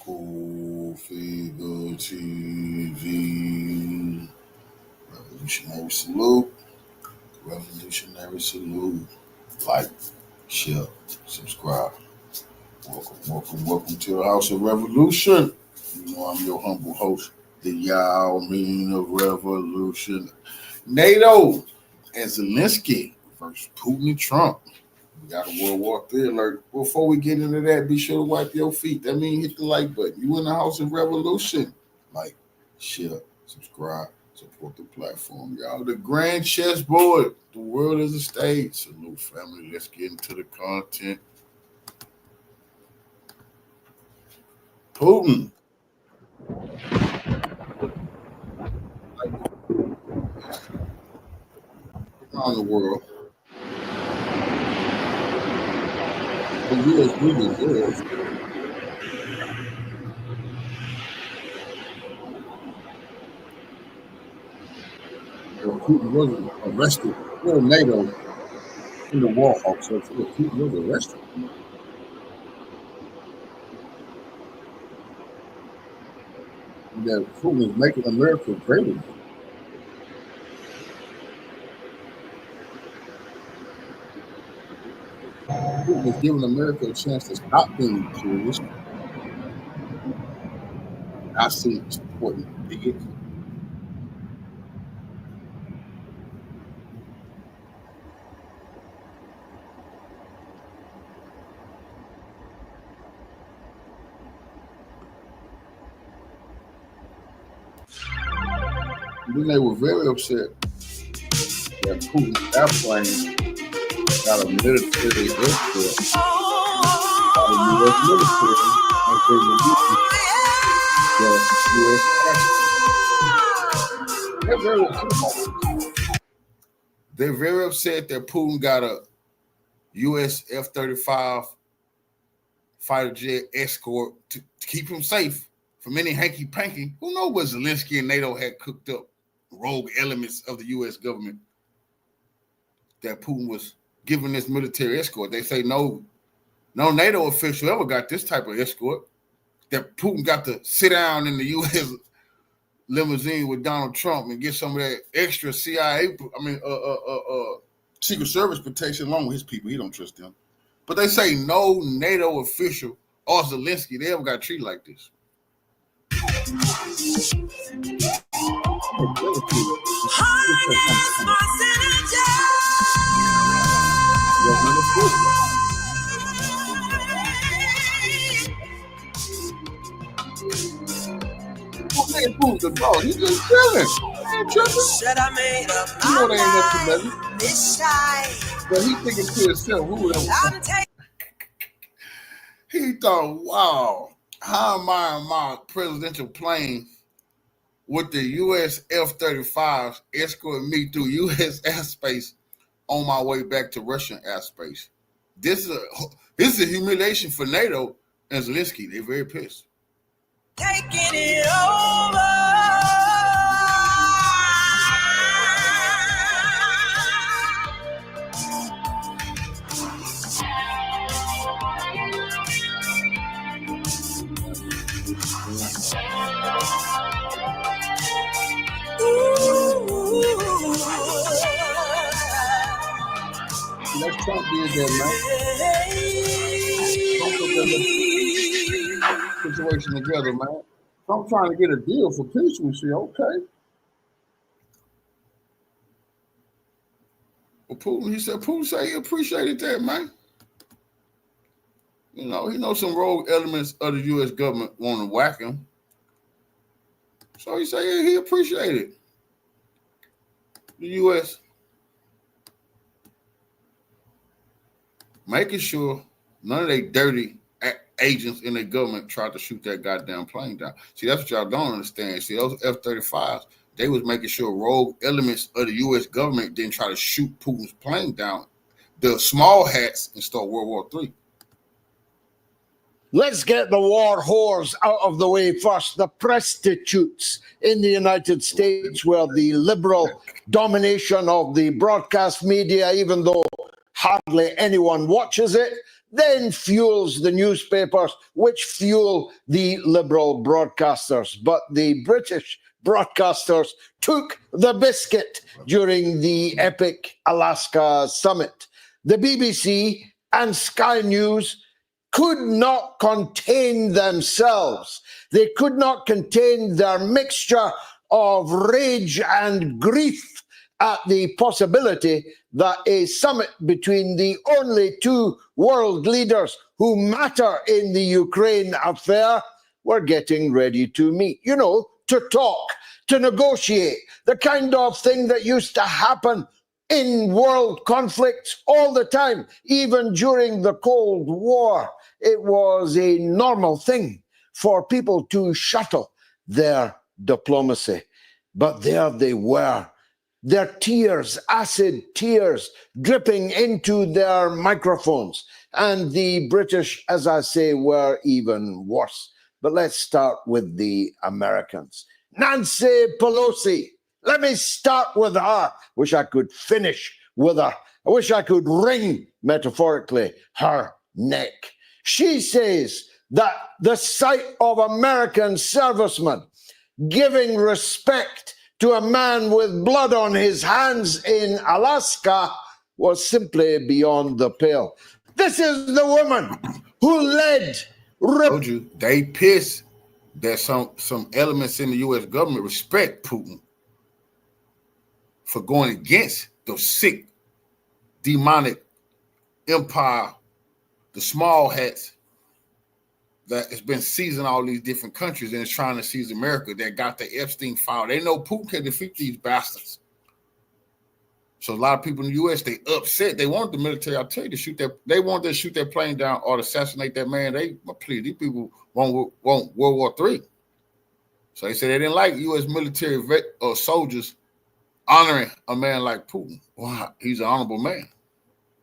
Political Figure TV. Revolutionary salute. Revolutionary salute. Like, share, subscribe. Welcome to the House of Revolution. You know I'm your humble host, the Yao Mean of Revolution. NATO and Zelensky versus Putin and Trump. We got a World War III alert. Before we get into that, be sure to wipe your feet. That means hit the like button. You in the House of Revolution. Like, share, subscribe, support the platform. Y'all, the grand chessboard. The world is a stage. Salute, family. Let's get into the content. Putin. Around the world. The U.S. really is. Putin wasn't arrested. Well, NATO in the war hawk, so Putin was arrested. That Putin is making America great again. Putin is giving America a chance to stop being imperialist. I see it supporting it. Then they were very upset that Putin's airplane got a military escort by the U.S. military as they were using the U.S. They're very upset. They're very upset that Putin got a U.S. F-35 fighter jet escort to keep him safe from any hanky-panky. Who knows what Zelensky and NATO had cooked up rogue elements of the U.S. government that Putin was giving this military escort. They say no NATO official ever got this type of escort, that Putin got to sit down in the U.S. limousine with Donald Trump and get some of that extra Secret Service protection along with his people. He don't trust them. But they say no NATO official or Zelensky, they ever got treated like this. Putin's the dog. He's just chilling. Should I made up you know they ain't nothing to but he thinking to himself, who else? He thought, wow, how am I in my presidential plane with the U.S. F-35s escorting me through U.S. airspace on my way back to Russian airspace? This is a humiliation for NATO and Zelensky. They're very pissed. Taking it over. Let's Trump did that, man. Situation together, man. I'm trying to get a deal for peace with you, okay? Well, Putin said he appreciated that, man. You know, he knows some rogue elements of the U.S. government want to whack him. So he said he appreciated the U.S. making sure none of they dirty agents in the government tried to shoot that goddamn plane down. See, that's what y'all don't understand. See, those F-35s, they was making sure rogue elements of the U.S. government didn't try to shoot Putin's plane down. The small hats and start World War III. Let's get the war whores out of the way first. The prostitutes in the United States, where the liberal domination of the broadcast media, even though hardly anyone watches it, then fuels the newspapers, which fuel the liberal broadcasters. But the British broadcasters took the biscuit during the epic Alaska summit. The BBC and Sky News could not contain themselves. They could not contain their mixture of rage and grief at the possibility that a summit between the only two world leaders who matter in the Ukraine affair were getting ready to meet. You know, to talk, to negotiate, the kind of thing that used to happen in world conflicts all the time, even during the Cold War. It was a normal thing for people to shuttle their diplomacy. But there they were, their tears, acid tears, dripping into their microphones. And the British, as I say, were even worse. But let's start with the Americans. Nancy Pelosi. Let me start with her. Wish I could finish with her. I wish I could wring, metaphorically, her neck. She says that the sight of American servicemen giving respect to a man with blood on his hands in Alaska was simply beyond the pale. This is the woman who led... I told you, they pissed that some elements in the U.S. government respect Putin for going against the sick, demonic empire, the small hats that has been seizing all these different countries and is trying to seize America, that got the Epstein file. They know Putin can defeat these bastards. So a lot of people in the U.S., they upset. They wanted the military, I'll tell you, to shoot that. They wanted to shoot that plane down or to assassinate that man. Please, these people want World War III. So they said they didn't like U.S. military soldiers honoring a man like Putin. Wow, he's an honorable man.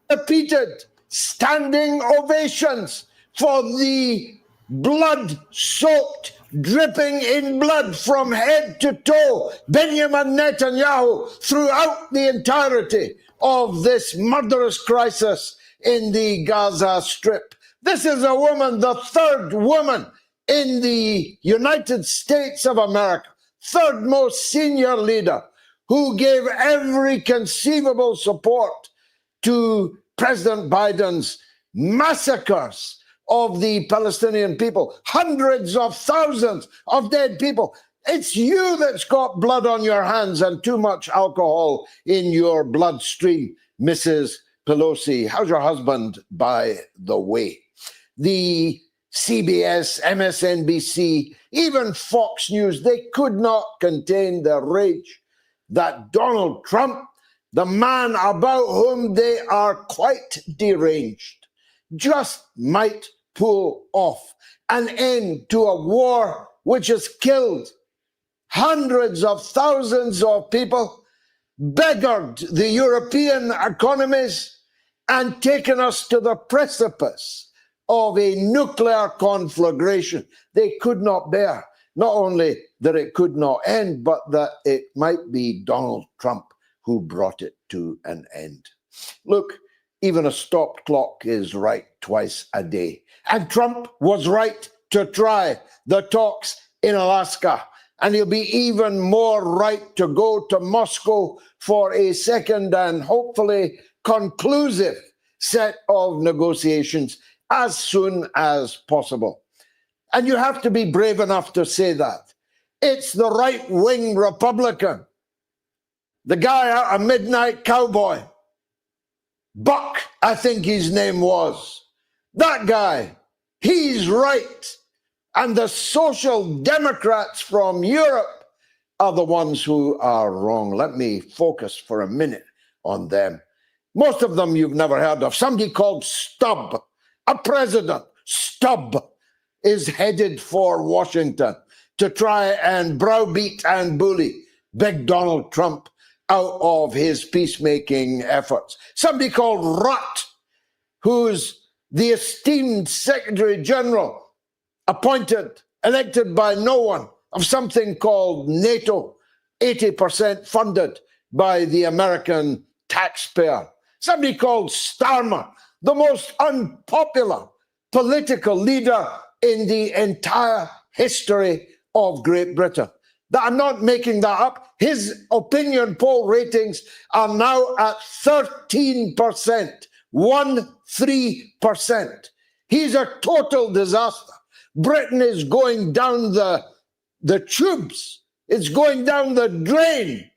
Repeated standing ovations for the blood-soaked, dripping in blood from head to toe, Benjamin Netanyahu throughout the entirety of this murderous crisis in the Gaza Strip. This is a woman, the third woman in the United States of America, third most senior leader, who gave every conceivable support to President Biden's massacres of the Palestinian people, hundreds of thousands of dead people. It's you that's got blood on your hands and too much alcohol in your bloodstream, Mrs. Pelosi. How's your husband, by the way? The CBS, MSNBC, even Fox News, they could not contain their rage that Donald Trump, the man about whom they are quite deranged, just might pull off an end to a war which has killed hundreds of thousands of people, beggared the European economies, and taken us to the precipice of a nuclear conflagration. They could not bear not only that it could not end, but that it might be Donald Trump who brought it to an end. Look, even a stopped clock is right twice a day. And Trump was right to try the talks in Alaska. And he'll be even more right to go to Moscow for a second and hopefully conclusive set of negotiations as soon as possible. And you have to be brave enough to say that. It's the right-wing Republican, the guy out of Midnight Cowboy, Buck, I think his name was. That guy, he's right. And the social democrats from Europe are the ones who are wrong. Let me focus for a minute on them. Most of them you've never heard of. Somebody called Stubb, a president, Stubb, is headed for Washington to try and browbeat and bully big Donald Trump out of his peacemaking efforts. Somebody called Rutt, who's the esteemed Secretary General, appointed, elected by no one, of something called NATO, 80% funded by the American taxpayer. Somebody called Starmer, the most unpopular political leader in the entire history of Great Britain. I'm not making that up. His opinion poll ratings are now at 13%, 13%. He's a total disaster. Britain is going down the tubes. It's going down the drain.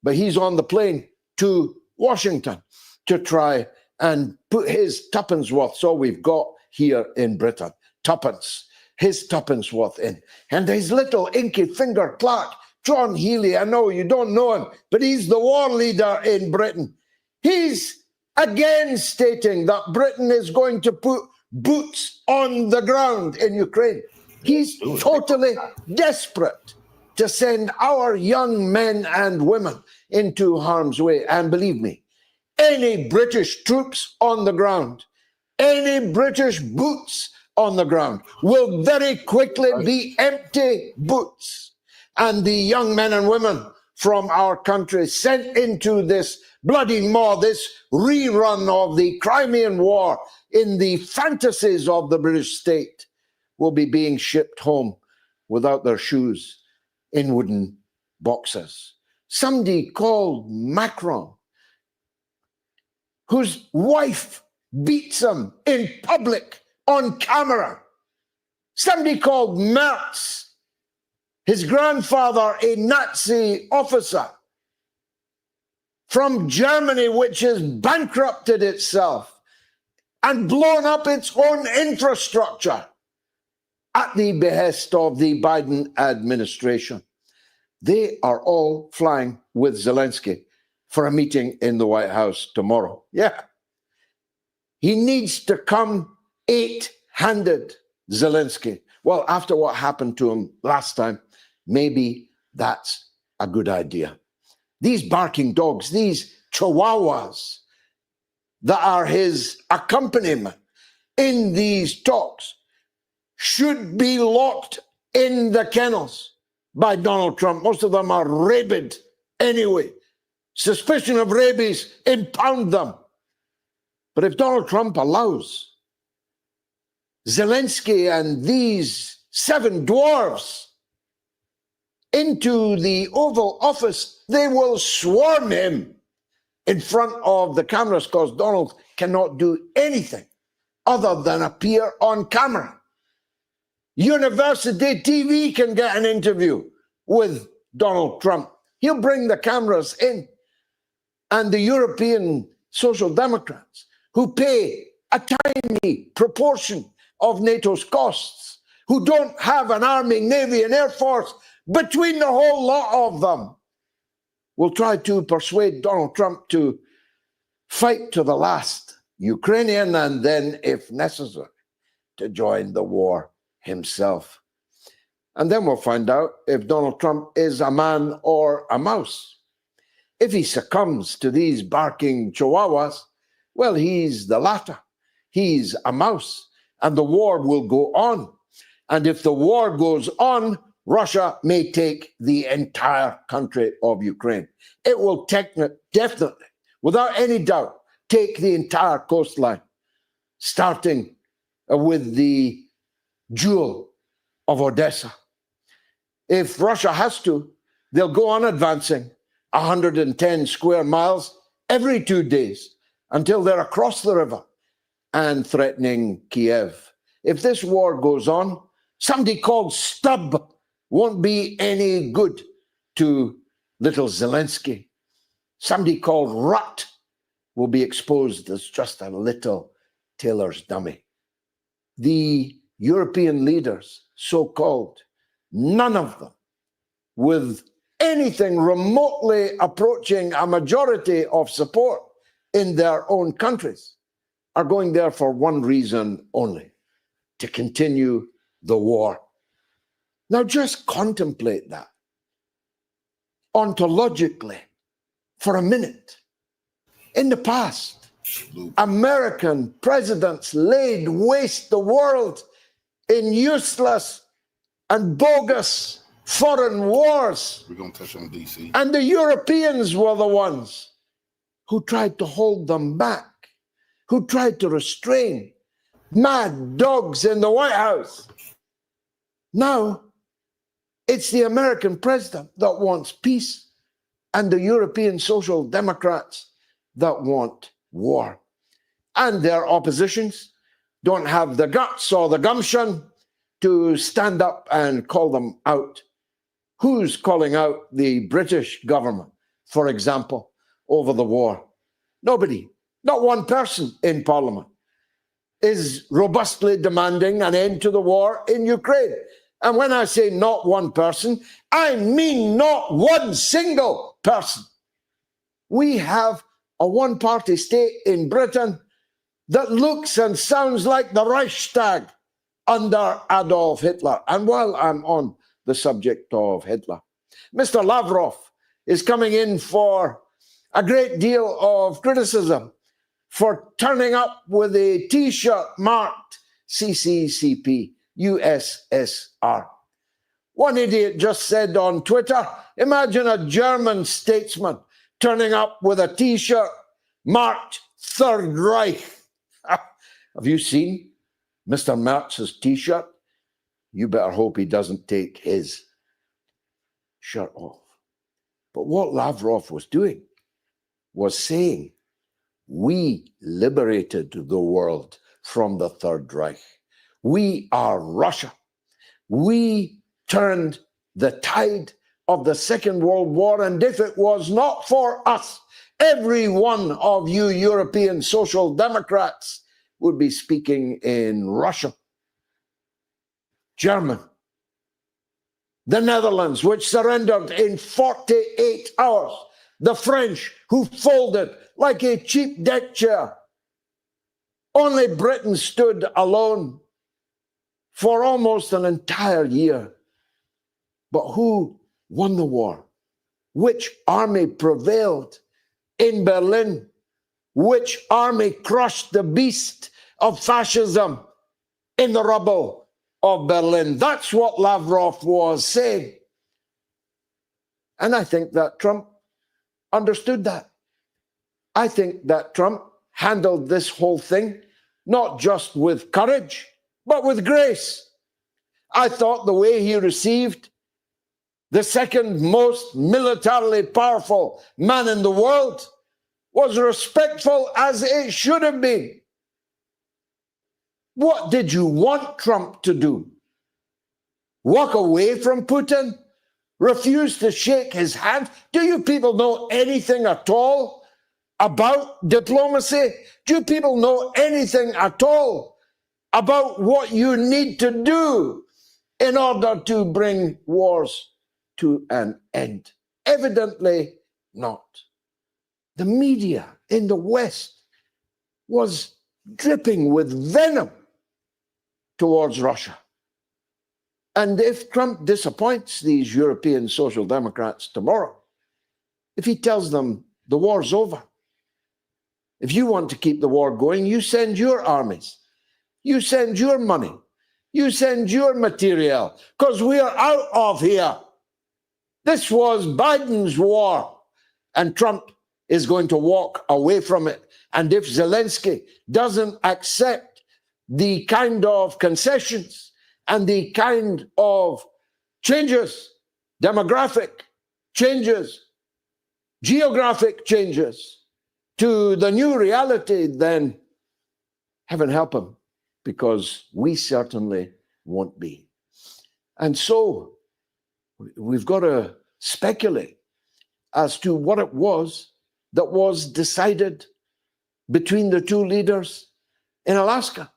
But he's on the plane to Washington to try and put his tuppence worth. So we've got here in Britain, tuppence, his tuppence worth in. And his little inky finger clerk, John Healey, I know you don't know him, but he's the war leader in Britain. He's again stating that Britain is going to put boots on the ground in Ukraine. He's totally desperate to send our young men and women into harm's way. And believe me, any British troops on the ground, any British boots on the ground will very quickly be empty boots. And the young men and women from our country sent into this bloody maw, this rerun of the Crimean War in the fantasies of the British state, will be being shipped home without their shoes in wooden boxes. Somebody called Macron, whose wife beats him in public on camera. Somebody called Merz, his grandfather, a Nazi officer from Germany, which has bankrupted itself and blown up its own infrastructure at the behest of the Biden administration. They are all flying with Zelensky for a meeting in the White House tomorrow. Yeah. He needs to come eight-handed, Zelensky. Well, after what happened to him last time, maybe that's a good idea. These barking dogs, these chihuahuas that are his accompaniment in these talks should be locked in the kennels by Donald Trump. Most of them are rabid anyway. Suspicion of rabies, impound them. But if Donald Trump allows Zelensky and these 7 dwarves into the Oval Office, they will swarm him in front of the cameras, because Donald cannot do anything other than appear on camera. University TV can get an interview with Donald Trump. He'll bring the cameras in. And the European Social Democrats, who pay a tiny proportion of NATO's costs, who don't have an army, navy, and air force, between the whole lot of them, will try to persuade Donald Trump to fight to the last Ukrainian, and then, if necessary, to join the war himself. And then we'll find out if Donald Trump is a man or a mouse. If he succumbs to these barking chihuahuas, well, he's the latter. He's a mouse, and the war will go on. And if the war goes on, Russia may take the entire country of Ukraine. It will definitely, without any doubt, take the entire coastline, starting with the jewel of Odessa. If Russia has to, they'll go on advancing 110 square miles every 2 days until they're across the river and threatening Kiev. If this war goes on, somebody called Stubb won't be any good to little Zelensky. Somebody called Rutt will be exposed as just a little tailor's dummy. The European leaders, so-called, none of them with anything remotely approaching a majority of support in their own countries, are going there for one reason only: to continue the war. Now just contemplate that ontologically for a minute. In the past, American presidents laid waste the world in useless and bogus foreign wars. We're going to touch on DC. And the Europeans were the ones who tried to hold them back. who tried to restrain mad dogs in the White House. Now, it's the American president that wants peace and the European Social Democrats that want war. And their oppositions don't have the guts or the gumption to stand up and call them out. Who's calling out the British government, for example, over the war? Nobody. Not one person in Parliament is robustly demanding an end to the war in Ukraine. And when I say not one person, I mean not one single person. We have a one-party state in Britain that looks and sounds like the Reichstag under Adolf Hitler. And while I'm on the subject of Hitler, Mr. Lavrov is coming in for a great deal of criticism for turning up with a T-shirt marked CCCP, USSR. One idiot just said on Twitter, imagine a German statesman turning up with a T-shirt marked Third Reich. Have you seen Mr. Mertz's T-shirt? You better hope he doesn't take his shirt off. But what Lavrov was doing was saying, we liberated the world from the Third Reich. We are Russia. We turned the tide of the Second World War, and if it was not for us, every one of you European Social Democrats would be speaking in Russian, German, the Netherlands, which surrendered in 48 hours, the French, who folded like a cheap deck chair. Only Britain stood alone for almost an entire year. But who won the war? Which army prevailed in Berlin? Which army crushed the beast of fascism in the rubble of Berlin? That's what Lavrov was saying. And I think that Trump understood that. I think that Trump handled this whole thing not just with courage, but with grace. I thought the way he received the second most militarily powerful man in the world was respectful as it should have been. What did you want Trump to do? Walk away from Putin? Refuse to shake his hand? Do you people know anything at all about diplomacy? Do you people know anything at all about what you need to do in order to bring wars to an end? Evidently not. The media in the West was dripping with venom towards Russia. And if Trump disappoints these European Social Democrats tomorrow, if he tells them the war's over, if you want to keep the war going, you send your armies, you send your money, you send your material, because we are out of here. This was Biden's war, and Trump is going to walk away from it. And if Zelensky doesn't accept the kind of concessions and the kind of changes, demographic changes, geographic changes to the new reality, then heaven help him, because we certainly won't be. And so we've got to speculate as to what it was that was decided between the two leaders in Alaska,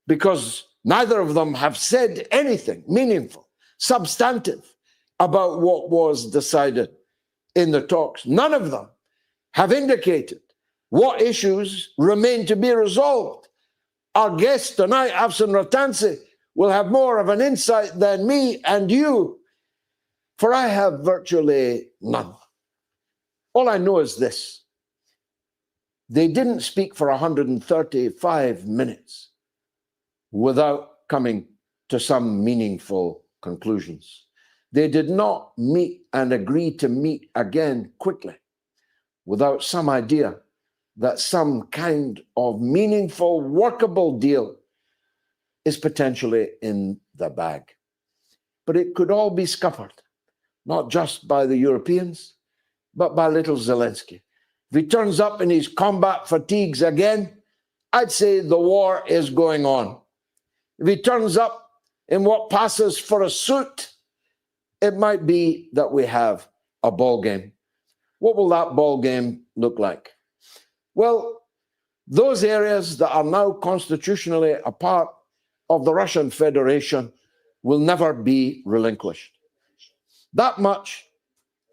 because neither of them have said anything meaningful, substantive about what was decided in the talks. None of them have indicated what issues remain to be resolved. Our guest tonight, Afshin Rattansi, will have more of an insight than me and you, for I have virtually none. All I know is this: they didn't speak for 135 minutes without coming to some meaningful conclusions. They did not meet and agree to meet again quickly without some idea that some kind of meaningful, workable deal is potentially in the bag. But it could all be scuppered, not just by the Europeans, but by little Zelensky. If he turns up in his combat fatigues again, I'd say the war is going on. If he turns up in what passes for a suit, it might be that we have a ball game. What will that ball game look like? Well, those areas that are now constitutionally a part of the Russian Federation will never be relinquished. That much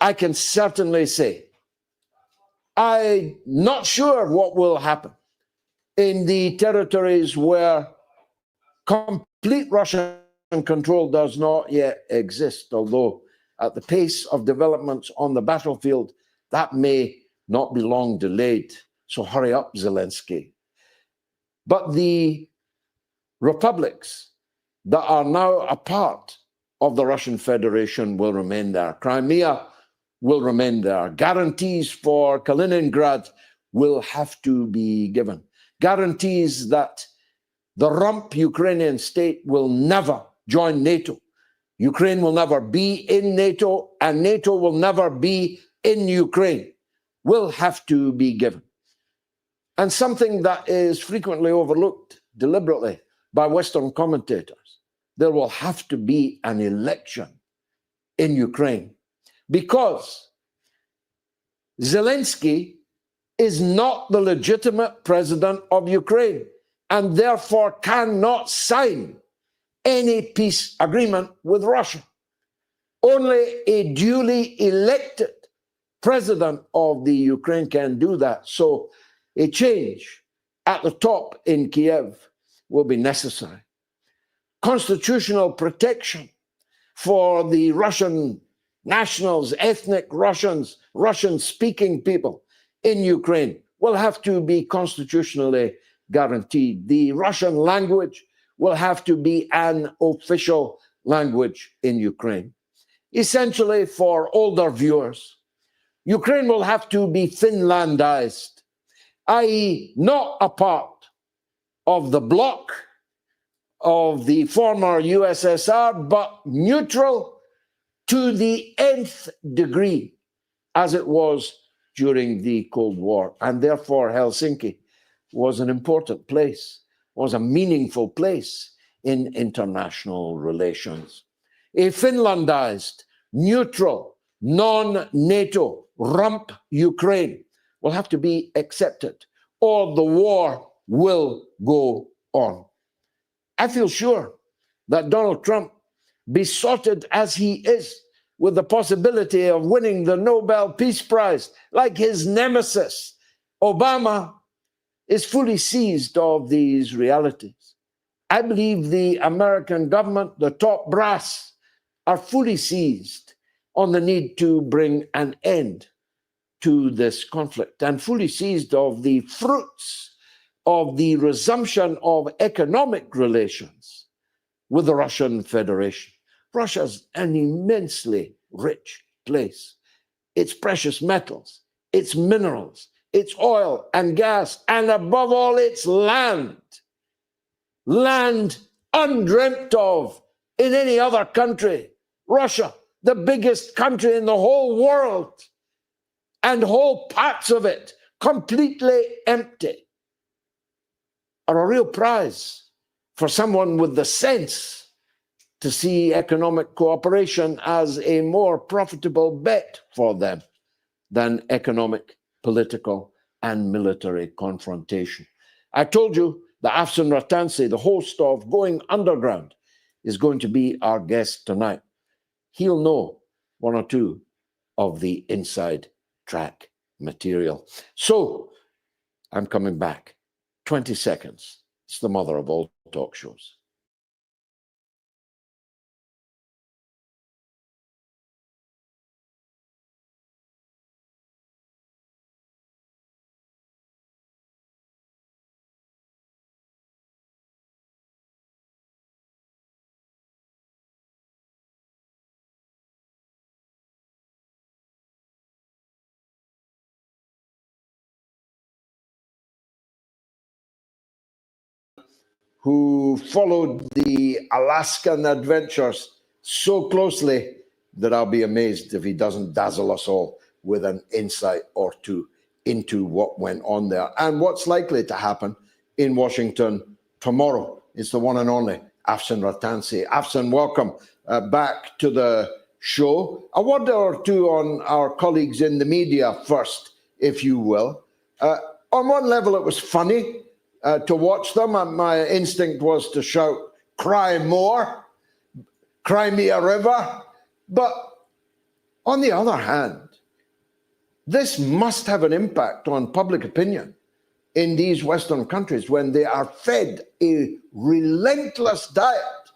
I can certainly say. I'm not sure what will happen in the territories where complete Russian control does not yet exist, although at the pace of developments on the battlefield, that may not be long delayed. So hurry up, Zelensky. But the republics that are now a part of the Russian Federation will remain there. Crimea will remain there. Guarantees for Kaliningrad will have to be given. Guarantees that the rump Ukrainian state will never join NATO. Ukraine will never be in NATO, and NATO will never be in Ukraine, will have to be given. And something that is frequently overlooked deliberately by Western commentators, there will have to be an election in Ukraine because Zelensky is not the legitimate president of Ukraine and therefore cannot sign any peace agreement with Russia. Only a duly elected president of the Ukraine can do that. So a change at the top in Kiev will be necessary. Constitutional protection for the Russian nationals, ethnic Russians, Russian-speaking people in Ukraine will have to be constitutionally guaranteed. The Russian language will have to be an official language in Ukraine. Essentially, for older viewers, Ukraine will have to be Finlandized, i.e., not a part of the bloc of the former USSR, but neutral to the nth degree, as it was during the Cold War. And therefore, Helsinki was an important place, was a meaningful place in international relations. A Finlandized, neutral, non-NATO rump Ukraine will have to be accepted, or the war will go on. I feel sure that Donald Trump, besotted as he is with the possibility of winning the Nobel Peace Prize, like his nemesis, Obama, is fully seized of these realities. I believe the American government, the top brass, are fully seized on the need to bring an end to this conflict and fully seized of the fruits of the resumption of economic relations with the Russian Federation. Russia's an immensely rich place. Its precious metals, its minerals, its oil and gas, and above all, its land. Land undreamt of in any other country. Russia, the biggest country in the whole world, and whole parts of it completely empty, are a real prize for someone with the sense to see economic cooperation as a more profitable bet for them than economic, political, and military confrontation. I told you that Afshin Rattansi, the host of Going Underground, is going to be our guest tonight. He'll know one or two of the inside track material. So I'm coming back. 20 seconds. It's the mother of all talk shows. who followed the Alaskan adventures so closely that I'll be amazed if he doesn't dazzle us all with an insight or two into what went on there and what's likely to happen in Washington tomorrow. It's the one and only Afshin Rattansi. Afshin, welcome back to the show. A word or two on our colleagues in the media first, if you will. On one level, it was funny to watch them, and my instinct was to shout, "Cry more, cry me a river." But on the other hand, this must have an impact on public opinion in these Western countries when they are fed a relentless diet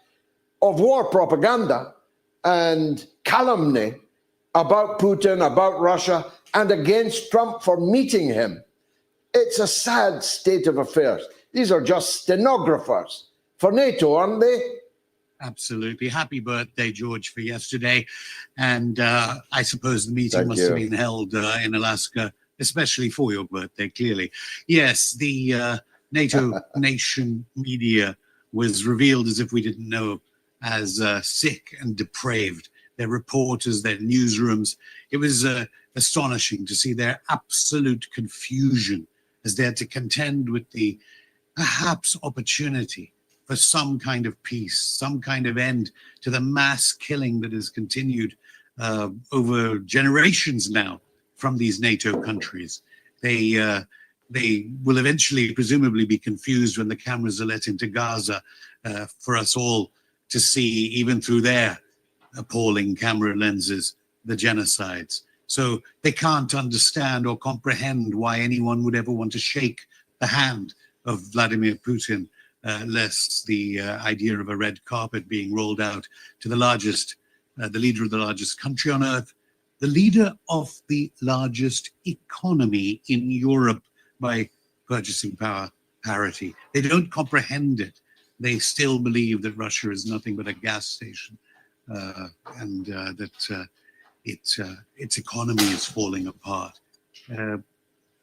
of war propaganda and calumny about Putin, about Russia, and against Trump for meeting him. It's a sad state of affairs. These are just stenographers for NATO, aren't they? Absolutely. Happy birthday, George, for yesterday. And I suppose the meeting must have been held in Alaska, especially for your birthday, clearly. Yes, the NATO nation media was revealed, as if we didn't know, as sick and depraved. Their reporters, their newsrooms. It was astonishing to see their absolute confusion as they had to contend with the perhaps opportunity for some kind of peace, some kind of end to the mass killing that has continued over generations now from these NATO countries. They will eventually presumably be confused when the cameras are let into Gaza for us all to see, even through their appalling camera lenses, the genocides. So they can't understand or comprehend why anyone would ever want to shake the hand of Vladimir Putin, lest the idea of a red carpet being rolled out to the leader of the largest country on earth, the leader of the largest economy in Europe by purchasing power parity. They don't comprehend it. They still believe that Russia is nothing but a gas station and that its economy is falling apart.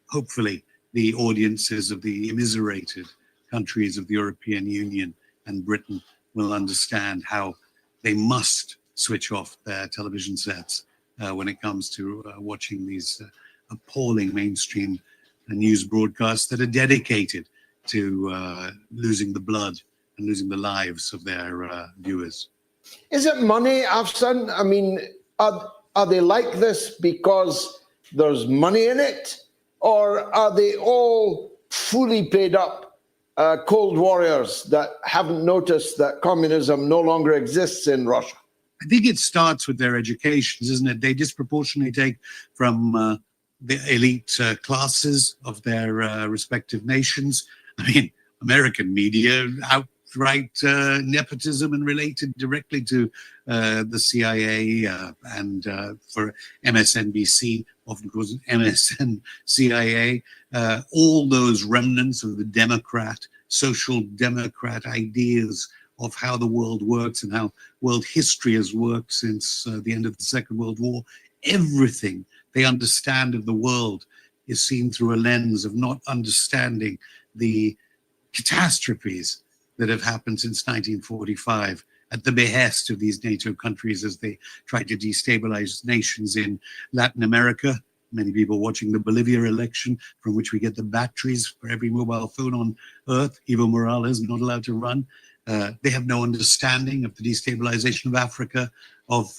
Hopefully, the audiences of the immiserated countries of the European Union and Britain will understand how they must switch off their television sets when it comes to watching these appalling mainstream news broadcasts that are dedicated to losing the blood and losing the lives of their viewers. Is it money, Afshin? I mean, are they like this because there's money in it? Or are they all fully paid up cold warriors that haven't noticed that communism no longer exists in Russia? I think it starts with their educations, isn't it? They disproportionately take from the elite classes of their respective nations. I mean, American media, outright nepotism and related directly to the CIA and for MSNBC, often called MSN CIA, all those remnants of the social democrat ideas of how the world works and how world history has worked since the end of the Second World War. Everything they understand of the world is seen through a lens of not understanding the catastrophes that have happened since 1945 at the behest of these NATO countries as they try to destabilize nations in Latin America. Many people watching the Bolivia election, from which we get the batteries for every mobile phone on Earth. Evo Morales not allowed to run. They have no understanding of the destabilization of Africa, of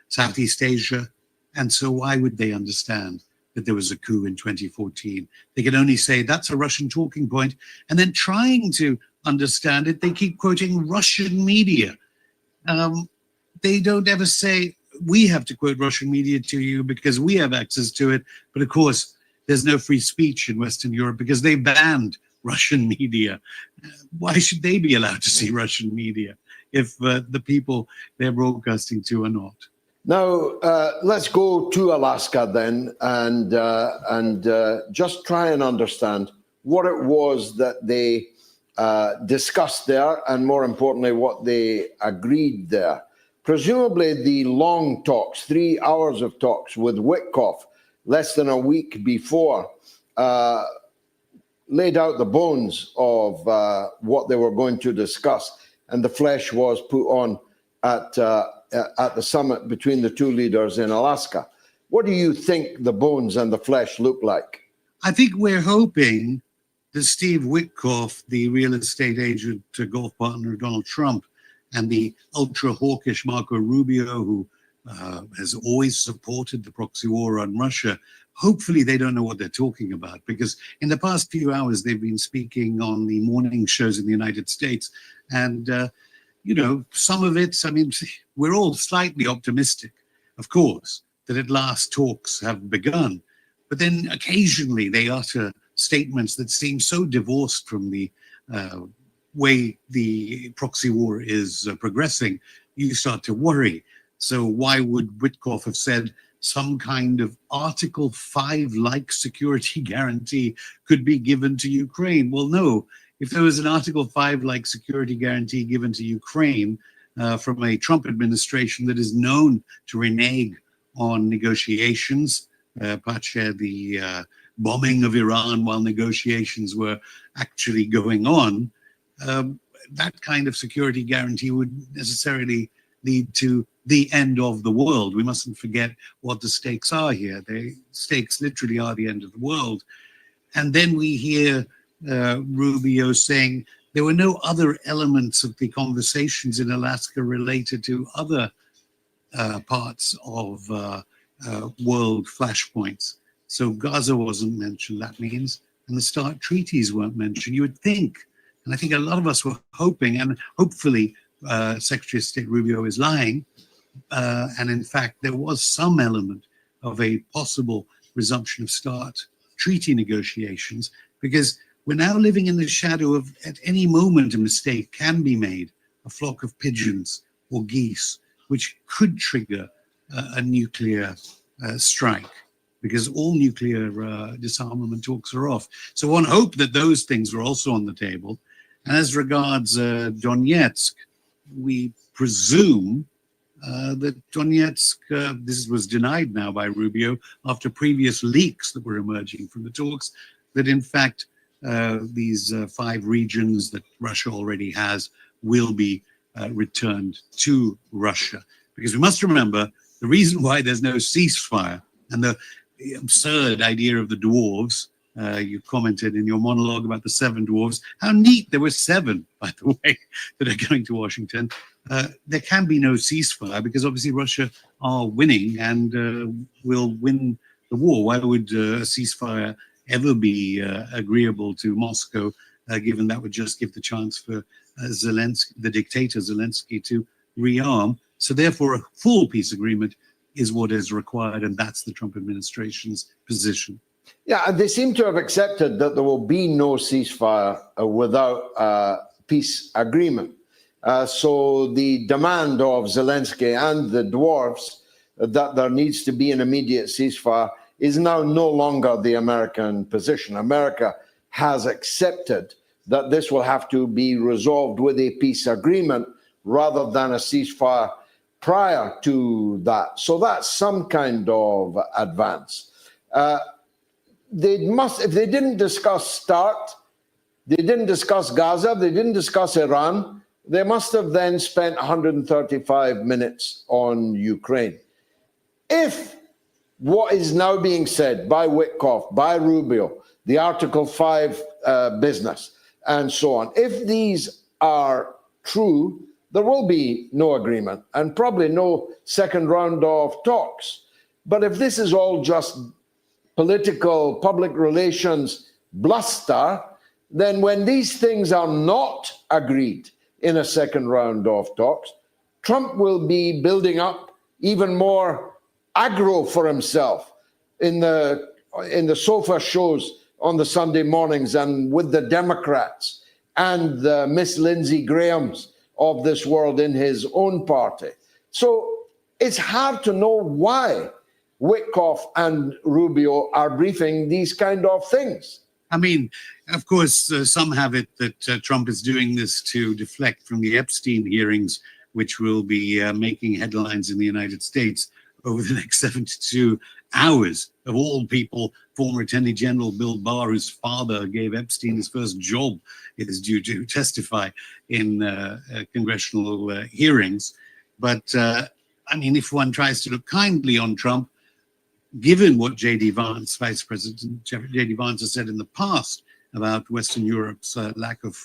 Southeast Asia. And so why would they understand that there was a coup in 2014? They can only say that's a Russian talking point. And then trying to understand it, they keep quoting Russian media. They don't ever say, we have to quote Russian media to you because we have access to it. But of course, there's no free speech in Western Europe because they banned Russian media. Why should they be allowed to see Russian media if the people they're broadcasting to are not? Now, let's go to Alaska then and just try and understand what it was that they discussed there and, more importantly, what they agreed there. Presumably the long talks, 3 hours of talks with Witkoff less than a week before, laid out the bones of what they were going to discuss, and the flesh was put on at the summit between the two leaders in Alaska. What do you think the bones and the flesh look like? I think we're hoping that Steve Witkoff, the real estate agent, golf partner of Donald Trump, and the ultra-hawkish Marco Rubio, who has always supported the proxy war on Russia, hopefully they don't know what they're talking about, because in the past few hours they've been speaking on the morning shows in the United States, and you know, some of it, I mean, we're all slightly optimistic, of course, that at last talks have begun, but then occasionally they utter statements that seem so divorced from the way the proxy war is progressing, you start to worry. So why would Witkoff have said some kind of Article 5-like security guarantee could be given to Ukraine? Well, no. If there was an Article 5-like security guarantee given to Ukraine from a Trump administration that is known to renege on negotiations, Pache, the bombing of Iran while negotiations were actually going on, that kind of security guarantee would necessarily lead to the end of the world. We mustn't forget what the stakes are here. The stakes literally are the end of the world. And then we hear Rubio saying there were no other elements of the conversations in Alaska related to other parts of world flashpoints. So Gaza wasn't mentioned, that means, and the START treaties weren't mentioned. You would think, and I think a lot of us were hoping, and hopefully Secretary of State Rubio is lying, and in fact there was some element of a possible resumption of START treaty negotiations, because we're now living in the shadow of, at any moment a mistake can be made, a flock of pigeons or geese, which could trigger a nuclear strike, because all nuclear disarmament talks are off. So one hoped that those things were also on the table. And as regards Donetsk, we presume that Donetsk, this was denied now by Rubio after previous leaks that were emerging from the talks, that in fact these 5 regions that Russia already has will be returned to Russia. Because we must remember, the reason why there's no ceasefire and the absurd idea of the dwarves, you commented in your monologue about the 7 dwarves, how neat, there were 7, by the way, that are going to Washington. There can be no ceasefire because obviously Russia are winning and will win the war. Why would a ceasefire ever be agreeable to Moscow, given that would just give the chance for Zelensky, the dictator Zelensky, to rearm? So therefore, a full peace agreement is what is required, and that's the Trump administration's position. Yeah, and they seem to have accepted that there will be no ceasefire without a peace agreement. So the demand of Zelensky and the dwarves that there needs to be an immediate ceasefire is now no longer the American position. America has accepted that this will have to be resolved with a peace agreement rather than a ceasefire prior to that. So that's some kind of advance. They must, if they didn't discuss START, they didn't discuss Gaza, they didn't discuss Iran, they must have then spent 135 minutes on Ukraine. If what is now being said by Witkoff, by Rubio, the Article 5 business, and so on, if these are true, there will be no agreement and probably no second round of talks. But if this is all just political public relations bluster, then when these things are not agreed in a second round of talks, Trump will be building up even more aggro for himself in the sofa shows on the Sunday mornings and with the Democrats and the Miss Lindsey Grahams of this world in his own party. So it's hard to know why Witkoff and Rubio are briefing these kind of things. I mean, of course, some have it that Trump is doing this to deflect from the Epstein hearings, which will be making headlines in the United States over the next 72 hours. Of all people, former Attorney General Bill Barr, whose father gave Epstein his first job, is due to testify in congressional hearings. But I mean, if one tries to look kindly on Trump, given what J.D. Vance, Vice President J.D. Vance, has said in the past about Western Europe's lack of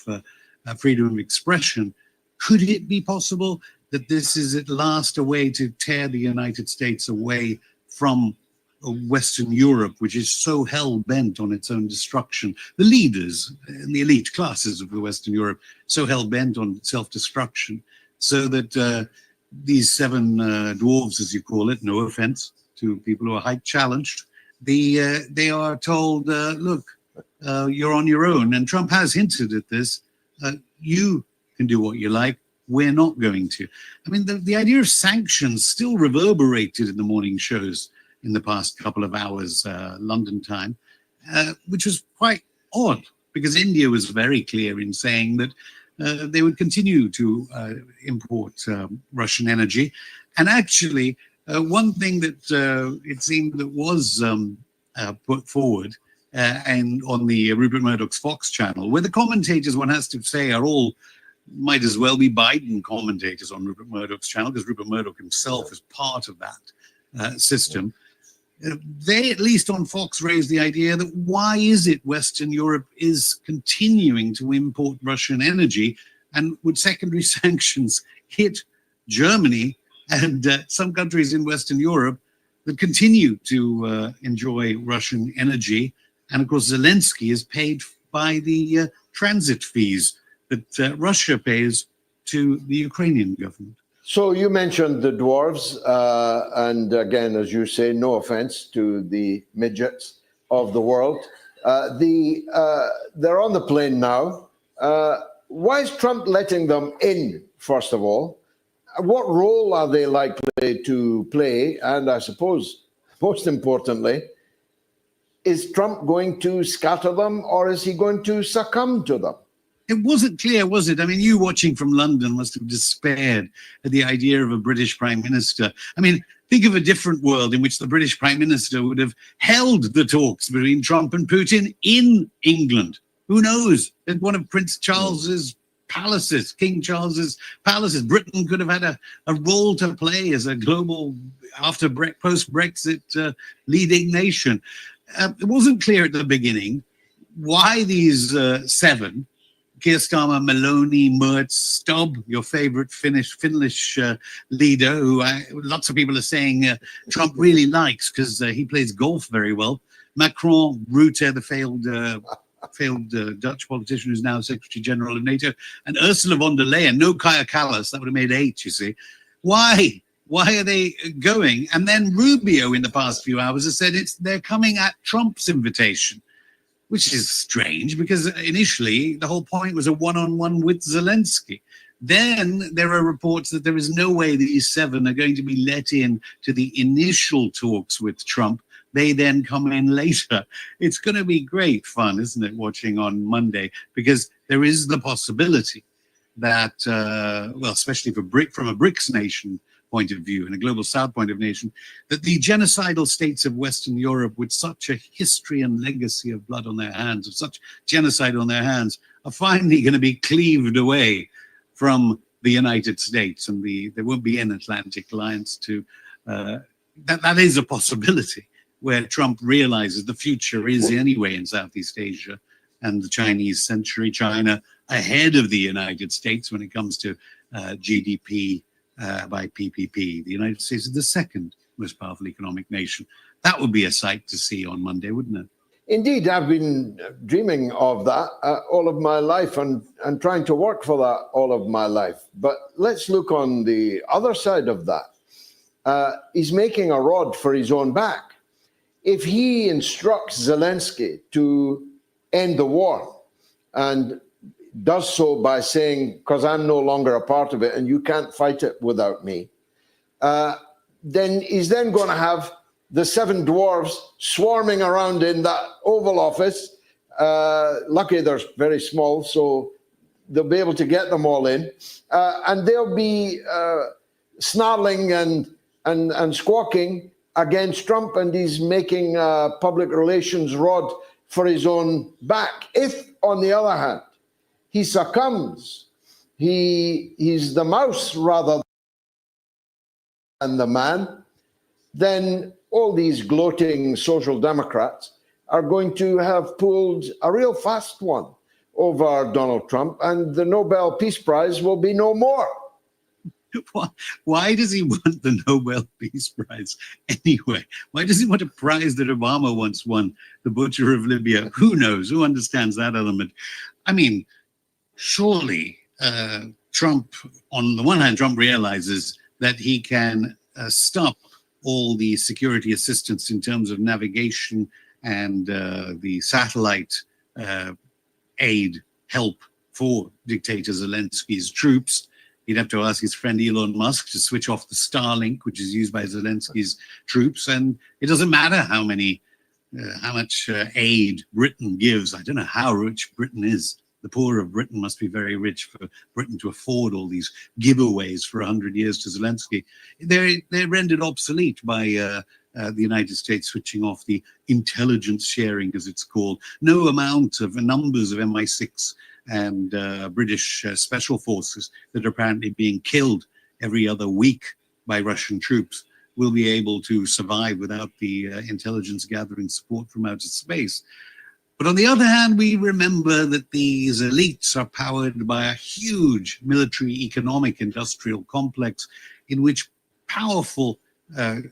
freedom of expression, could it be possible that this is at last a way to tear the United States away from Western Europe, which is so hell-bent on its own destruction? The leaders and the elite classes of the Western Europe so hell-bent on self-destruction, so that these seven dwarves, as you call it, no offense to people who are height challenged, they are told, look, you're on your own. And Trump has hinted at this. You can do what you like. We're not going to. I mean, the idea of sanctions still reverberated in the morning shows in the past couple of hours, London time, which was quite odd, because India was very clear in saying that they would continue to import Russian energy. And actually, one thing that it seemed that was put forward and on the Rupert Murdoch's Fox channel, where the commentators, one has to say, are all might as well be Biden commentators on Rupert Murdoch's channel, because Rupert Murdoch himself is part of that system. They, at least on Fox, raised the idea that why is it Western Europe is continuing to import Russian energy, and would secondary sanctions hit Germany and some countries in Western Europe that continue to enjoy Russian energy? And of course, Zelensky is paid by the transit fees that Russia pays to the Ukrainian government. So you mentioned the dwarves, and again, as you say, no offense to the midgets of the world. They're on the plane now. Why is Trump letting them in, first of all? What role are they likely to play? And I suppose, most importantly, is Trump going to scatter them, or is he going to succumb to them? It wasn't clear, was it? I mean, you watching from London must have despaired at the idea of a British Prime Minister. I mean, think of a different world in which the British Prime Minister would have held the talks between Trump and Putin in England. Who knows? At one of Prince Charles's palaces, King Charles's palaces. Britain could have had a role to play as a global, post-Brexit leading nation. It wasn't clear at the beginning why these seven, Keir Starmer, Maloney, Merz, Stubb, your favorite Finnish leader, who lots of people are saying Trump really likes because he plays golf very well. Macron, Rutte, the failed Dutch politician who's now Secretary General of NATO, and Ursula von der Leyen, no Kaja Kallas, that would have made 8, you see. Why? Why are they going? And then Rubio in the past few hours has said they're coming at Trump's invitation, which is strange because initially the whole point was a one-on-one with Zelensky. Then there are reports that there is no way these seven are going to be let in to the initial talks with Trump. They then come in later. It's going to be great fun, isn't it, watching on Monday? Because there is the possibility that, well, especially from a BRICS nation point of view and a global South point of nation, that the genocidal states of Western Europe, with such a history and legacy of blood on their hands, of such genocide on their hands, are finally going to be cleaved away from the United States, and there won't be an Atlantic alliance to that is a possibility, where Trump realizes the future is anyway in Southeast Asia and the Chinese century, China ahead of the United States when it comes to GDP by PPP. The United States is the second most powerful economic nation. That would be a sight to see on Monday, wouldn't it? Indeed, I've been dreaming of that all of my life and trying to work for that all of my life. But let's look on the other side of that. He's making a rod for his own back. If he instructs Zelensky to end the war and does so by saying, because I'm no longer a part of it and you can't fight it without me, then he's then going to have the seven dwarves swarming around in that Oval Office. Lucky they're very small, so they'll be able to get them all in. And they'll be snarling and squawking against Trump, and he's making a public relations rod for his own back. If, on the other hand, he succumbs, he's the mouse rather than the man, then all these gloating social democrats are going to have pulled a real fast one over Donald Trump, and the Nobel Peace Prize will be no more. Why does he want the Nobel Peace Prize anyway? Why does he want a prize that Obama once won, the butcher of Libya? Who knows? Who understands that element? I mean, surely Trump, on the one hand, Trump realizes that he can stop all the security assistance in terms of navigation and the satellite aid help for dictator Zelensky's troops. He'd have to ask his friend Elon Musk to switch off the Starlink, which is used by Zelensky's troops. And it doesn't matter how much aid Britain gives. I don't know how rich Britain is. The poor of Britain must be very rich for Britain to afford all these giveaways for 100 years to Zelensky. They're rendered obsolete by the United States switching off the intelligence sharing, as it's called. No amount of numbers of MI6 and British special forces that are apparently being killed every other week by Russian troops will be able to survive without the intelligence gathering support from outer space. But on the other hand, we remember that these elites are powered by a huge military, economic, industrial complex in which powerful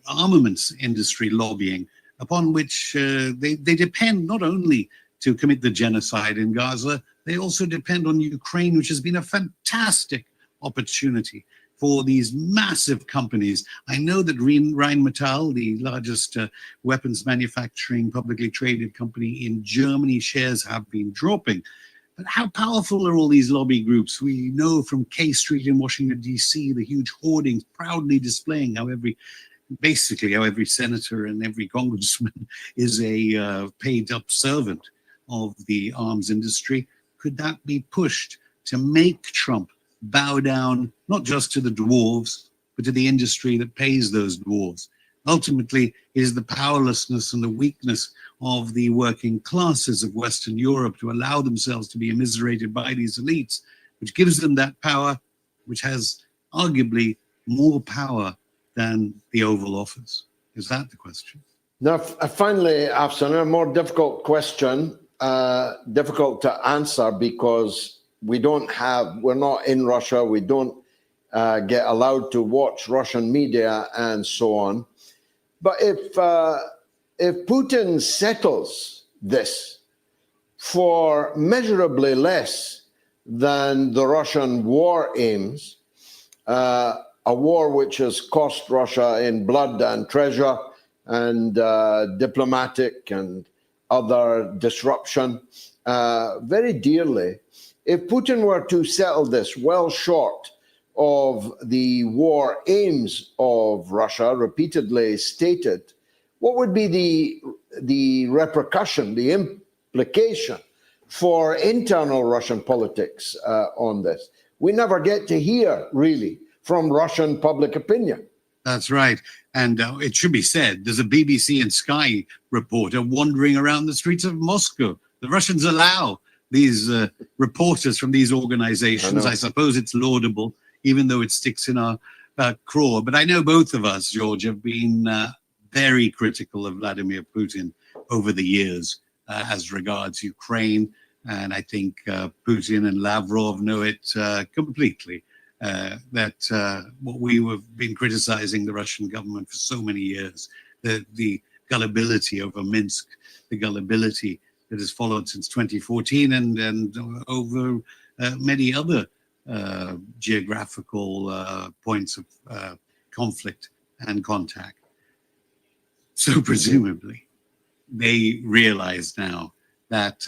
armaments industry lobbying, upon which they depend not only to commit the genocide in Gaza, they also depend on Ukraine, which has been a fantastic opportunity for these massive companies. I know that Rheinmetall, the largest weapons manufacturing publicly traded company in Germany, shares have been dropping. But how powerful are all these lobby groups? We know from K Street in Washington, D.C., the huge hoardings proudly displaying how every senator and every congressman is a paid-up servant of the arms industry. Could that be pushed to make Trump bow down not just to the dwarves, but to the industry that pays those dwarves? Ultimately, it is the powerlessness and the weakness of the working classes of Western Europe to allow themselves to be immiserated by these elites, which gives them that power, which has arguably more power than the Oval Office. Is that the question? Now, finally, Afshin, a more difficult question, difficult to answer because we're not in Russia, we don't get allowed to watch Russian media and so on. But if Putin settles this for measurably less than the Russian war aims, a war which has cost Russia in blood and treasure and diplomatic and other disruption very dearly, if Putin were to settle this well short of the war aims of Russia, repeatedly stated, what would be the repercussion, the implication for internal Russian politics on this? We never get to hear, really, from Russian public opinion. That's right. And it should be said, there's a BBC and Sky reporter wandering around the streets of Moscow. The Russians allow these reporters from these organizations. I suppose it's laudable, even though it sticks in our craw. But I know both of us, George, have been very critical of Vladimir Putin over the years as regards Ukraine. And I think Putin and Lavrov know it completely, that what we have been criticizing the Russian government for so many years, the gullibility over Minsk, the gullibility that has followed since 2014 and over many other geographical points of conflict and contact. So presumably, they realize now that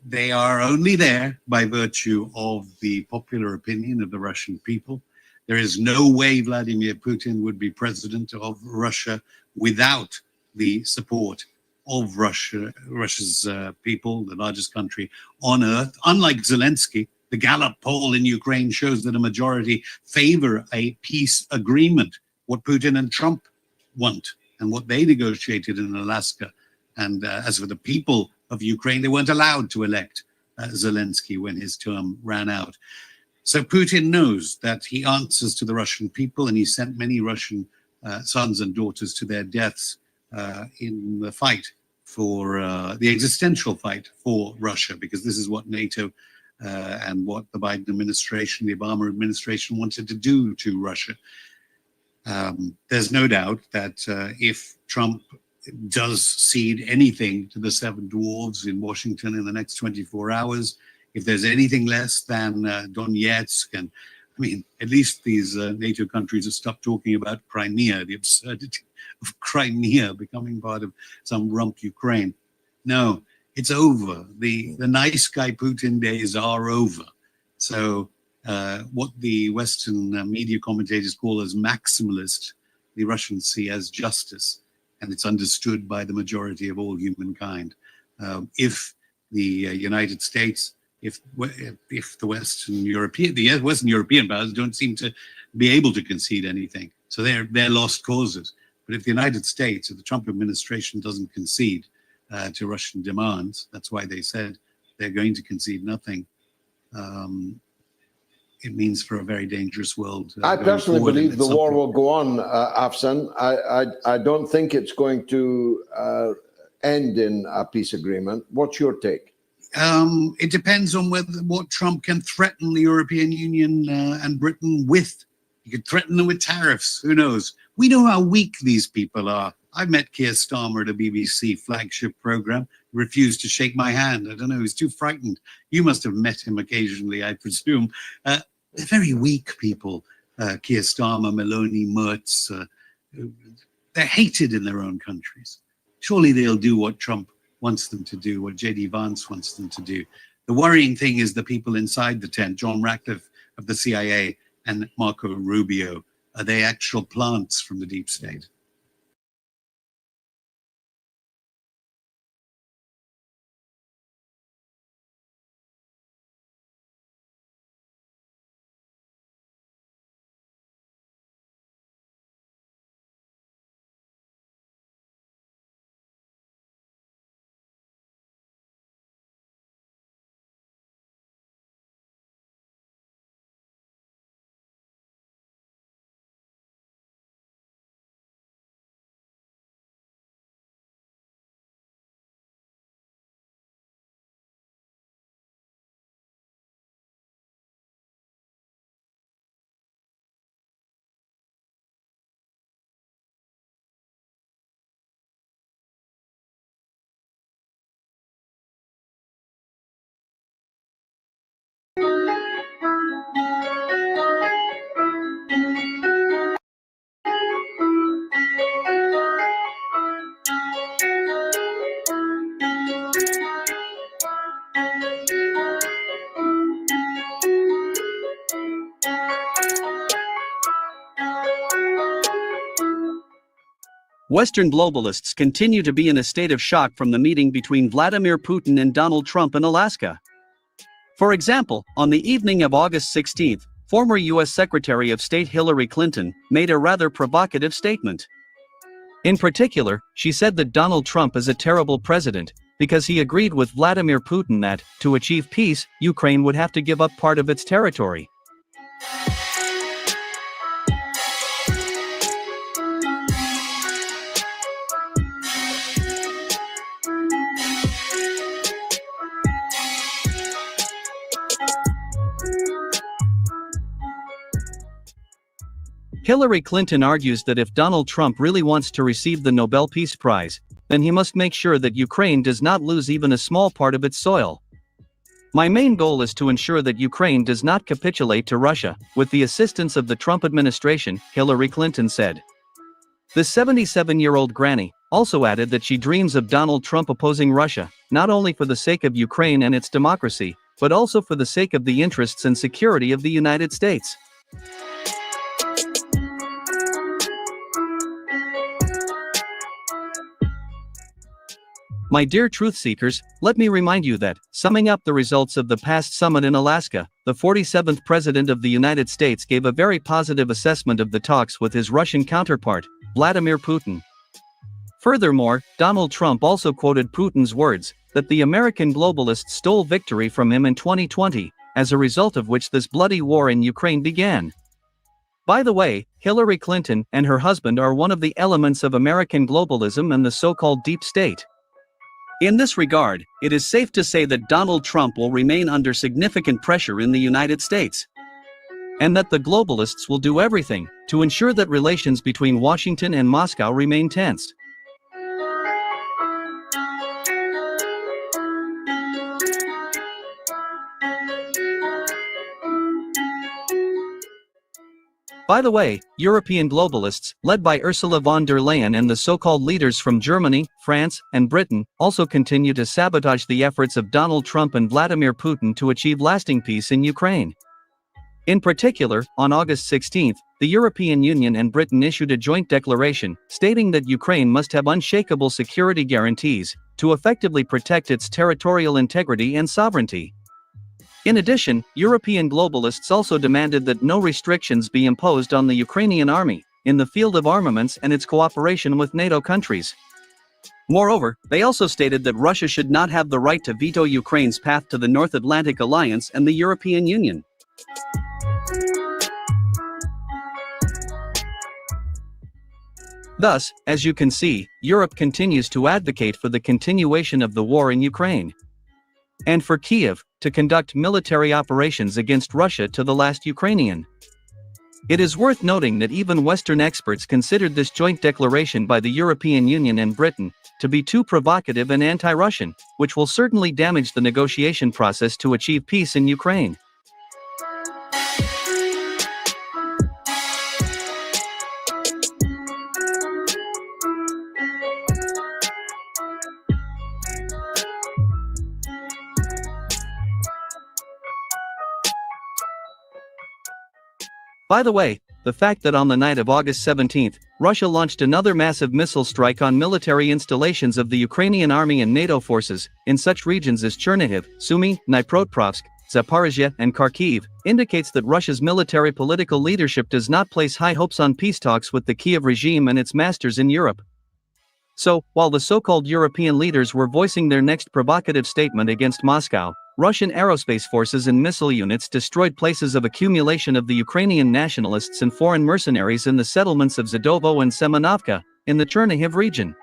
they are only there by virtue of the popular opinion of the Russian people. There is no way Vladimir Putin would be president of Russia without the support of Russia's people, the largest country on earth. Unlike Zelensky, the Gallup poll in Ukraine shows that a majority favor a peace agreement, what Putin and Trump want and what they negotiated in Alaska. And as for the people of Ukraine, they weren't allowed to elect Zelensky when his term ran out. So Putin knows that he answers to the Russian people, and he sent many Russian sons and daughters to their deaths in the fight for the existential fight for Russia, because this is what NATO and what the Biden administration, the Obama administration wanted to do to Russia. There's no doubt that if Trump does cede anything to the seven dwarves in Washington in the next 24 hours, if there's anything less than Donetsk, and I mean, at least these NATO countries have stopped talking about Crimea, the absurdity of Crimea becoming part of some rump Ukraine. No, it's over. The nice guy Putin days are over. So what the Western media commentators call as maximalist, the Russians see as justice, and it's understood by the majority of all humankind. If the United States, if the Western European powers don't seem to be able to concede anything, so they're lost causes. But if the United States, if the Trump administration doesn't concede to Russian demands, that's why they said they're going to concede nothing. It means for a very dangerous world. I personally believe the war will go on, Afshin. I don't think it's going to end in a peace agreement. What's your take? It depends on what Trump can threaten the European Union and Britain with. He could threaten them with tariffs. Who knows? We know how weak these people are. I met Keir Starmer at a BBC flagship program. He refused to shake my hand. I don't know. He's too frightened. You must have met him occasionally, I presume. They're very weak people. Keir Starmer, Meloni, Merz. They're hated in their own countries. Surely they'll do what Trump wants them to do, what J.D. Vance wants them to do. The worrying thing is the people inside the tent, John Ratcliffe of the CIA and Marco Rubio. Are they actual plants from the deep state? Western globalists continue to be in a state of shock from the meeting between Vladimir Putin and Donald Trump in Alaska. For example, on the evening of August 16th, former U.S. Secretary of State Hillary Clinton made a rather provocative statement. In particular, she said that Donald Trump is a terrible president because he agreed with Vladimir Putin that, to achieve peace, Ukraine would have to give up part of its territory. Hillary Clinton argues that if Donald Trump really wants to receive the Nobel Peace Prize, then he must make sure that Ukraine does not lose even a small part of its soil. My main goal is to ensure that Ukraine does not capitulate to Russia, with the assistance of the Trump administration, Hillary Clinton said. The 77-year-old granny also added that she dreams of Donald Trump opposing Russia, not only for the sake of Ukraine and its democracy, but also for the sake of the interests and security of the United States. My dear truth seekers, let me remind you that, summing up the results of the past summit in Alaska, the 47th President of the United States gave a very positive assessment of the talks with his Russian counterpart, Vladimir Putin. Furthermore, Donald Trump also quoted Putin's words that the American globalists stole victory from him in 2020, as a result of which this bloody war in Ukraine began. By the way, Hillary Clinton and her husband are one of the elements of American globalism and the so-called deep state. In this regard, it is safe to say that Donald Trump will remain under significant pressure in the United States, and that the globalists will do everything to ensure that relations between Washington and Moscow remain tense. By the way, European globalists, led by Ursula von der Leyen and the so-called leaders from Germany, France, and Britain, also continue to sabotage the efforts of Donald Trump and Vladimir Putin to achieve lasting peace in Ukraine. In particular, on August 16, the European Union and Britain issued a joint declaration, stating that Ukraine must have unshakable security guarantees to effectively protect its territorial integrity and sovereignty. In addition, European globalists also demanded that no restrictions be imposed on the Ukrainian army in the field of armaments and its cooperation with NATO countries. Moreover, they also stated that Russia should not have the right to veto Ukraine's path to the North Atlantic Alliance and the European Union. Thus, as you can see, Europe continues to advocate for the continuation of the war in Ukraine, and for Kiev to conduct military operations against Russia to the last Ukrainian. It is worth noting that even Western experts considered this joint declaration by the European Union and Britain to be too provocative and anti-Russian, which will certainly damage the negotiation process to achieve peace in Ukraine. By the way, the fact that on the night of August 17, Russia launched another massive missile strike on military installations of the Ukrainian army and NATO forces in such regions as Chernihiv, Sumy, Dnipropetrovsk, Zaporizhia, and Kharkiv indicates that Russia's military political leadership does not place high hopes on peace talks with the Kiev regime and its masters in Europe. So, while the so-called European leaders were voicing their next provocative statement against Moscow, Russian aerospace forces and missile units destroyed places of accumulation of the Ukrainian nationalists and foreign mercenaries in the settlements of Zadovo and Semenovka, in the Chernihiv region.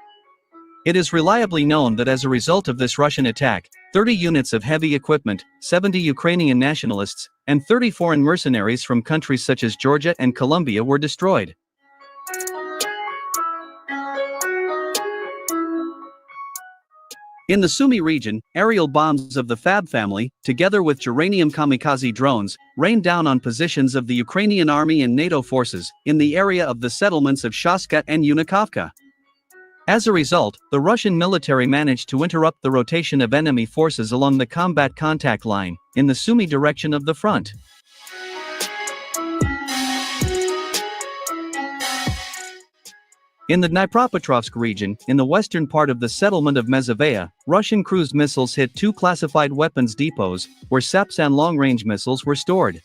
It is reliably known that as a result of this Russian attack, 30 units of heavy equipment, 70 Ukrainian nationalists, and 30 foreign mercenaries from countries such as Georgia and Colombia were destroyed. In the Sumy region, aerial bombs of the Fab family, together with geranium kamikaze drones, rained down on positions of the Ukrainian army and NATO forces in the area of the settlements of Shaska and Unikovka. As a result, the Russian military managed to interrupt the rotation of enemy forces along the combat contact line in the Sumy direction of the front. In the Dnipropetrovsk region, in the western part of the settlement of Mezovaya, Russian cruise missiles hit two classified weapons depots, where Sapsan long-range missiles were stored.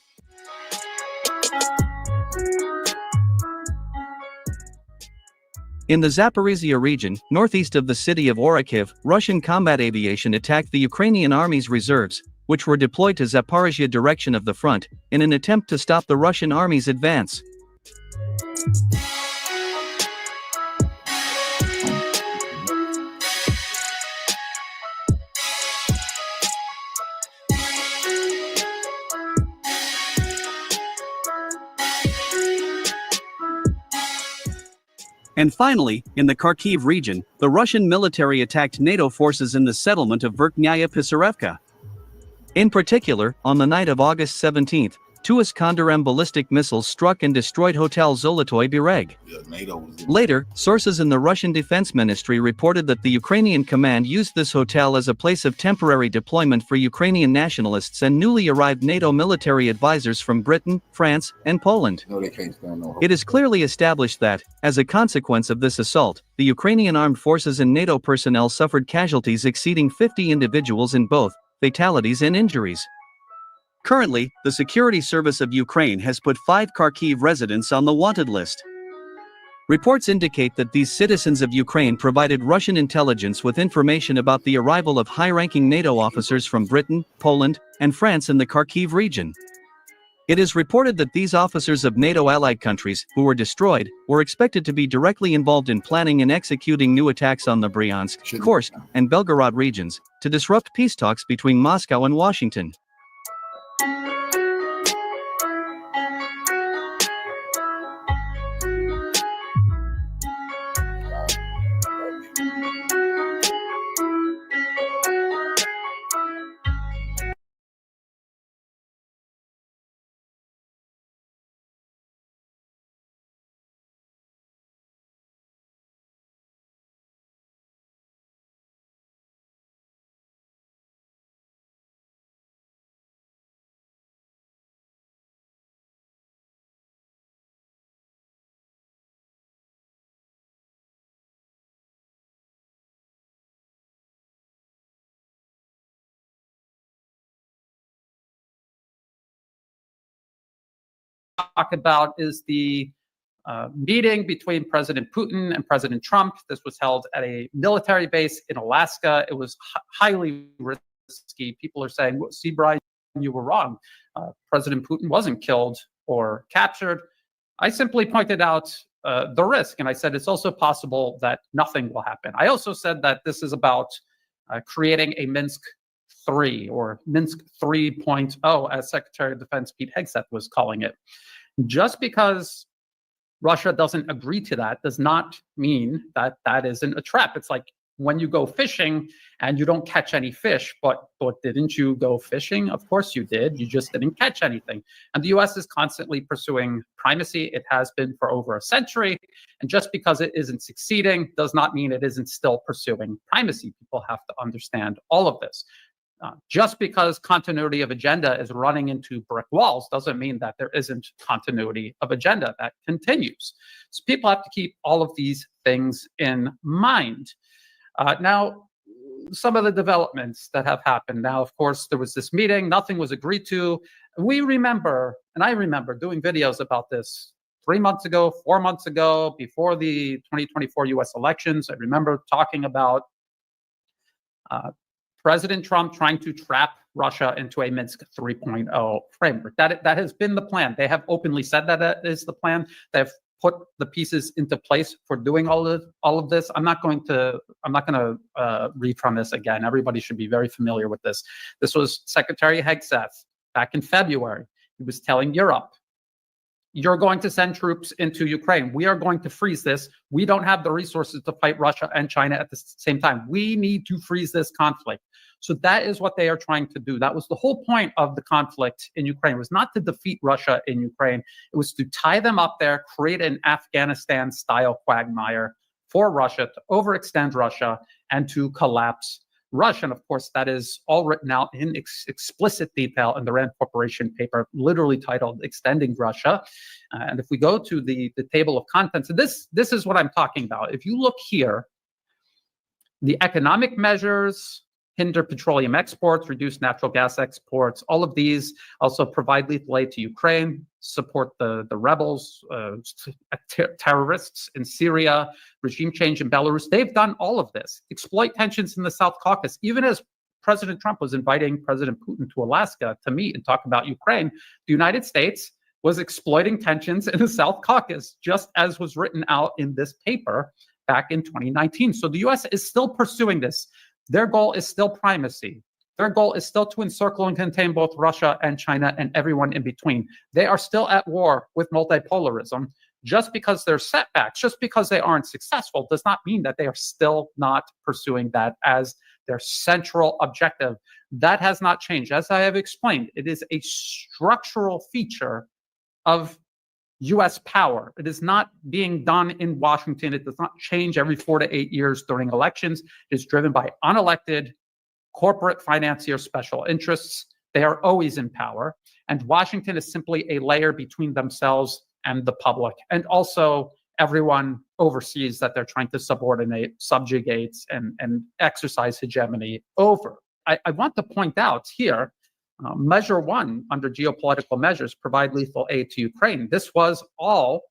In the Zaporizhia region, northeast of the city of Orakhiv, Russian combat aviation attacked the Ukrainian army's reserves, which were deployed to Zaporizhia direction of the front, in an attempt to stop the Russian army's advance. And finally, in the Kharkiv region, the Russian military attacked NATO forces in the settlement of Verkhnaya Pisarevka. In particular, on the night of August 17, two Iskander-M ballistic missiles struck and destroyed Hotel Zolotoy Bereg. Later, sources in the Russian Defense Ministry reported that the Ukrainian command used this hotel as a place of temporary deployment for Ukrainian nationalists and newly arrived NATO military advisors from Britain, France, and Poland. It is clearly established that, as a consequence of this assault, the Ukrainian armed forces and NATO personnel suffered casualties exceeding 50 individuals in both fatalities and injuries. Currently, the Security Service of Ukraine has put 5 Kharkiv residents on the wanted list. Reports indicate that these citizens of Ukraine provided Russian intelligence with information about the arrival of high-ranking NATO officers from Britain, Poland, and France in the Kharkiv region. It is reported that these officers of NATO allied countries, who were destroyed, were expected to be directly involved in planning and executing new attacks on the Bryansk, Kursk, and Belgorod regions, to disrupt peace talks between Moscow and Washington. Talk about is the meeting between President Putin and President Trump. This was held at a military base in Alaska. It was highly risky. People are saying, well, see, Brian, you were wrong. President Putin wasn't killed or captured. I simply pointed out the risk, and I said it's also possible that nothing will happen. I also said that this is about creating a Minsk 3 or Minsk 3.0, as Secretary of Defense Pete Hegseth was calling it. Just because Russia doesn't agree to that does not mean that that isn't a trap. It's like when you go fishing and you don't catch any fish, but didn't you go fishing? Of course you did. You just didn't catch anything. And the US is constantly pursuing primacy. It has been for over a century. And just because it isn't succeeding does not mean it isn't still pursuing primacy. People have to understand all of this. Just because continuity of agenda is running into brick walls doesn't mean that there isn't continuity of agenda that continues. So people have to keep all of these things in mind. Now, some of the developments that have happened. Now, of course, there was this meeting, nothing was agreed to. We remember, and I remember doing videos about this 3 months ago, 4 months ago, before the 2024 US elections. I remember talking about President Trump trying to trap Russia into a Minsk 3.0 framework. That has been the plan. They have openly said that that is the plan. They've put the pieces into place for doing all of this. I'm not going to read from this again. Everybody should be very familiar with this. This was Secretary Hegseth back in February. He was telling Europe, you're going to send troops into Ukraine. We are going to freeze this. We don't have the resources to fight Russia and China at the same time. We need to freeze this conflict. So that is what they are trying to do. That was the whole point of the conflict in Ukraine. It was not to defeat Russia in Ukraine. It was to tie them up there, create an Afghanistan-style quagmire for Russia, to overextend Russia, and to collapse Russia. And of course, that is all written out in explicit detail in the Rand Corporation paper, literally titled Extending Russia. And if we go to the table of contents, this is what I'm talking about. If you look here, the economic measures hinder petroleum exports, reduce natural gas exports. All of these also provide lethal aid to Ukraine, support the rebels, terrorists in Syria, regime change in Belarus. They've done all of this. Exploit tensions in the South Caucasus. Even as President Trump was inviting President Putin to Alaska to meet and talk about Ukraine, the United States was exploiting tensions in the South Caucasus, just as was written out in this paper back in 2019. So the US is still pursuing this. Their goal is still primacy. Their goal is still to encircle and contain both Russia and China and everyone in between. They are still at war with multipolarism. Just because there's setbacks, just because they aren't successful, does not mean that they are still not pursuing that as their central objective. That has not changed. As I have explained, it is a structural feature of US power. It is not being done in Washington. It does not change every 4 to 8 years during elections. It is driven by unelected corporate financier special interests. They are always in power. And Washington is simply a layer between themselves and the public. And also everyone overseas that they're trying to subordinate, subjugate, and exercise hegemony over. I want to point out here, Measure 1 under geopolitical measures, provide lethal aid to Ukraine. This was all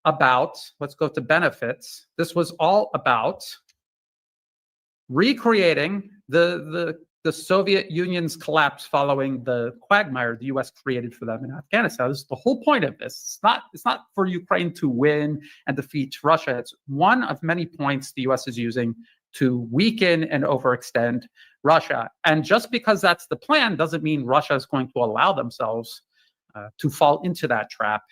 about, let's go to benefits. This was all about recreating the Soviet Union's collapse following the quagmire the U.S. created for them in Afghanistan. This is the whole point of this. It's not for Ukraine to win and defeat Russia. It's one of many points the U.S. is using to weaken and overextend Russia. And just because that's the plan doesn't mean Russia is going to allow themselves to fall into that trap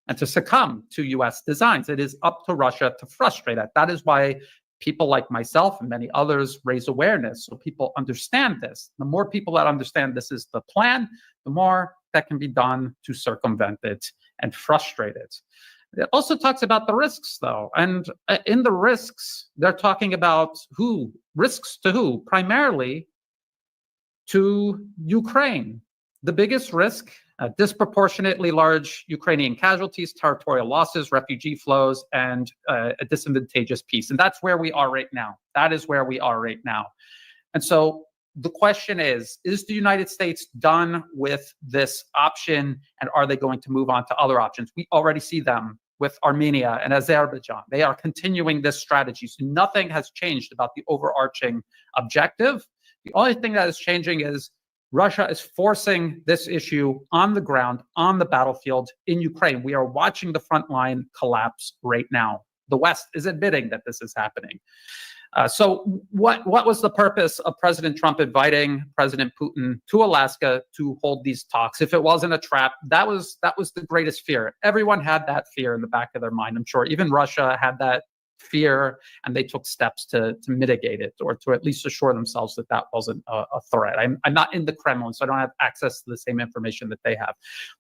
and to succumb to U.S. designs. It is up to Russia to frustrate it. That is why people like myself and many others raise awareness so people understand this. The more people that understand this is the plan, the more that can be done to circumvent it and frustrate it. It also talks about the risks, though. And in the risks, they're talking about who? Risks to who? Primarily to Ukraine. The biggest risk, disproportionately large Ukrainian casualties, territorial losses, refugee flows, and a disadvantageous peace. And that's where we are right now. That is where we are right now. And so the question is the United States done with this option, and are they going to move on to other options? We already see them with Armenia and Azerbaijan. They are continuing this strategy. So nothing has changed about the overarching objective. The only thing that is changing is Russia is forcing this issue on the ground, on the battlefield in Ukraine. We are watching the front line collapse right now. The West is admitting that this is happening. So what was the purpose of President Trump inviting President Putin to Alaska to hold these talks? If it wasn't a trap, that was the greatest fear. Everyone had that fear in the back of their mind. I'm sure even Russia had that fear, and they took steps to mitigate it, or to at least assure themselves that that wasn't a threat. I'm not in the Kremlin, so I don't have access to the same information that they have.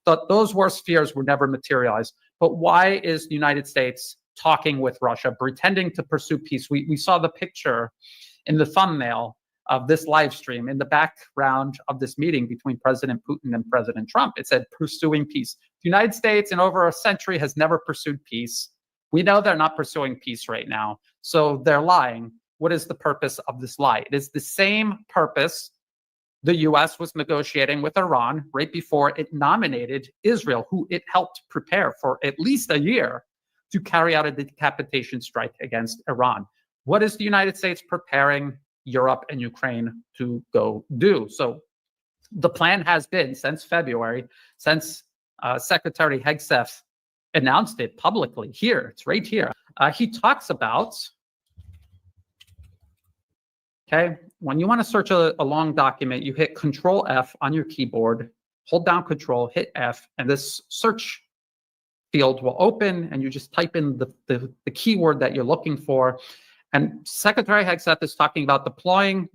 But those worst fears were never materialized. But why is the United States talking with Russia, pretending to pursue peace? We saw the picture in the thumbnail of this live stream. In the background of this meeting between President Putin and President Trump, it said pursuing peace. The United States in over a century has never pursued peace. We know they're not pursuing peace right now, so they're lying. What is the purpose of this lie? It is the same purpose the U.S. was negotiating with Iran right before it nominated Israel, who it helped prepare for at least a year to carry out a decapitation strike against Iran. What is the United States preparing Europe and Ukraine to go do? So the plan has been since February, since Secretary Hegseth announced it publicly here. It's right here. He talks about, okay, when you want to search a long document, you hit Control F on your keyboard, hold down Control, hit F, and this search field will open, and you just type in the keyword that you're looking for. And Secretary Hegseth is talking about deploying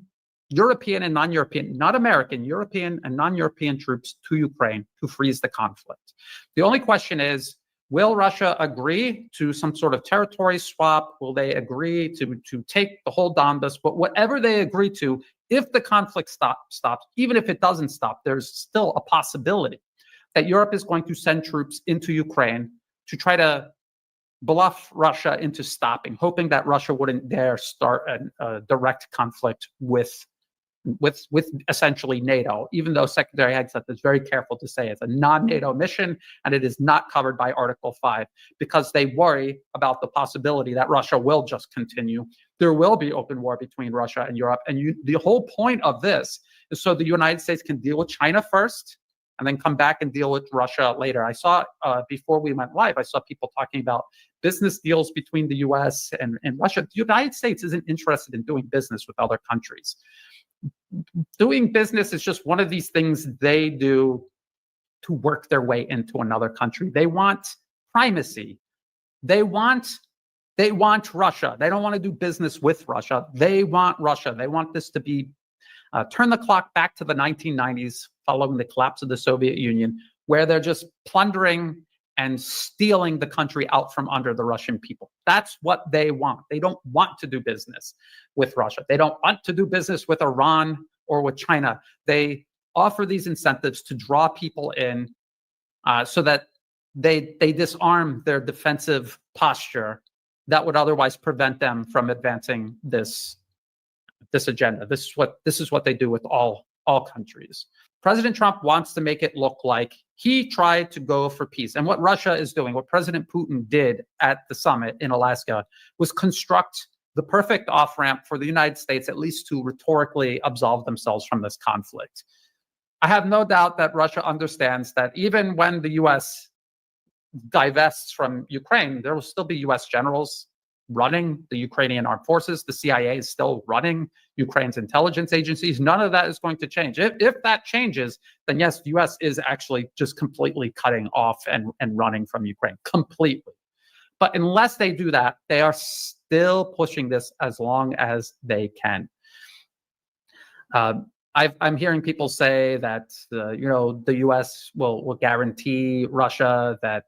European and non-European, not American, European and non-European troops to Ukraine to freeze the conflict. The only question is, will Russia agree to some sort of territory swap? Will they agree to take the whole Donbas? But whatever they agree to, if the conflict stops, even if it doesn't stop, there's still a possibility that Europe is going to send troops into Ukraine to try to bluff Russia into stopping, hoping that Russia wouldn't dare start a direct conflict with essentially NATO, even though Secretary Hegseth is very careful to say it's a non-NATO mission and it is not covered by Article 5, because they worry about the possibility that Russia will just continue. There will be open war between Russia and Europe. And the whole point of this is so the United States can deal with China first and then come back and deal with Russia later. I saw, before we went live, I saw people talking about business deals between the US and Russia. The United States isn't interested in doing business with other countries. Doing business is just one of these things they do to work their way into another country. They want primacy. They want Russia. They don't want to do business with Russia. They want Russia. They want this to be turn the clock back to the 1990s following the collapse of the Soviet Union, where they're just plundering and stealing the country out from under the Russian people. That's what they want. They don't want to do business with Russia. They don't want to do business with Iran or with China. They offer these incentives to draw people in so that they disarm their defensive posture that would otherwise prevent them from advancing this agenda. This is what they do with all all countries. President Trump wants to make it look like he tried to go for peace. And what Russia is doing, what President Putin did at the summit in Alaska, was construct the perfect off-ramp for the United States, at least to rhetorically absolve themselves from this conflict. I have no doubt that Russia understands that even when the U.S. divests from Ukraine, there will still be U.S. generals running the Ukrainian armed forces. The CIA is still running Ukraine's intelligence agencies. None of that is going to change. If that changes, then yes, the U.S. is actually just completely cutting off and running from Ukraine, completely. But unless they do that, they are still pushing this as long as they can. I'm hearing people say that the U.S. will guarantee Russia that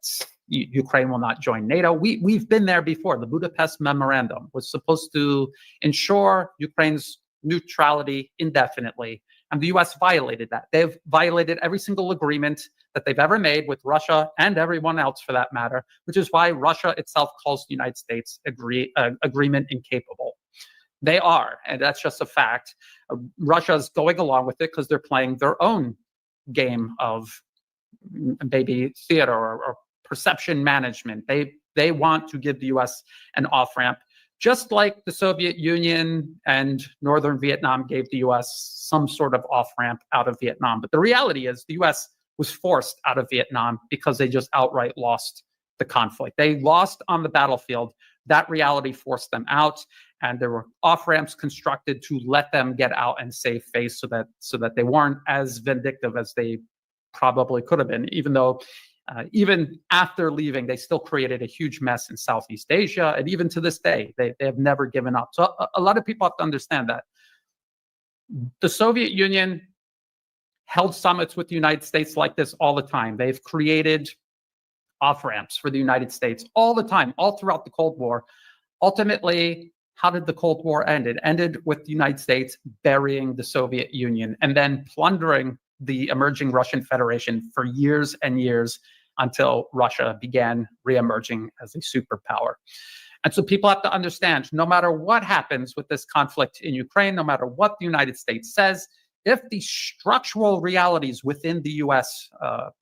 Ukraine will not join NATO. We've been there before. The Budapest Memorandum was supposed to ensure Ukraine's neutrality indefinitely, and the U.S. violated that. They've violated every single agreement that they've ever made with Russia and everyone else for that matter, which is why Russia itself calls the United States agreement incapable. They are, and that's just a fact. Russia's going along with it because they're playing their own game of maybe theater or perception management. They want to give the U.S. an off-ramp, just like the Soviet Union and Northern Vietnam gave the U.S. some sort of off-ramp out of Vietnam. But the reality is the U.S. was forced out of Vietnam because they just outright lost the conflict. They lost on the battlefield. That reality forced them out, and there were off-ramps constructed to let them get out and save face so that they weren't as vindictive as they probably could have been, even though even after leaving, they still created a huge mess in Southeast Asia. And even to this day, they have never given up. So a lot of people have to understand that. The Soviet Union held summits with the United States like this all the time. They've created off-ramps for the United States all the time, all throughout the Cold War. Ultimately, how did the Cold War end? It ended with the United States burying the Soviet Union and then plundering the emerging Russian Federation for years and years until Russia began reemerging as a superpower. And so people have to understand, no matter what happens with this conflict in Ukraine, no matter what the United States says, if the structural realities within the US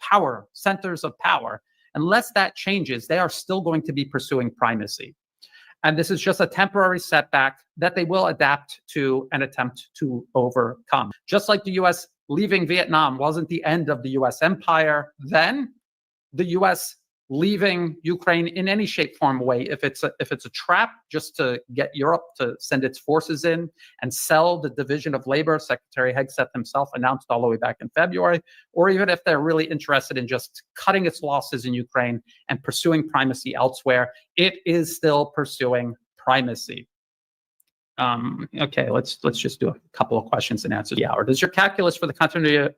power, centers of power, unless that changes, they are still going to be pursuing primacy. And this is just a temporary setback that they will adapt to and attempt to overcome. Just like the US leaving Vietnam wasn't the end of the US empire, then the US leaving Ukraine in any shape, form, way, if it's a trap just to get Europe to send its forces in and sell the division of labor, Secretary Hegseth himself announced all the way back in February, or even if they're really interested in just cutting its losses in Ukraine and pursuing primacy elsewhere, it is still pursuing primacy. Okay, let's just do a couple of questions and answers the hour. Does your calculus for the continuity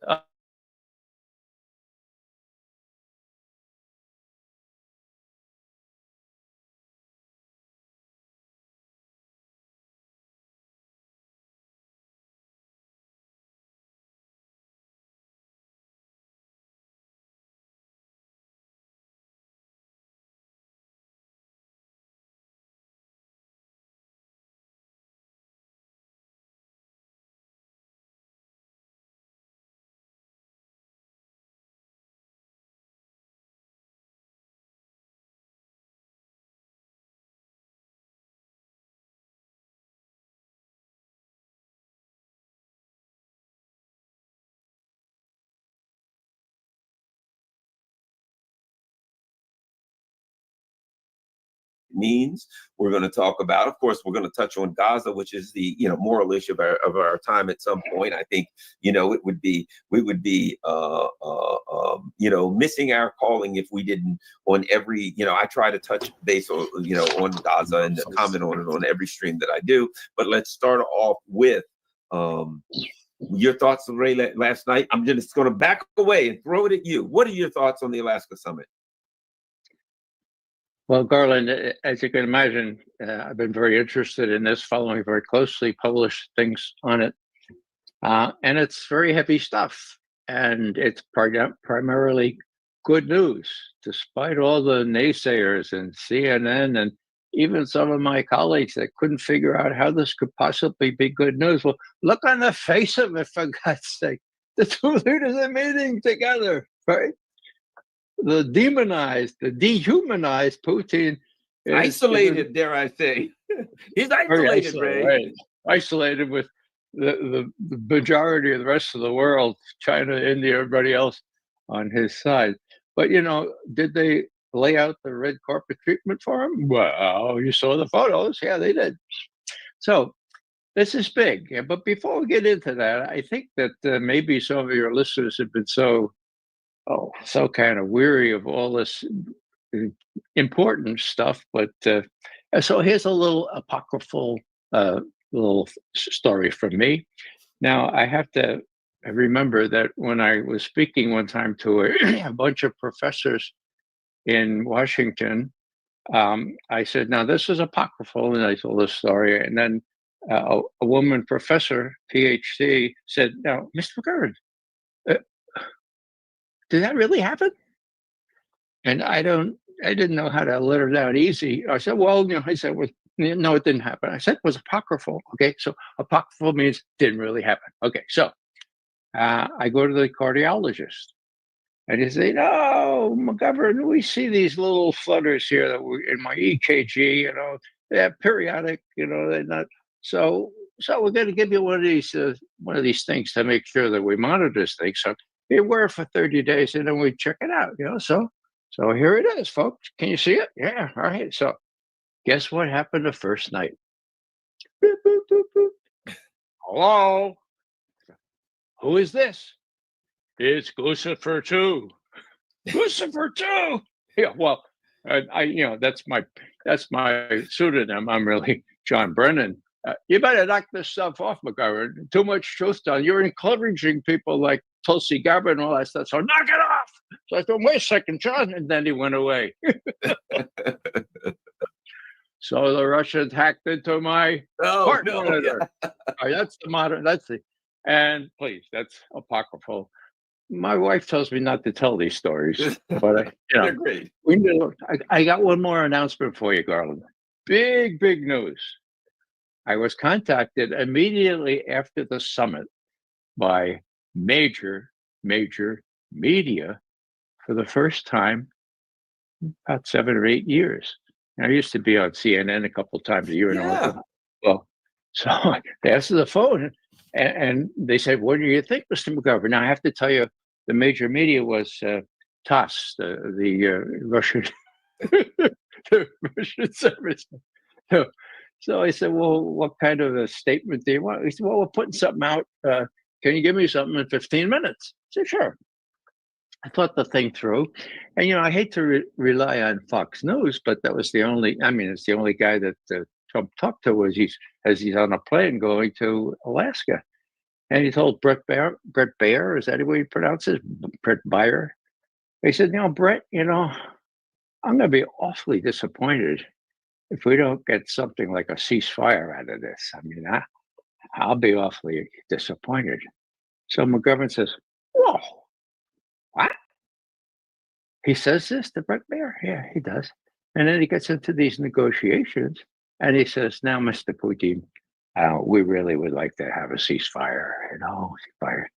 means. We're going to talk about, of course, we're going to touch on Gaza, which is the moral issue of our time at some point. I think we would be missing our calling if we didn't on every I try to touch base on on Gaza and comment on it on every stream that I do. But let's start off with your thoughts, Ray, last night. I'm just going to back away and throw it at you. What are your thoughts on the Alaska summit? Well, Garland, as you can imagine, I've been very interested in this, following very closely, published things on it. And it's very heavy stuff. And it's primarily good news, despite all the naysayers and CNN and even some of my colleagues that couldn't figure out how this could possibly be good news. Well, look on the face of it, for God's sake. The two leaders are meeting together, right? The dehumanized Putin. Isolated, dare I say. He's isolated, Ray. Right. Isolated with the majority of the rest of the world, China, India, everybody else on his side. But, did they lay out the red carpet treatment for him? Well, you saw the photos. Yeah, they did. So this is big. Yeah, but before we get into that, I think that maybe some of your listeners have been so kind of weary of all this important stuff. But so here's a little apocryphal little story from me. Now, I have to remember that when I was speaking one time to a bunch of professors in Washington, I said, now this is apocryphal, and I told this story. And then a woman professor, PhD, said, now, Mr. McGovern, did that really happen? And I didn't know how to let her down easy. I said, well, I said, no, it didn't happen. I said it was apocryphal. Okay, so apocryphal means didn't really happen. Okay, so I go to the cardiologist, and he said, "No, McGovern, we see these little flutters here that we, in my EKG. They're periodic. They're not. So we're going to give you one of these things to make sure that we monitor this thing. So you wear it for 30 days, and then we check it out. So here it is, folks. Can you see it? Yeah. All right. So guess what happened the first night? Boop, boop, boop, boop. Hello? Who is this? It's Lucifer 2. Lucifer 2. Yeah, well, that's my pseudonym. I'm really John Brennan. You better knock this stuff off, McGovern. Too much truth done. You're encouraging people like Tulsi Gabbard and all that stuff. So knock it off. So I thought, wait a second, John. And then he went away. So the Russians hacked into my heart monitor. That's the modern. And please, that's apocryphal. My wife tells me not to tell these stories, but they're great. I got one more announcement for you, Garland. Big news. I was contacted immediately after the summit by major media for the first time about 7 or 8 years. I used to be on CNN a couple of times a year. Yeah. Well, so they answered the phone and they said, "What do you think, Mr. McGovern?" Now, I have to tell you, the major media was TASS, the Russian, the Russian service. So I said, "Well, what kind of a statement do you want?" He said, "Well, we're putting something out. Can you give me something in 15 minutes?" I said, "Sure." I thought the thing through, and I hate to rely on Fox News, but that was the only. It's the only guy that Trump talked to he's on a plane going to Alaska, and he told Brett Baer, is that the way you pronounce it? Brett Baer. He said, Brett, I'm going to be awfully disappointed if we don't get something like a ceasefire out of this. I'll be awfully disappointed. So McGovern says, whoa. What? He says this to Brett Baer? Yeah, he does. And then he gets into these negotiations and he says, now, Mr. Putin, we really would like to have a ceasefire, ceasefire.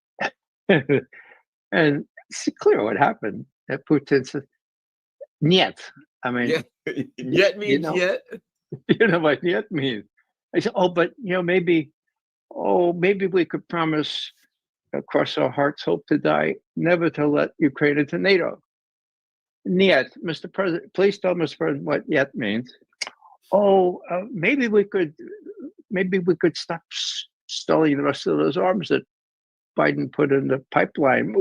And it's clear what happened. That Putin said, "Niet." Yet means yet. You know what yet means? I said, but maybe we could promise, across our hearts, hope to die, never to let Ukraine into NATO. Niet, Mr. President, please tell Mr. President what yet means. Maybe we could stop stalling the rest of those arms that Biden put in the pipeline.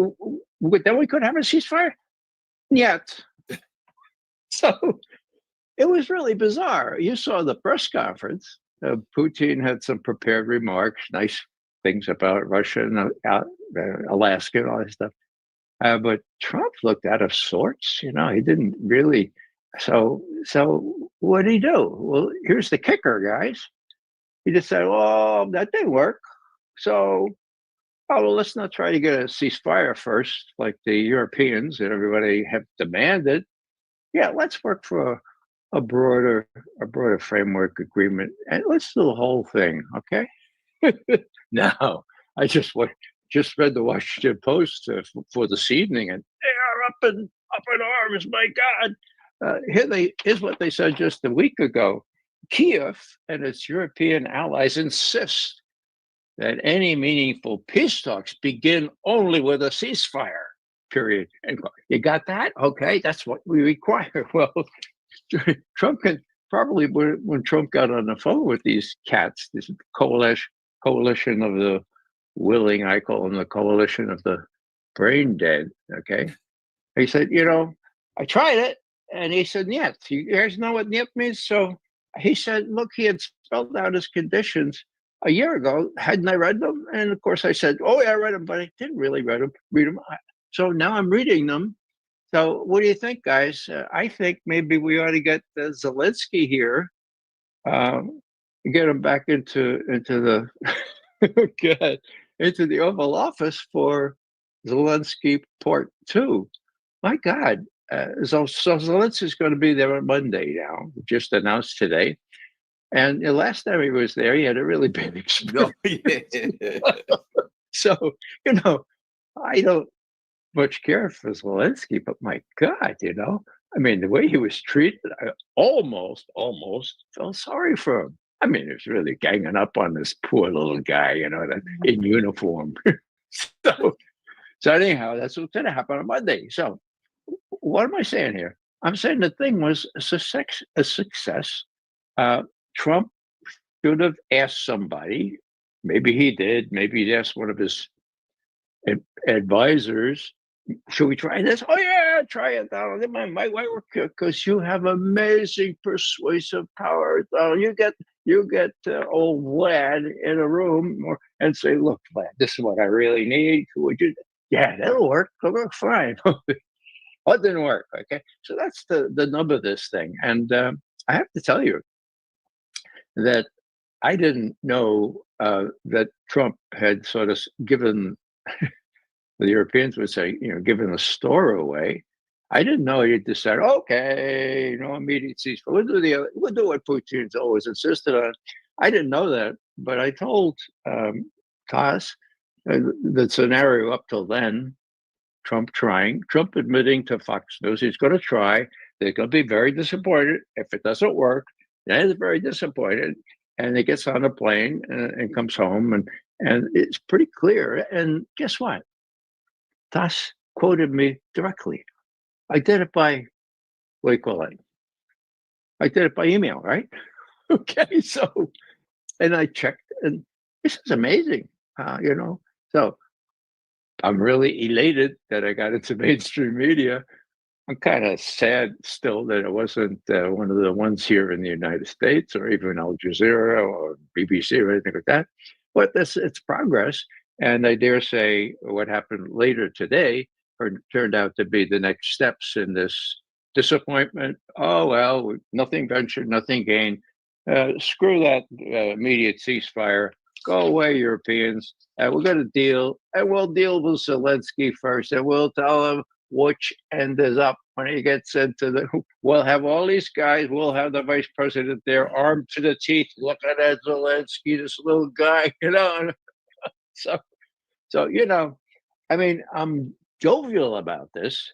Then we could have a ceasefire. Niet. So it was really bizarre. You saw the press conference. Putin had some prepared remarks, nice things about Russia and Alaska and all that stuff. But Trump looked out of sorts. He didn't really. So what did he do? Well, here's the kicker, guys. He just said, "Oh, that didn't work. So, let's not try to get a ceasefire first, like the Europeans and everybody have demanded. Yeah, let's work for a broader framework agreement, and let's do the whole thing, okay? Now, I just read the Washington Post for this evening, and they are up in arms. My God! Here's what they said just a week ago. Kiev and its European allies insist that any meaningful peace talks begin only with a ceasefire. Period. And you got that? Okay, that's what we require. Well, Trump can probably, when Trump got on the phone with these cats, this coalition of the willing, I call them the coalition of the brain dead. Okay, he said, I tried it, and he said, "Niet." You guys know what "niet" means? So he said, look, he had spelled out his conditions a year ago. Hadn't I read them? And of course, I said, "Oh yeah, I read them," but I didn't really read them. So now I'm reading them. So what do you think, guys? I think maybe we ought to get Zelensky here, get him back into the God, into the Oval Office for Zelensky Part 2. My God. So Zelensky's going to be there on Monday now, just announced today. And the last time he was there, he had a really bad experience. So, I don't much care for Zelensky, but my God, I mean, the way he was treated, I almost felt sorry for him. I mean, he was really ganging up on this poor little guy, that in uniform. So anyhow, that's what's going to happen on Monday. So what am I saying here? I'm saying the thing was a success. Trump should have asked somebody. Maybe he did. Maybe he asked one of his advisors, should we try this? Oh yeah, try it, Donald. It might work because you have amazing persuasive power. You get old Vlad in a room and say, "Look, Vlad, this is what I really need. Would you?" Yeah, that'll work. It'll work fine. Oh, it didn't work. Okay, so that's the nub of this thing. And I have to tell you that I didn't know that Trump had sort of given. The Europeans would say, giving the store away. I didn't know he'd decide, okay, immediate ceasefire. We'll do what Putin's always insisted on. I didn't know that, but I told Tass the scenario up till then, Trump admitting to Fox News he's going to try. They're going to be very disappointed. If it doesn't work, they're very disappointed. And he gets on a plane and comes home, and it's pretty clear. And guess what? Tass quoted me directly. I did it by, what do you call it? I did it by email, right? Okay, so, and I checked, and this is amazing, So I'm really elated that I got into mainstream media. I'm kind of sad still that it wasn't one of the ones here in the United States or even Al Jazeera or BBC or anything like that. But it's progress. And I dare say what happened later today turned out to be the next steps in this disappointment. Oh, well, nothing ventured, nothing gained. Screw that immediate ceasefire. Go away, Europeans. We're going to deal. And we'll deal with Zelensky first. And we'll tell him which end is up when he gets into we'll have all these guys. We'll have the vice president there armed to the teeth. Look at that Zelensky, this little guy, So, I mean, I'm jovial about this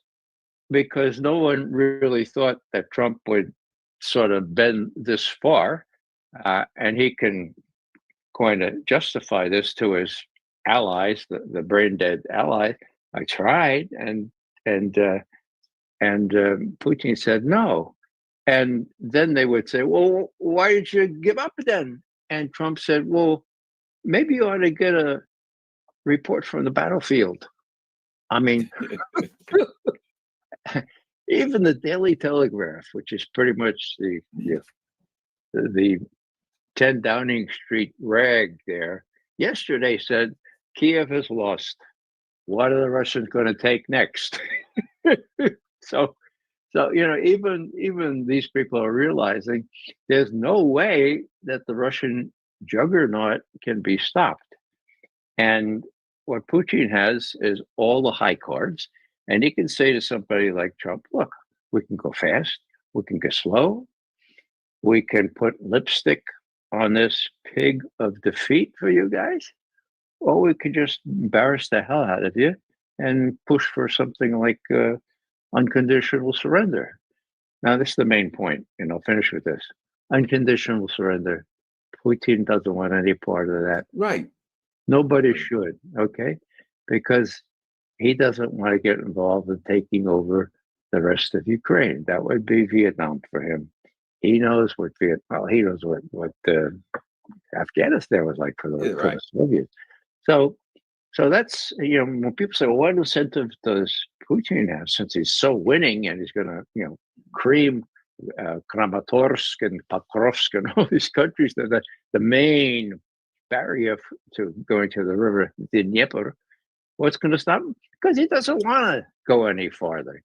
because no one really thought that Trump would sort of bend this far. And he can kind of justify this to his allies, the brain dead ally. I tried, and Putin said no. And then they would say, well, why did you give up then? And Trump said, well, maybe you ought to get a report from the battlefield. I mean, even the Daily Telegraph, which is pretty much the 10 Downing Street rag there, yesterday said Kiev has lost. What are the Russians going to take next? So even these people are realizing there's no way that the Russian juggernaut can be stopped. And what Putin has is all the high cards, and he can say to somebody like Trump, look, we can go fast, we can go slow, we can put lipstick on this pig of defeat for you guys, or we could just embarrass the hell out of you and push for something like unconditional surrender. Now, this is the main point, and I'll finish with this. Unconditional surrender. Putin doesn't want any part of that. Right. Nobody should, okay? Because he doesn't want to get involved in taking over the rest of Ukraine. That would be Vietnam for him. He knows what he knows what Afghanistan was like for the Soviets. So that's, when people say, well, what incentive does Putin have since he's so winning and he's going to, cream Kramatorsk and Pokrovsk and all these countries that are the main barrier to going to the river, the Dnieper. What's going to stop him? Because he doesn't want to go any farther.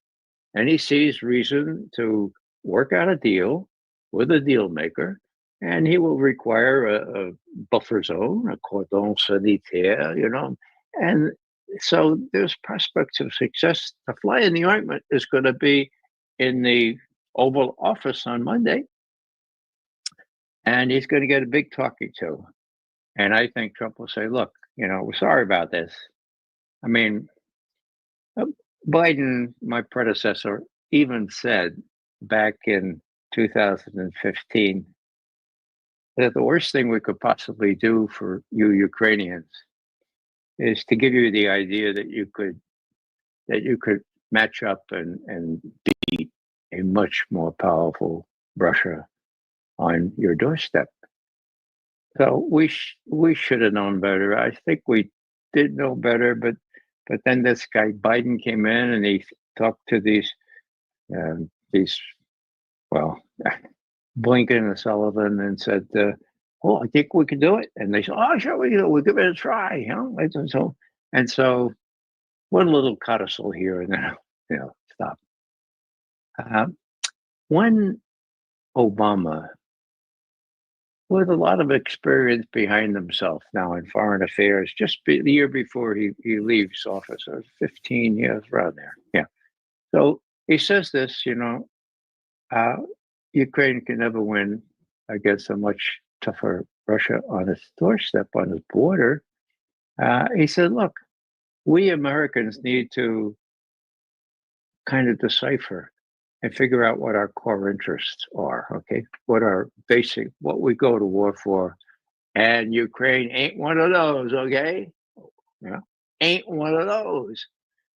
And he sees reason to work out a deal with a deal maker, and he will require a buffer zone, a cordon sanitaire, and so there's prospects of success. The fly in the ointment is going to be in the Oval Office on Monday, and he's going to get a big talking to. And I think Trump will say, look, we're sorry about this. I mean, Biden, my predecessor, even said back in 2015 that the worst thing we could possibly do for you Ukrainians is to give you the idea that you could match up and beat a much more powerful Russia on your doorstep. So we should have known better. I think we did know better, but then this guy Biden came in and he talked to these Blinken and Sullivan and said, I think we can do it. And they said, oh, sure, we'll give it a try, And so one little codicil here and then, stop. When Obama, with a lot of experience behind himself now in foreign affairs, just the year before he leaves office, or 15 years around there. Yeah. So he says this, Ukraine can never win against a much tougher Russia on its doorstep, on its border. He said, look, we Americans need to kind of decipher and figure out what our core interests are, okay? What we go to war for. And Ukraine ain't one of those, okay? Ain't one of those.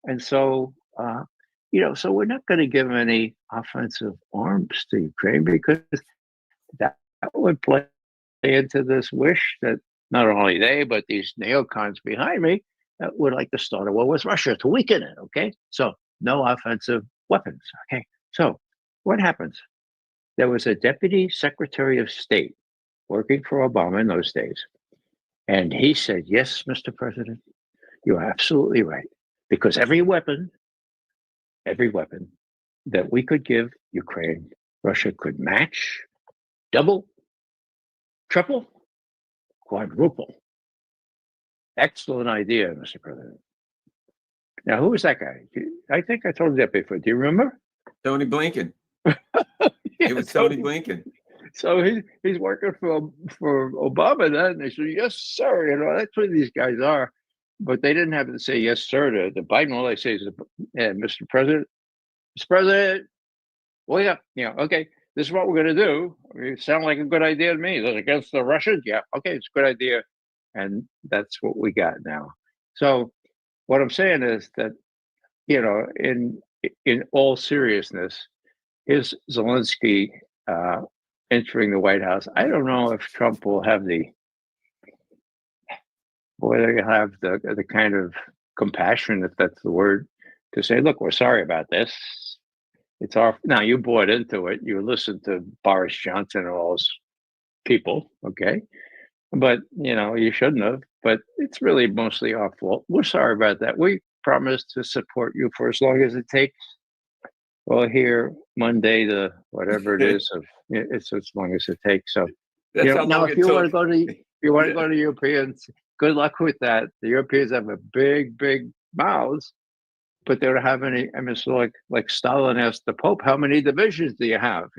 And so, so we're not going to give any offensive arms to Ukraine because that would play into this wish that not only they, but these neocons behind me would like to start a war with Russia to weaken it, okay? So no offensive weapons, okay? So what happens? There was a deputy secretary of state working for Obama in those days. And he said, yes, Mr. President, you're absolutely right. Because every weapon that we could give Ukraine, Russia could match, double, triple, quadruple. Excellent idea, Mr. President. Now, who was that guy? I think I told you that before. Do you remember? Tony Blinken. Yeah, it was Tony Blinken. So he's working for Obama then. And they said, yes, sir. That's what these guys are. But they didn't have to say yes, sir, to Biden. All they say is, Mr. President, wake up. Okay, this is what we're going to do. It sounds like a good idea to me. Is it against the Russians? Yeah, okay, it's a good idea. And that's what we got now. So what I'm saying is that, in all seriousness, is Zelensky entering the White House? I don't know if Trump will have the kind of compassion, if that's the word, to say, look, we're sorry about this. It's our, now you bought into it. You listened to Boris Johnson and all those people, okay? But, you shouldn't have, but it's really mostly our fault. We're sorry about that. We promise to support you for as long as it takes. Well, here, Monday, the whatever it is, it's as long as it takes. So, now if you want to go to Europeans, good luck with that. The Europeans have a big, big mouths, but they don't have any. I mean, it's like Stalin asked the Pope, how many divisions do you have,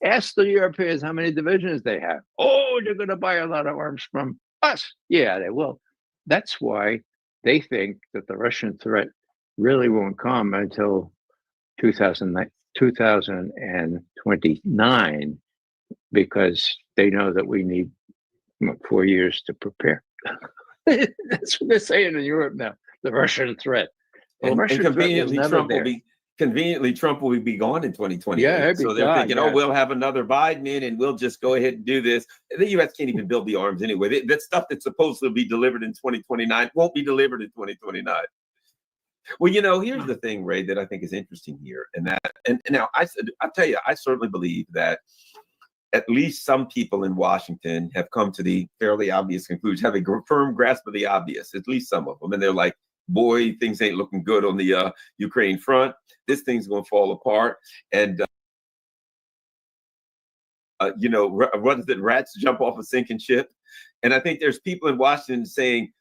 Ask the Europeans how many divisions they have. Oh, they're going to buy a lot of arms from us. Yeah, they will. That's why they think that the Russian threat really won't come until 2029, because they know that we need 4 years to prepare. That's what they're saying in Europe now, the Russian threat. Well, And Russian threat was conveniently, never there. Trump will be gone in 2028. Yeah, he'd be so they're gone, thinking, yeah. oh, we'll have another Biden in, and we'll just go ahead and do this. The U.S. can't even build the arms anyway. That stuff that's supposed to be delivered in 2029 won't be delivered in 2029. Well, here's the thing, Ray, that I think is interesting here, and now I'll tell you, I certainly believe that at least some people in Washington have come to the fairly obvious conclusion, have a firm grasp of the obvious, at least some of them, and they're like, boy, things ain't looking good on the Ukraine front. This thing's going to fall apart. And, rats jump off a sinking ship. And I think there's people in Washington saying,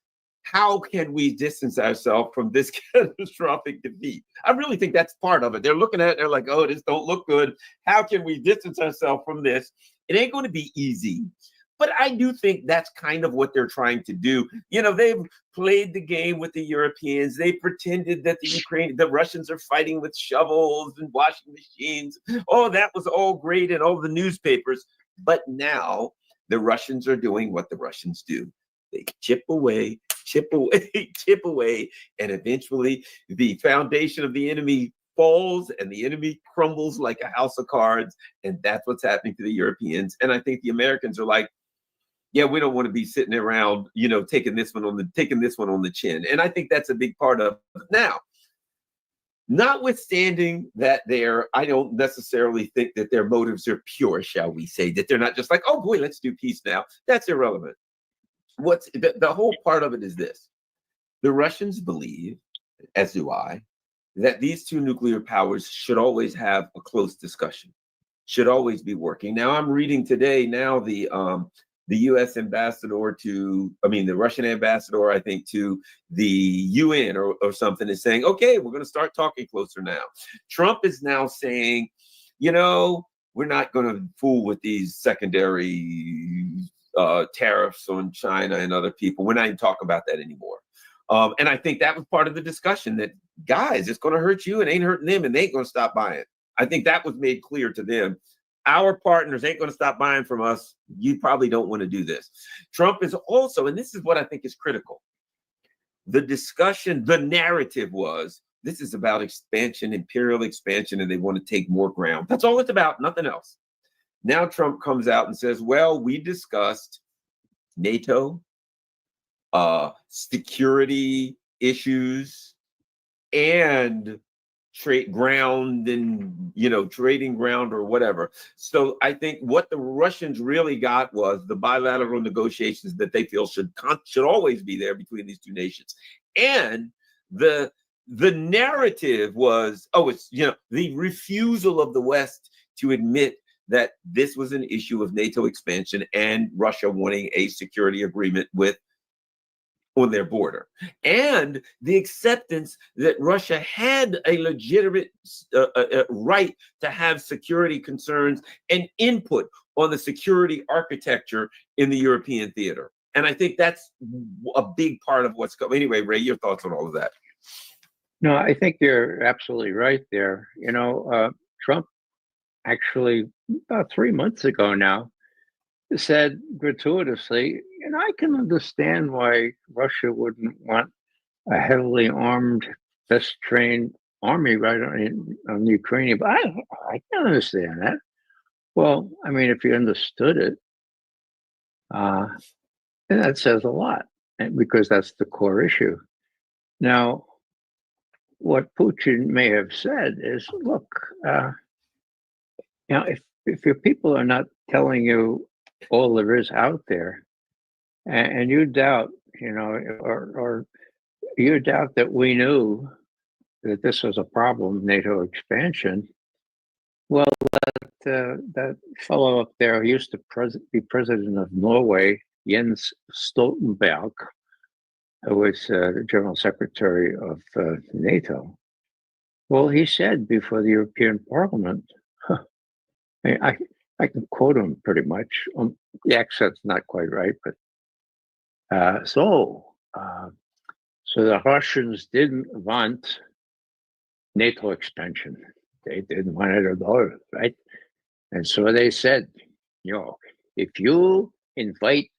how can we distance ourselves from this catastrophic defeat? I really think that's part of it. They're looking at it, they're like, oh, this don't look good. How can we distance ourselves from this? It ain't going to be easy. But I do think that's kind of what they're trying to do. They've played the game with the Europeans. They pretended that the Russians are fighting with shovels and washing machines. Oh, that was all great in all the newspapers. But now the Russians are doing what the Russians do. They chip away, chip away, and eventually the foundation of the enemy falls and the enemy crumbles like a house of cards. And that's what's happening to the Europeans. And I think the Americans are like, yeah, we don't want to be sitting around, taking this one on the chin. And I think that's a big part of it. Now, notwithstanding that I don't necessarily think that their motives are pure, shall we say, that they're not just like, oh boy, let's do peace now. That's irrelevant. The whole part of it is this. The Russians believe, as do I, that these two nuclear powers should always have a close discussion, should always be working. Now, I'm reading today now the U.S. ambassador the Russian ambassador, I think, to the UN or something is saying, okay, we're going to start talking closer now. Trump is now saying, we're not going to fool with these secondary tariffs on China and other people. We're not even talking about that anymore. And I think that was part of the discussion that, guys, it's going to hurt you and ain't hurting them, and they ain't going to stop buying. I think that was made clear to them. Our partners ain't going to stop buying from us. You probably don't want to do this. Trump is also, and this is what I think is critical, the discussion, the narrative was, this is about expansion, imperial expansion, and they want to take more ground. That's all it's about, nothing else. Now Trump comes out and says, well, we discussed NATO, security issues, and trade ground and, trading ground or whatever. So I think what the Russians really got was the bilateral negotiations that they feel should always be there between these two nations. And the narrative was, it's, the refusal of the West to admit that this was an issue of NATO expansion and Russia wanting a security agreement on their border, and the acceptance that Russia had a legitimate right to have security concerns and input on the security architecture in the European theater. And I think that's a big part of what's coming. Anyway, Ray, your thoughts on all of that? No, I think you're absolutely right there. Trump actually about 3 months ago now said gratuitously, and I can understand why Russia wouldn't want a heavily armed, best trained army right on Ukraine. But I can understand that. Well, I mean, if you understood it, then that says a lot, because that's the core issue. Now, what Putin may have said is, look, if your people are not telling you all there is out there, and you doubt, or you doubt that we knew that this was a problem, NATO expansion, well, that fellow up there who used to be president of Norway, Jens Stoltenberg, who was the general secretary of NATO, well, he said before the European Parliament, I can quote him pretty much. The accent's not quite right, but so the Russians didn't want NATO expansion. They didn't want it at all, right? And so they said, if you invite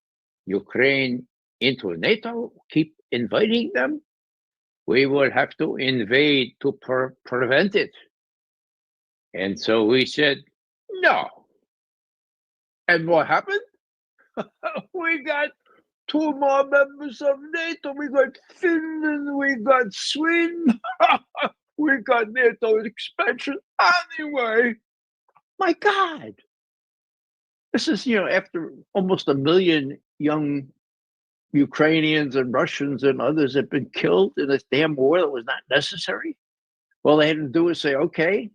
Ukraine into NATO, keep inviting them, we will have to invade to prevent it. And so we said, no. And what happened? We got 2 more members of NATO. We got Finland, we got Sweden, we got NATO expansion anyway. My God. This is, after almost 1 million young Ukrainians and Russians and others have been killed in this damn war that was not necessary. All they had to do was say, okay,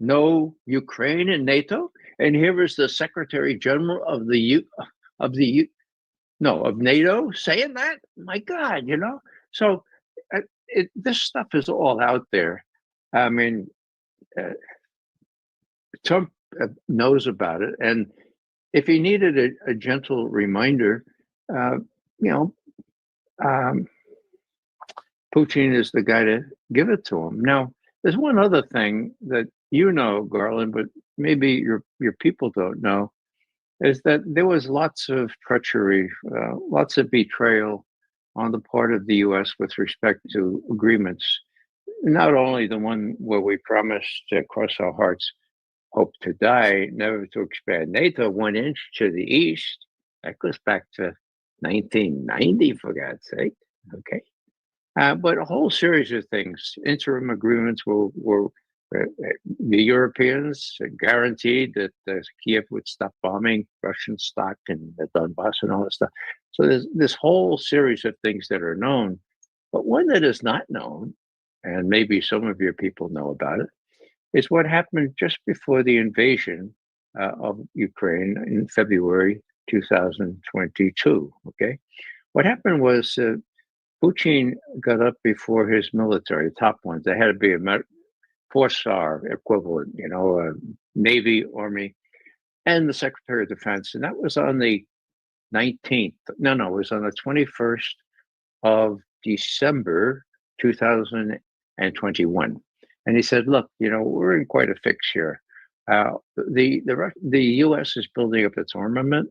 no Ukraine in NATO. And here is the Secretary General of NATO saying that. My God, So this stuff is all out there. I mean, Trump knows about it, and if he needed a gentle reminder, Putin is the guy to give it to him. Now, there's one other thing that Garland, but maybe your people don't know, is that there was lots of treachery, lots of betrayal on the part of the U.S. with respect to agreements. Not only the one where we promised to cross our hearts, hope to die, never to expand NATO 1 inch to the east. That goes back to 1990, for God's sake. Okay. But a whole series of things, interim agreements were the Europeans guaranteed that Kiev would stop bombing Russian stock and the Donbass and all that stuff. So there's this whole series of things that are known. But one that is not known, and maybe some of your people know about it, is what happened just before the invasion of Ukraine in February 2022. Okay, what happened was Putin got up before his military, top ones. They had to be a 4-star equivalent, Navy, Army, and the Secretary of Defense. And that was on the 19th. No, it was on the 21st of December 2021. And he said, look, we're in quite a fix here. The U.S. is building up its armament.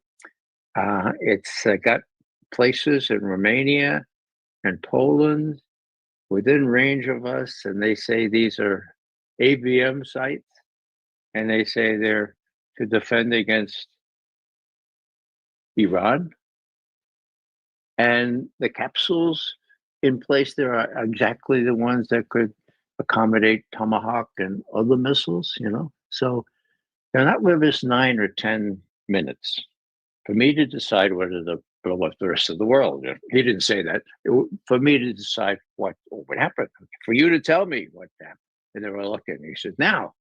It's got places in Romania and Poland within range of us, and they say these are ABM sites, and they say they're to defend against Iran. And the capsules in place there are exactly the ones that could accommodate Tomahawk and other missiles, So they're not with us 9 or 10 minutes for me to decide whether to blow up the rest of the world. He didn't say that. For me to decide what would happen, for you to tell me what happened. And they were looking. He said, now,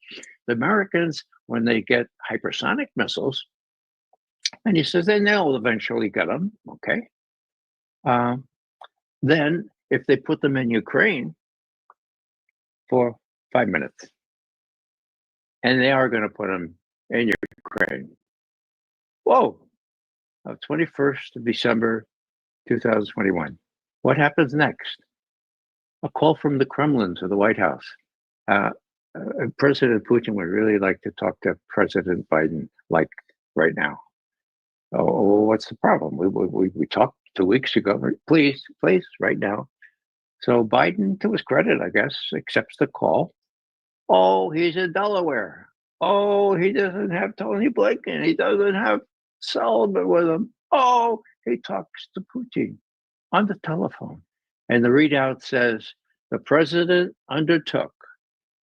the Americans, when they get hypersonic missiles, and he says, then they'll eventually get them, okay? Then, if they put them in Ukraine for 5 minutes, and they are going to put them in Ukraine. Whoa, 21st of December, 2021. What happens next? A call from the Kremlin to the White House. President Putin would really like to talk to President Biden, like right now. Oh, what's the problem? We talked 2 weeks ago. Please, right now. So Biden, to his credit, I guess, accepts the call. Oh, he's in Delaware. Oh, he doesn't have Tony Blinken. He doesn't have Sullivan with him. Oh, he talks to Putin on the telephone. And the readout says the president undertook.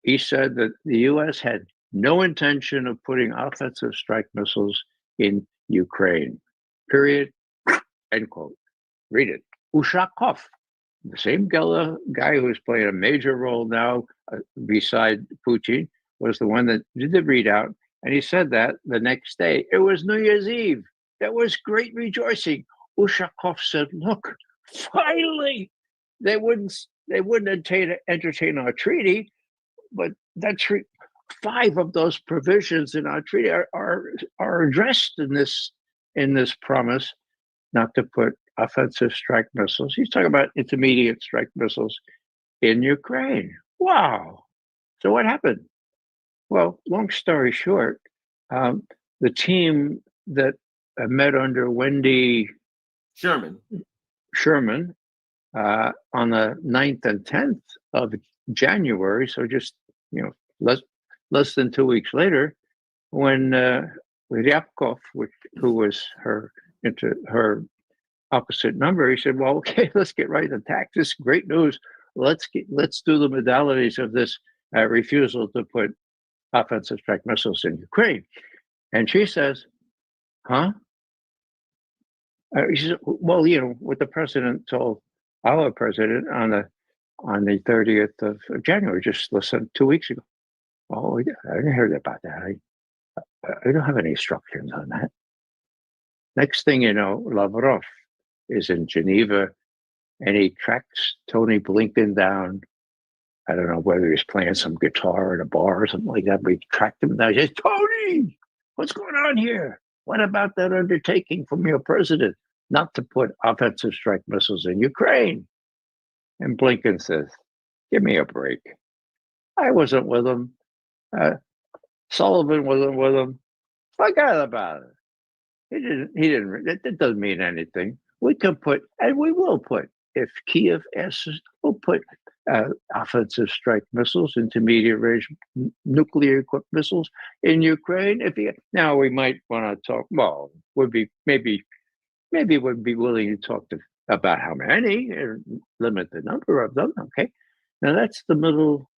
He said that the U.S. had no intention of putting offensive strike missiles in Ukraine. Period. End quote. Read it. Ushakov, the same guy who's playing a major role now beside Putin, was the one that did the readout. And he said that the next day. It was New Year's Eve. There was great rejoicing. Ushakov said, look, finally, they wouldn't entertain our treaty, but that treaty, 5 of those provisions in our treaty are addressed in this promise not to put offensive strike missiles. He's talking about intermediate strike missiles in Ukraine. Wow. So what happened? Well, long story short, the team that met under Wendy Sherman on the 9th and 10th of January, so just less than 2 weeks later, when Ryabkov, who was her opposite number, he said, "Well, okay, let's get right to tack. This is great news. Let's do the modalities of this refusal to put offensive strike missiles in Ukraine." And she says, "Huh?" She said, "Well, what the president told our president on the 30th of January, just less than 2 weeks ago." "Oh, I didn't hear about that. I don't have any instructions on that." Next thing you know, Lavrov is in Geneva, and he tracks Tony Blinken down. I don't know whether he's playing some guitar in a bar or something like that, but he tracked him down. He says, "Tony, what's going on here? What about that undertaking from your president not to put offensive strike missiles in Ukraine?" And Blinken says, "Give me a break. I wasn't with him. Sullivan wasn't with him. Forget about it. It doesn't mean anything. We can put, and we will put, if Kiev asks us, we'll put offensive strike missiles, intermediate range nuclear equipped missiles in Ukraine. Now we might want to talk. Well, maybe would be willing to talk about how many, or limit the number of them. Okay, now that's the middle.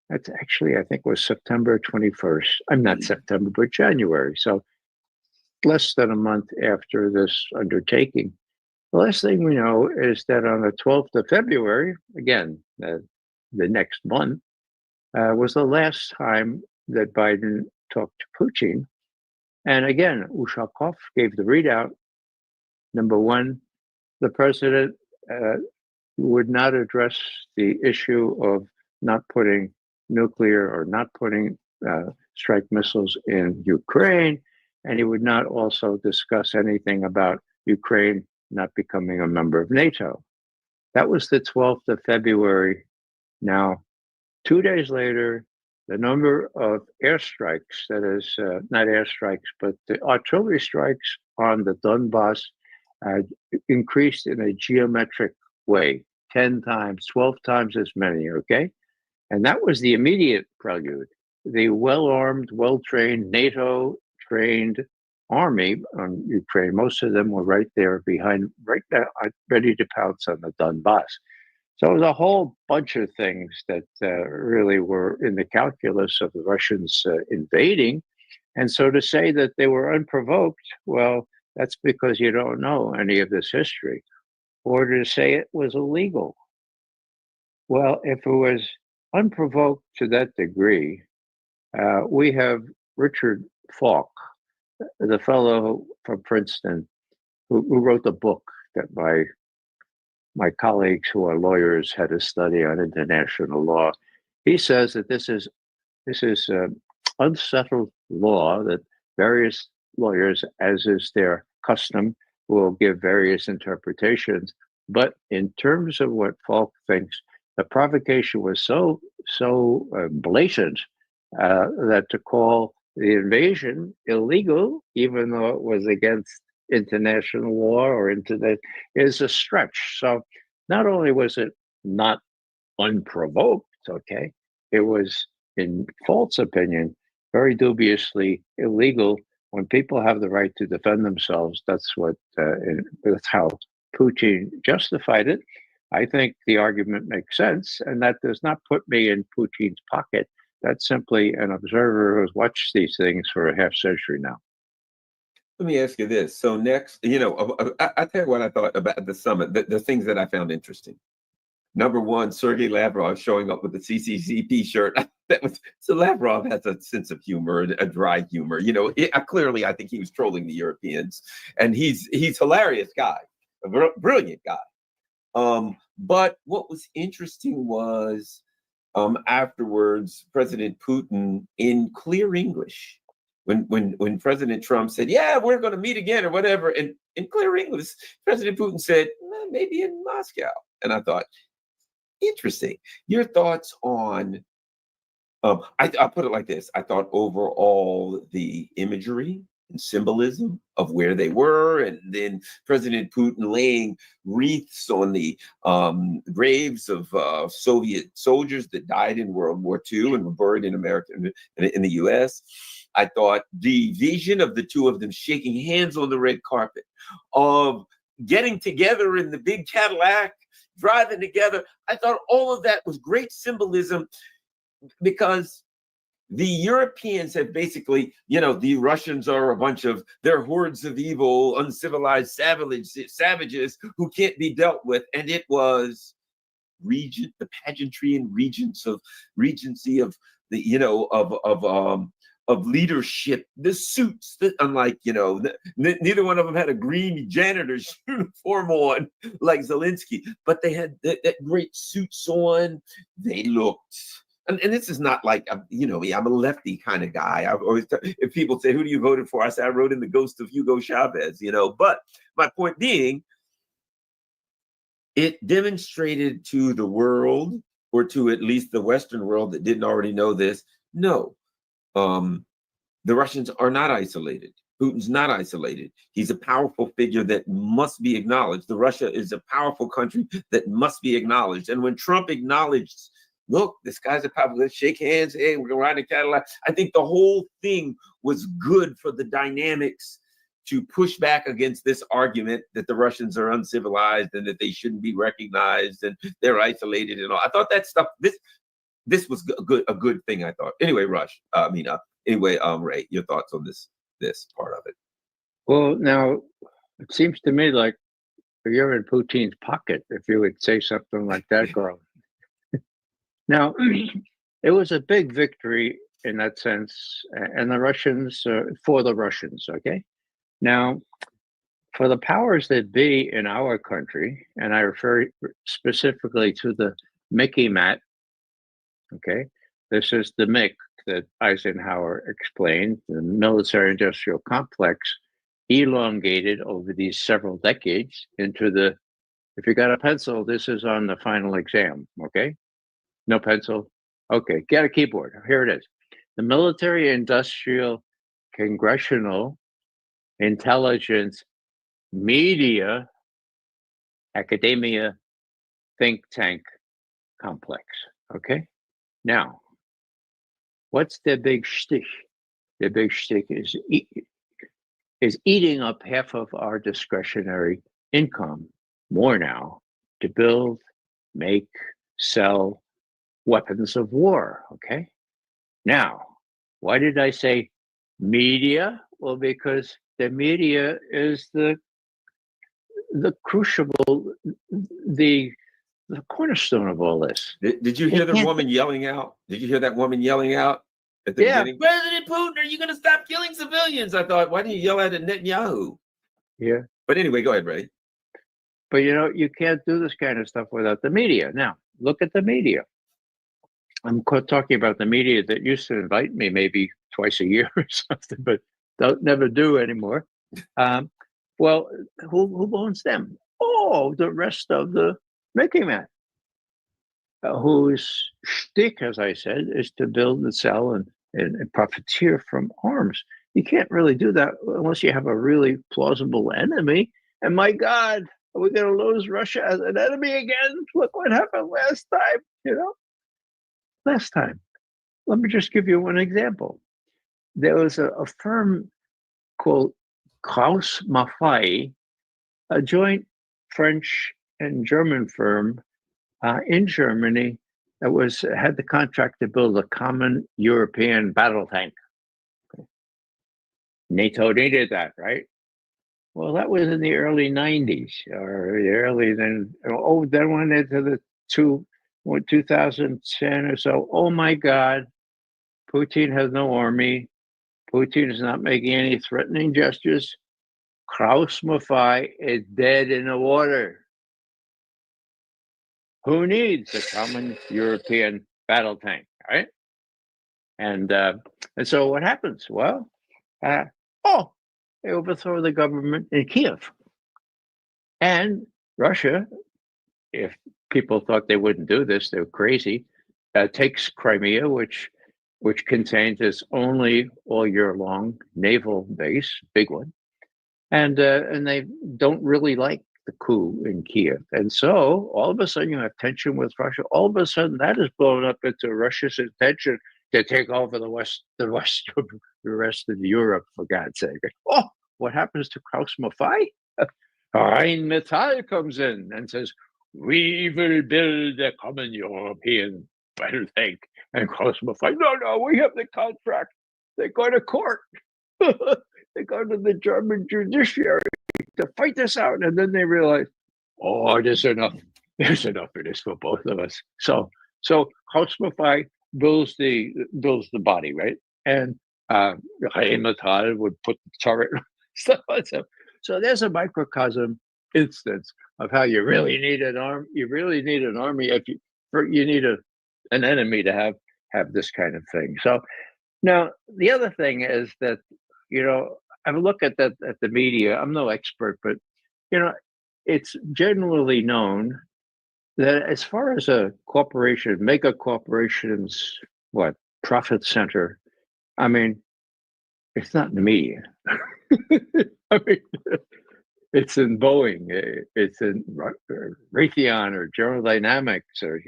That's actually, I think, was September 21st. I'm not September, but January. So less than a month after this undertaking. The last thing we know is that on the 12th of February, again, the next month, was the last time that Biden talked to Putin. And again, Ushakov gave the readout. Number one, the president would not address the issue of not putting nuclear or not putting strike missiles in Ukraine. And he would not also discuss anything about Ukraine not becoming a member of NATO. That was the 12th of February. Now, 2 days later, the number of airstrikes, that is, not airstrikes, but the artillery strikes on the Donbass increased in a geometric way, 10 times, 12 times as many, okay? And that was the immediate prelude. The well-armed, well-trained, NATO-trained army on Ukraine, most of them were right there behind, right there, ready to pounce on the Donbass. So it was a whole bunch of things that really were in the calculus of the Russians invading. And so to say that they were unprovoked, well, that's because you don't know any of this history. Or to say it was illegal. Well, if it was unprovoked to that degree, we have Richard Falk, the fellow from Princeton, who wrote the book that my colleagues who are lawyers had to study on international law. He says that this is unsettled law, that various lawyers, as is their custom, will give various interpretations. But in terms of what Falk thinks, the provocation was so blatant that to call the invasion illegal, even though it was against international law or is a stretch. So not only was it not unprovoked, okay, it was, in Falk's opinion, very dubiously illegal. When people have the right to defend themselves, that's how Putin justified it. I think the argument makes sense, and that does not put me in Putin's pocket. That's simply an observer who's watched these things for a half century now. Let me ask you this. So next, I tell you what I thought about the summit, the things that I found interesting. Number one, Sergei Lavrov showing up with the CCCP shirt. So Lavrov has a sense of humor, a dry humor. Clearly, I think he was trolling the Europeans, and he's hilarious guy, a brilliant guy. But what was interesting was afterwards, President Putin, in clear English, when President Trump said, "Yeah, we're going to meet again" or whatever, and in clear English, President Putin said, "Maybe in Moscow." And I thought, interesting. Your thoughts on? I put it like this: I thought overall the imagery and symbolism of where they were, and then President Putin laying wreaths on the graves of Soviet soldiers that died in World War II and were buried in America, in the U.S. I thought the vision of the two of them shaking hands on the red carpet, of getting together in the big Cadillac, driving together. I thought all of that was great symbolism, because the Europeans have basically, the Russians are a bunch of, they're hordes of evil, uncivilized savages who can't be dealt with. And it was the pageantry and regency of the, of leadership, the suits that, unlike, neither one of them had a green janitor's uniform on like Zelensky, but they had that great suits on. They looked, and this is not like, I'm a lefty kind of guy. I've always, if people say, "Who do you voted for?" I say, "I wrote in the ghost of Hugo Chavez," But my point being, it demonstrated to the world, or to at least the Western world that didn't already know this, no, the Russians are not isolated. Putin's not isolated. He's a powerful figure that must be acknowledged. Russia is a powerful country that must be acknowledged. And when Trump acknowledged, look, this guy's a powerful, let's shake hands, hey, we're gonna ride in Cadillac, I think the whole thing was good for the dynamics to push back against this argument that the Russians are uncivilized and that they shouldn't be recognized and they're isolated and all. I thought that stuff, this was a good thing, I thought. Anyway, Ray, your thoughts on this part of it? Well, now, it seems to me like you're in Putin's pocket if you would say something like that, Carl. Now, it was a big victory in that sense, and the Russians, for the Russians, okay? Now, for the powers that be in our country, and I refer specifically to the Mickey Mat, okay? This is the MIC that Eisenhower explained, the military-industrial complex, elongated over these several decades into the, if you got a pencil, this is on the final exam, okay? No pencil? Okay, get a keyboard. Here it is. The military-industrial, congressional, intelligence, media, academia, think tank complex, okay? Now, what's the big shtick? The big shtick is eating up half of our discretionary income, more now, to build, make, sell weapons of war, okay? Now, why did I say media? Well, because the media is the crucible, the cornerstone of all this. Did you hear the woman yelling out? Did you hear that woman yelling out at the beginning? President Putin, are you going to stop killing civilians? I thought, why didn't you yell at Netanyahu? Yeah. But anyway, go ahead, Ray. But you can't do this kind of stuff without the media. Now, look at the media. I'm talking about the media that used to invite me maybe twice a year or something, but never do anymore. Well, who owns them? Oh, the rest of the Mickey Man, whose shtick, as I said, is to build and sell and profiteer from arms. You can't really do that unless you have a really plausible enemy. And my God, are we going to lose Russia as an enemy again? Look what happened last time, Last time. Let me just give you one example. There was a firm called Krauss Maffei, a joint French and German firm in Germany that had the contract to build a common European battle tank. NATO needed that, right? Well, that was in the early 90s, then went into the 2010 or so. Oh my God, Putin has no army. Putin is not making any threatening gestures. Krauss Maffei is dead in the water. Who needs a common European battle tank, right? And so what happens? Well, they overthrow the government in Kiev. And Russia, if people thought they wouldn't do this, they were crazy, takes Crimea, which contains its only all year long naval base, big one. And they don't really like the coup in Kiev. And so all of a sudden you have tension with Russia. All of a sudden that is blown up into Russia's intention to take over the rest of Europe, for God's sake. Oh, what happens to Klaus Maffei? Rheinmetall comes in and says, we will build a common European battle tank. And Klaus Maffei, no, we have the contract. They go to court. They go to the German judiciary to fight this out. And then they realize, there's enough. There's enough of this for both of us. So Klaus Maffei builds the body, right? And Rheinmetall would put the turret stuff like that. So there's a microcosm instance of how you really need an army. You really need an army if you need an enemy to have this kind of thing. So now the other thing is that, I've looked at the media. I'm no expert, but it's generally known that as far as a corporation, mega corporation's profit center, I mean, it's not in the media. I mean, it's in Boeing, it's in Raytheon or General Dynamics, or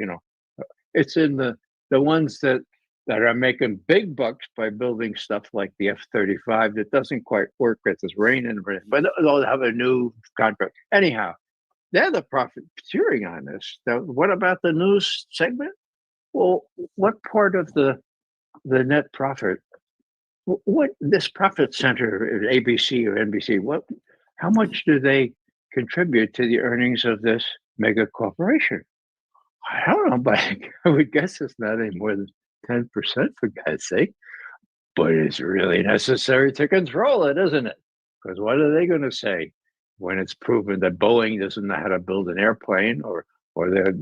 it's in the ones that are making big bucks by building stuff like the F-35 that doesn't quite work with this rain and everything, but they'll have a new contract. Anyhow, they're the profiteering on this. Now, what about the news segment? Well, what part of the net profit? What this profit center at ABC or NBC? How much do they contribute to the earnings of this mega corporation? I don't know, but I would guess it's not any more than 10%, for God's sake. But it's really necessary to control it, isn't it? Because what are they going to say when it's proven that Boeing doesn't know how to build an airplane, or they're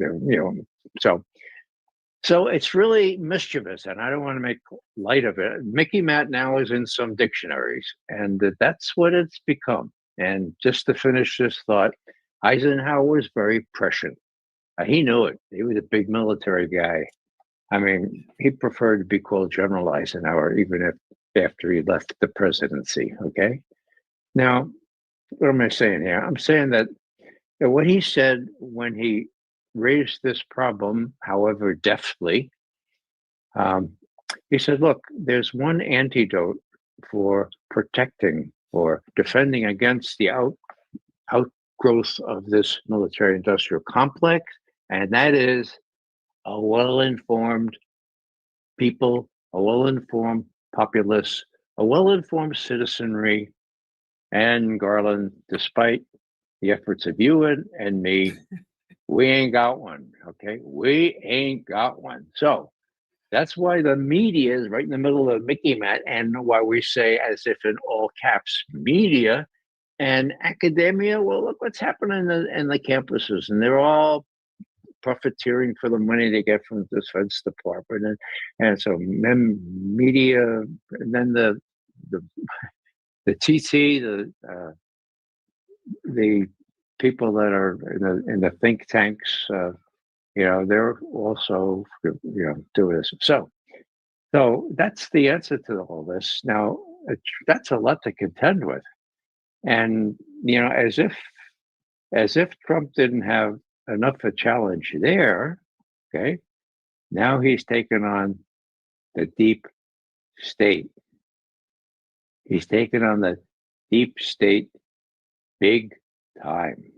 so it's really mischievous, and I don't want to make light of it. Mickey Matt now is in some dictionaries, and that's what it's become. And just to finish this thought, Eisenhower was very prescient. He knew it. He was a big military guy. I mean, he preferred to be called General Eisenhower, even after he left the presidency. Okay. Now, what am I saying here? I'm saying that what he said when he raised this problem, however deftly, he said, look, there's one antidote for protecting or defending against the outgrowth of this military-industrial complex, and that is a well-informed people, a well-informed populace, a well-informed citizenry. And Garland, despite the efforts of you and me, we ain't got one, okay? We ain't got one. So that's why the media is right in the middle of Mickey Matt, and why we say, as if in all caps, media and academia. Well, look what's happening in the campuses, and they're all profiteering for the money they get from the Defense Department, and so media, and then the TT, the people that are in the think tanks, they're also doing this. So that's the answer to all this. Now that's a lot to contend with, and as if Trump didn't have enough a challenge there, okay, now he's taken on the deep state. He's taken on the deep state big time.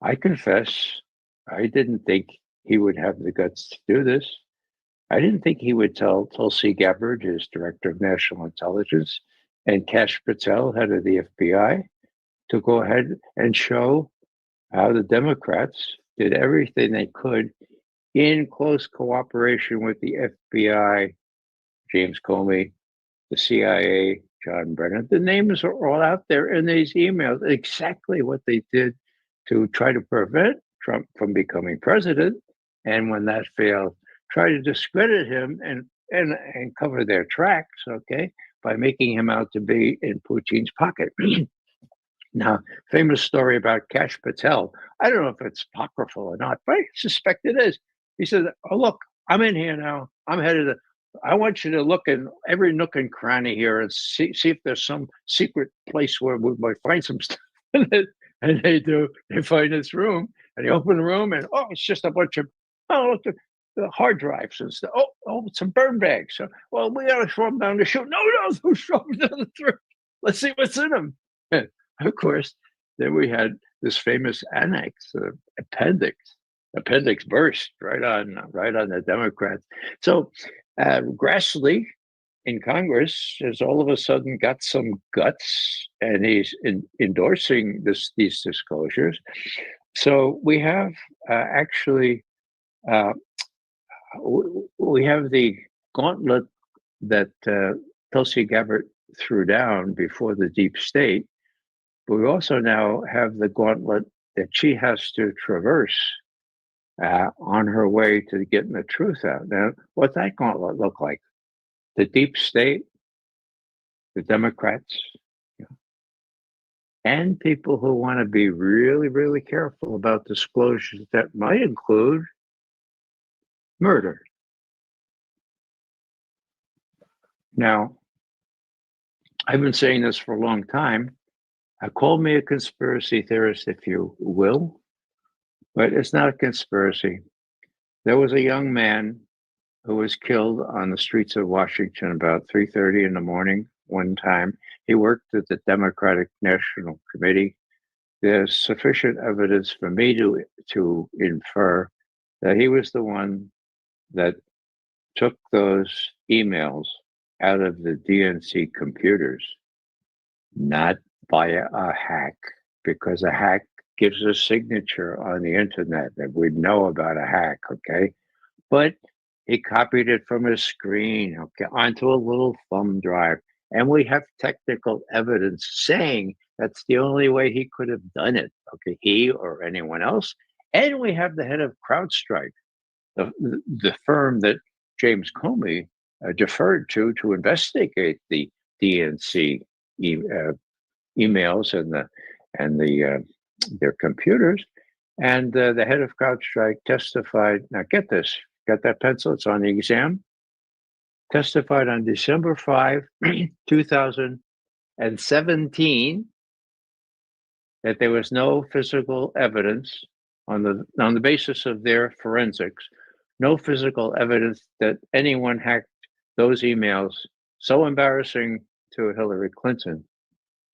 I confess, I didn't think he would have the guts to do this. I didn't think he would tell Tulsi Gabbard, his director of national intelligence, and Kash Patel, head of the FBI, to go ahead and show how the Democrats did everything they could in close cooperation with the FBI, James Comey, the CIA, John Brennan. The names are all out there in these emails, exactly what they did to try to prevent Trump from becoming president. And when that failed, try to discredit him and cover their tracks, okay, by making him out to be in Putin's pocket. Now, famous story about Kash Patel. I don't know if it's apocryphal or not, but I suspect it is. He said, "Oh, look, I'm in here now. I'm headed to. I want you to look in every nook and cranny here and see if there's some secret place where we might find some stuff." And they do. They find this room, and they open the room, and oh, it's just a bunch of look, the hard drives and stuff. Oh, some burn bags. So, well, we got to throw them down the chute. No, don't throw them down the throat. Let's see what's in them. And of course, then we had this famous annex, appendix burst right on the Democrats. So Grassley in Congress has all of a sudden got some guts, and he's endorsing these disclosures. So we have we have the gauntlet that Tulsi Gabbard threw down before the deep state, but we also now have the gauntlet that she has to traverse on her way to getting the truth out. Now, what's that gauntlet look like? The deep state, the Democrats, and people who want to be really, really careful about disclosures that might include murder. Now, I've been saying this for a long time. Call me a conspiracy theorist if you will, but it's not a conspiracy. There was a young man who was killed on the streets of Washington about 3:30 in the morning one time. He worked at the Democratic National Committee. There's sufficient evidence for me to infer that he was the one that took those emails out of the DNC computers, not via a hack, because a hack gives a signature on the internet that we know about a hack, okay? But he copied it from his screen, okay, onto a little thumb drive. And we have technical evidence saying that's the only way he could have done it, okay, he or anyone else. And we have the head of CrowdStrike, the firm that James Comey deferred to investigate the DNC emails and their computers. And the head of CrowdStrike testified. Now, get this. Got that pencil? It's on the exam. Testified on December 5, 2017, that there was no physical evidence on the basis of their forensics, no physical evidence that anyone hacked those emails, so embarrassing to Hillary Clinton,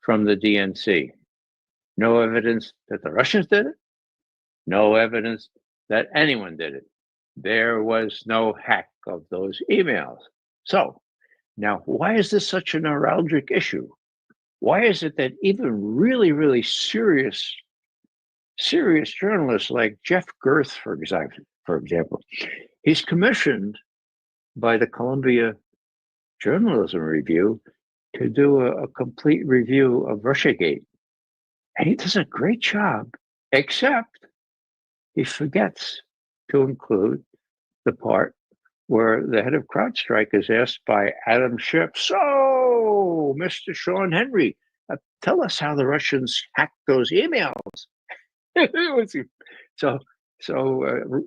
from the DNC. No evidence that the Russians did it. No evidence that anyone did it. There was no hack of those emails. So now, why is this such a neuralgic issue? Why is it that even really, really serious journalists like Jeff Gerth, for example, he's commissioned by the Columbia Journalism Review to do a complete review of Russiagate. And he does a great job, except he forgets to include the part where the head of CrowdStrike is asked by Adam Schiff, "So, Mr. Sean Henry, tell us how the Russians hacked those emails." So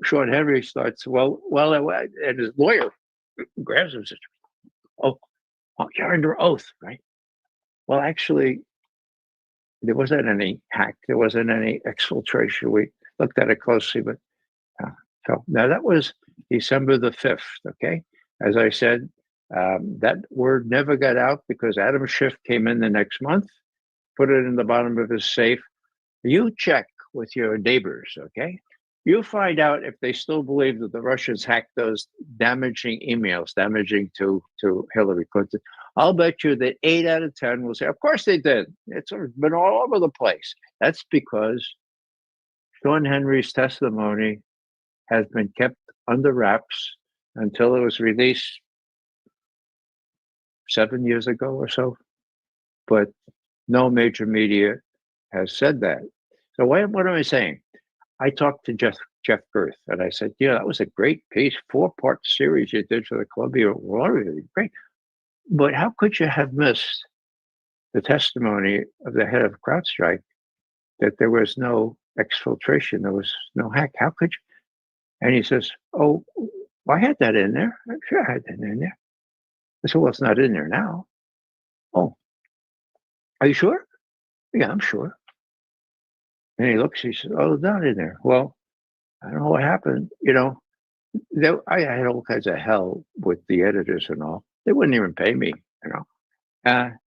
Sean Henry starts, well, and his lawyer grabs him and says, oh, you're under oath, right? Well, actually, there wasn't any hack. There wasn't any exfiltration. We looked at it closely, but so now that was December the 5th, okay? As I said, that word never got out because Adam Schiff came in the next month, put it in the bottom of his safe. You check with your neighbors, okay? You find out if they still believe that the Russians hacked those damaging emails, damaging to Hillary Clinton. I'll bet you that 8 out of 10 will say, of course they did. It's been all over the place. That's because Sean Henry's testimony has been kept under wraps until it was released 7 years ago or so. But no major media has said that. So what am I saying? I talked to Jeff Girth. And I said, yeah, that was a great piece, 4-part series you did for the Columbia War. Great. But how could you have missed the testimony of the head of CrowdStrike that there was no exfiltration, there was no hack? How could you? And he says, oh, I had that in there. I'm sure I had that in there. I said, well, it's not in there now. Oh, are you sure? Yeah, I'm sure. And he looks, he says, oh, it's not in there. Well, I don't know what happened. You know, I had all kinds of hell with the editors and all. They wouldn't even pay me, you know. And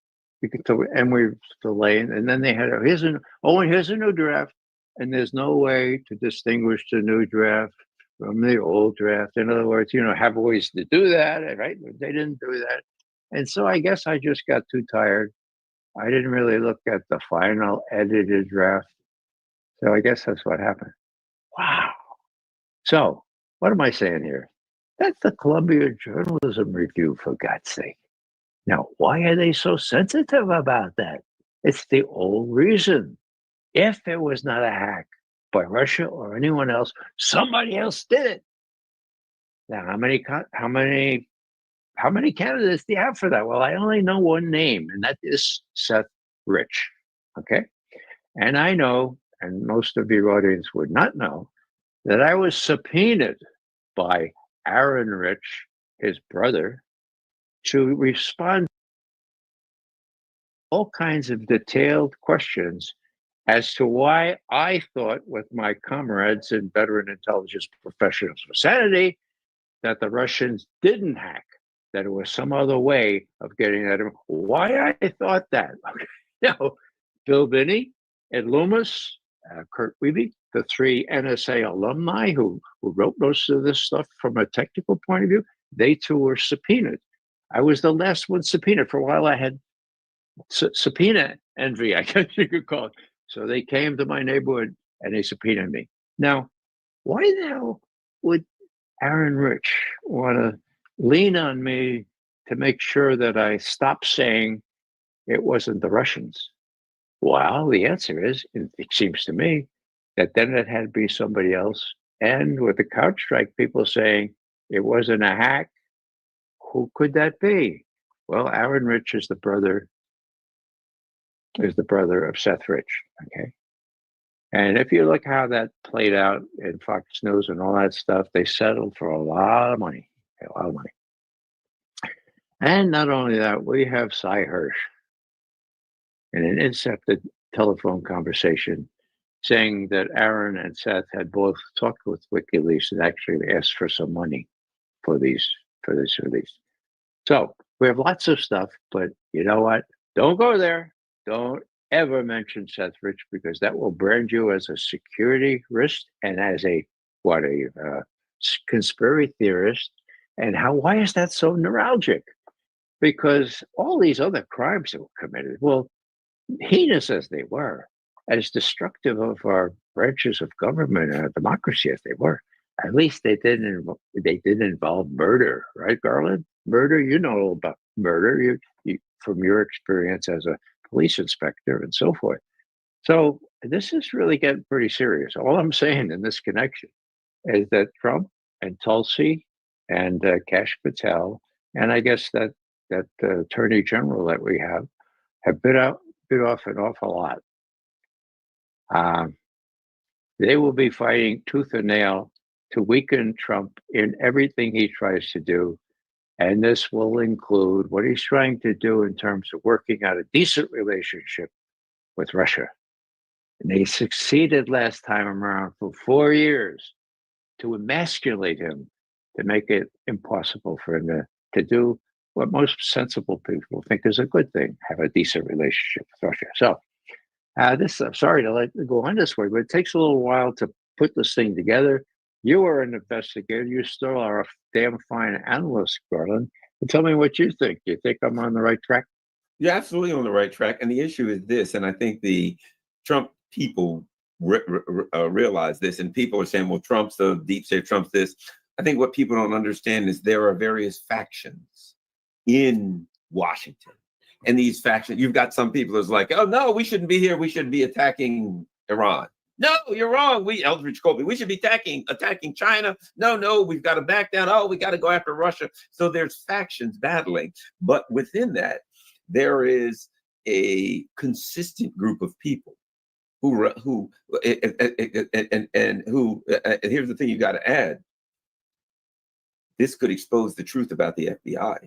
we're delaying. And then they had, here's a new draft. And there's no way to distinguish the new draft from the old draft. In other words, you know, have ways to do that, right? They didn't do that. And so I guess I just got too tired. I didn't really look at the final edited draft. So I guess that's what happened. Wow. So what am I saying here? That's the Columbia Journalism Review, for God's sake. Now, why are they so sensitive about that? It's the old reason. If it was not a hack by Russia or anyone else, somebody else did it. Now, how many candidates do you have for that? Well, I only know one name, and that is Seth Rich. Okay, and I know, and most of your audience would not know, that I was subpoenaed by Aaron Rich, his brother, to respond to all kinds of detailed questions as to why I thought, with my comrades and veteran intelligence professionals for sanity, that the Russians didn't hack, that it was some other way of getting at him. Why I thought that? Now, Bill Binney, Ed Loomis, Kurt Wiebe, the 3 NSA alumni who wrote most of this stuff from a technical point of view, they too were subpoenaed. I was the last one subpoenaed. For a while, I had subpoena envy, I guess you could call it. So they came to my neighborhood and they subpoenaed me. Now, why the hell would Aaron Rich want to lean on me to make sure that I stop saying it wasn't the Russians? Well, the answer is, it seems to me, that then it had to be somebody else. And with the CrowdStrike people saying it wasn't a hack, who could that be? Well, Aaron Rich is the brother of Seth Rich, okay? And if you look how that played out in Fox News and all that stuff, they settled for a lot of money, And not only that, we have Cy Hirsch in an intercepted telephone conversation saying that Aaron and Seth had both talked with WikiLeaks and actually asked for some money for this release. So we have lots of stuff, but you know what? Don't go there. Don't ever mention Seth Rich, because that will brand you as a security risk and as a conspiracy theorist. And why is that so neuralgic? Because all these other crimes that were committed, well, heinous as they were, as destructive of our branches of government and our democracy as they were, at least they didn't involve murder, right, Garland? Murder, you know all about murder, you from your experience as a police inspector and so forth. So this is really getting pretty serious. All I'm saying in this connection is that Trump and Tulsi and Kash Patel, and I guess that Attorney General that we have bit off an awful lot. They will be fighting tooth and nail to weaken Trump in everything he tries to do. And this will include what he's trying to do in terms of working out a decent relationship with Russia. And they succeeded last time around for 4 years to emasculate him, to make it impossible for him to do what most sensible people think is a good thing, have a decent relationship with Russia. So I'm sorry to let it go on this way, but it takes a little while to put this thing together. You are an investigator. You still are a damn fine analyst, Garland. Tell me what you think. You think I'm on the right track? You're absolutely on the right track. And the issue is this, and I think the Trump people realize this, and people are saying, well, Trump's the deep state, Trump's this. I think what people don't understand is there are various factions in Washington. And these factions, you've got some people who's like, oh, no, we shouldn't be here. We should be attacking Iran. No, you're wrong. Eldridge Colby, we should be attacking China. No, we've got to back down. Oh, we got to go after Russia. So there's factions battling. But within that, there is a consistent group of people who and here's the thing you got to add. This could expose the truth about the FBI.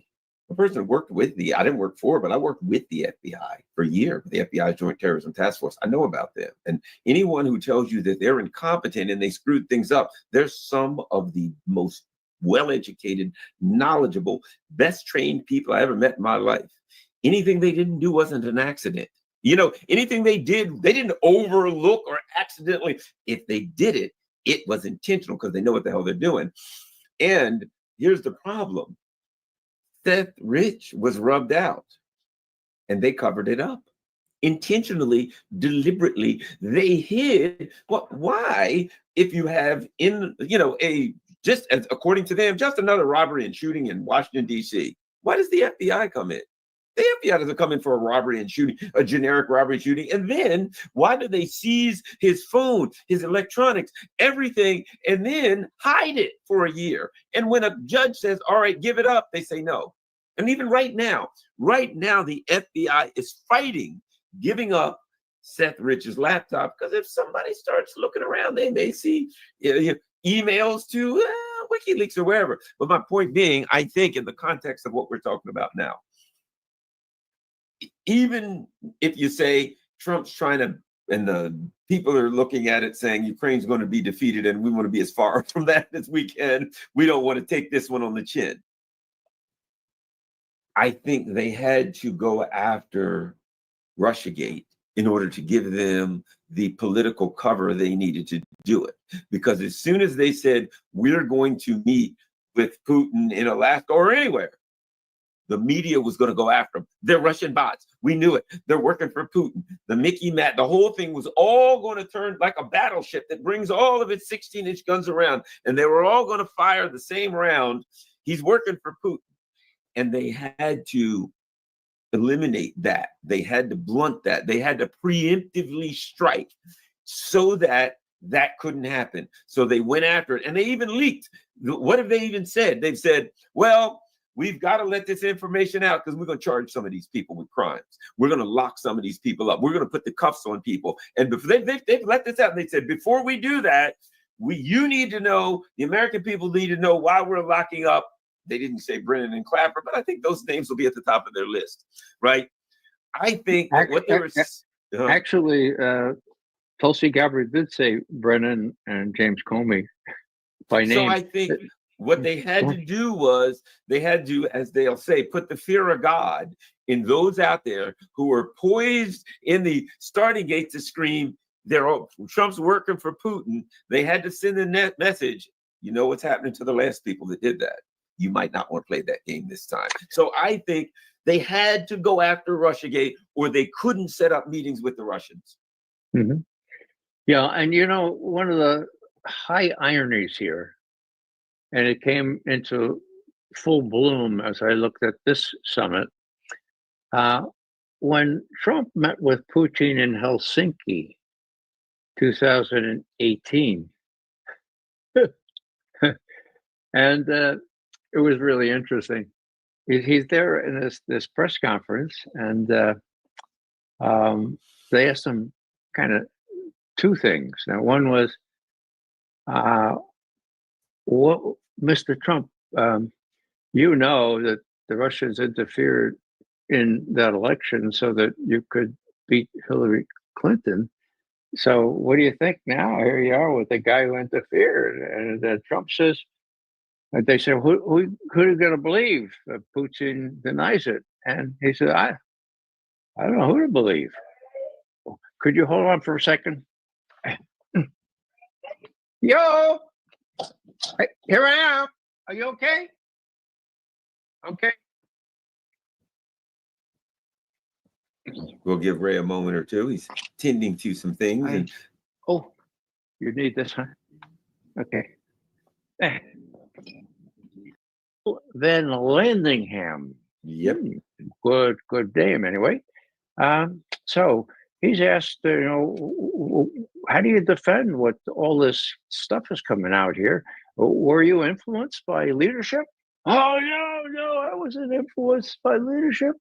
A person who worked with I didn't work for, but I worked with the FBI for a year, the FBI Joint Terrorism Task Force. I know about them. And anyone who tells you that they're incompetent and they screwed things up, they're some of the most well-educated, knowledgeable, best trained people I ever met in my life. Anything they didn't do wasn't an accident. You know, anything they did, they didn't overlook or accidentally. If they did it, it was intentional because they know what the hell they're doing. And here's the problem. Seth Rich was rubbed out and they covered it up. Intentionally, deliberately, they hid. Why, if you have just as according to them, just another robbery and shooting in Washington, D.C., why does the FBI come in? The FBI doesn't come in for a robbery and shooting, a generic robbery and shooting. And then why do they seize his phone, his electronics, everything, and then hide it for a year? And when a judge says, all right, give it up, they say no. And even right now, the FBI is fighting giving up Seth Rich's laptop, because if somebody starts looking around, they may see emails to WikiLeaks or wherever. But my point being, I think in the context of what we're talking about now, even if you say Trump's trying to, and the people are looking at it saying Ukraine's going to be defeated and we want to be as far from that as we can, we don't want to take this one on the chin. I think they had to go after Russiagate in order to give them the political cover they needed to do it. Because as soon as they said, we're going to meet with Putin in Alaska or anywhere, the media was going to go after them. They're Russian bots. We knew it. They're working for Putin. The Mickey Matt, the whole thing was all going to turn like a battleship that brings all of its 16-inch guns around, and they were all going to fire the same round. He's working for Putin. And they had to eliminate that. They had to blunt that. They had to preemptively strike so that that couldn't happen. So they went after it, and they even leaked. What have they even said? They've said, well, we've got to let this information out because we're going to charge some of these people with crimes. We're going to lock some of these people up. We're going to put the cuffs on people. And they've let this out. And they said, before we do that, you need to know, the American people need to know why we're locking up. They didn't say Brennan and Clapper, but I think those names will be at the top of their list, right? I think what they were... Actually, Tulsi Gabbard did say Brennan and James Comey by name. So I think what they had to do was they had to, as they'll say, put the fear of God in those out there who were poised in the starting gate to scream, Trump's working for Putin. They had to send a message. You know what's happening to the last people that did that. You might not want to play that game this time. So I think they had to go after Russiagate, or they couldn't set up meetings with the Russians. Mm-hmm. Yeah, and one of the high ironies here, and it came into full bloom as I looked at this summit, when Trump met with Putin in Helsinki, 2018, and it was really interesting. He's there in this press conference, and they asked him kind of two things. Now, one was, what, Mr. Trump, you know that the Russians interfered in that election so that you could beat Hillary Clinton. So what do you think now? Here you are with the guy who interfered. And Trump says, and they said, who are you going to believe? Putin denies it. And he said, I don't know who to believe. Could you hold on for a second? Yo, here I am. Are you okay? Okay. We'll give Ray a moment or two. He's tending to some things. Oh, you need this, huh? Okay. Van Landingham. Yep. Good name anyway. So he's asked, how do you defend what all this stuff is coming out here? Were you influenced by leadership? Oh, no, I wasn't influenced by leadership.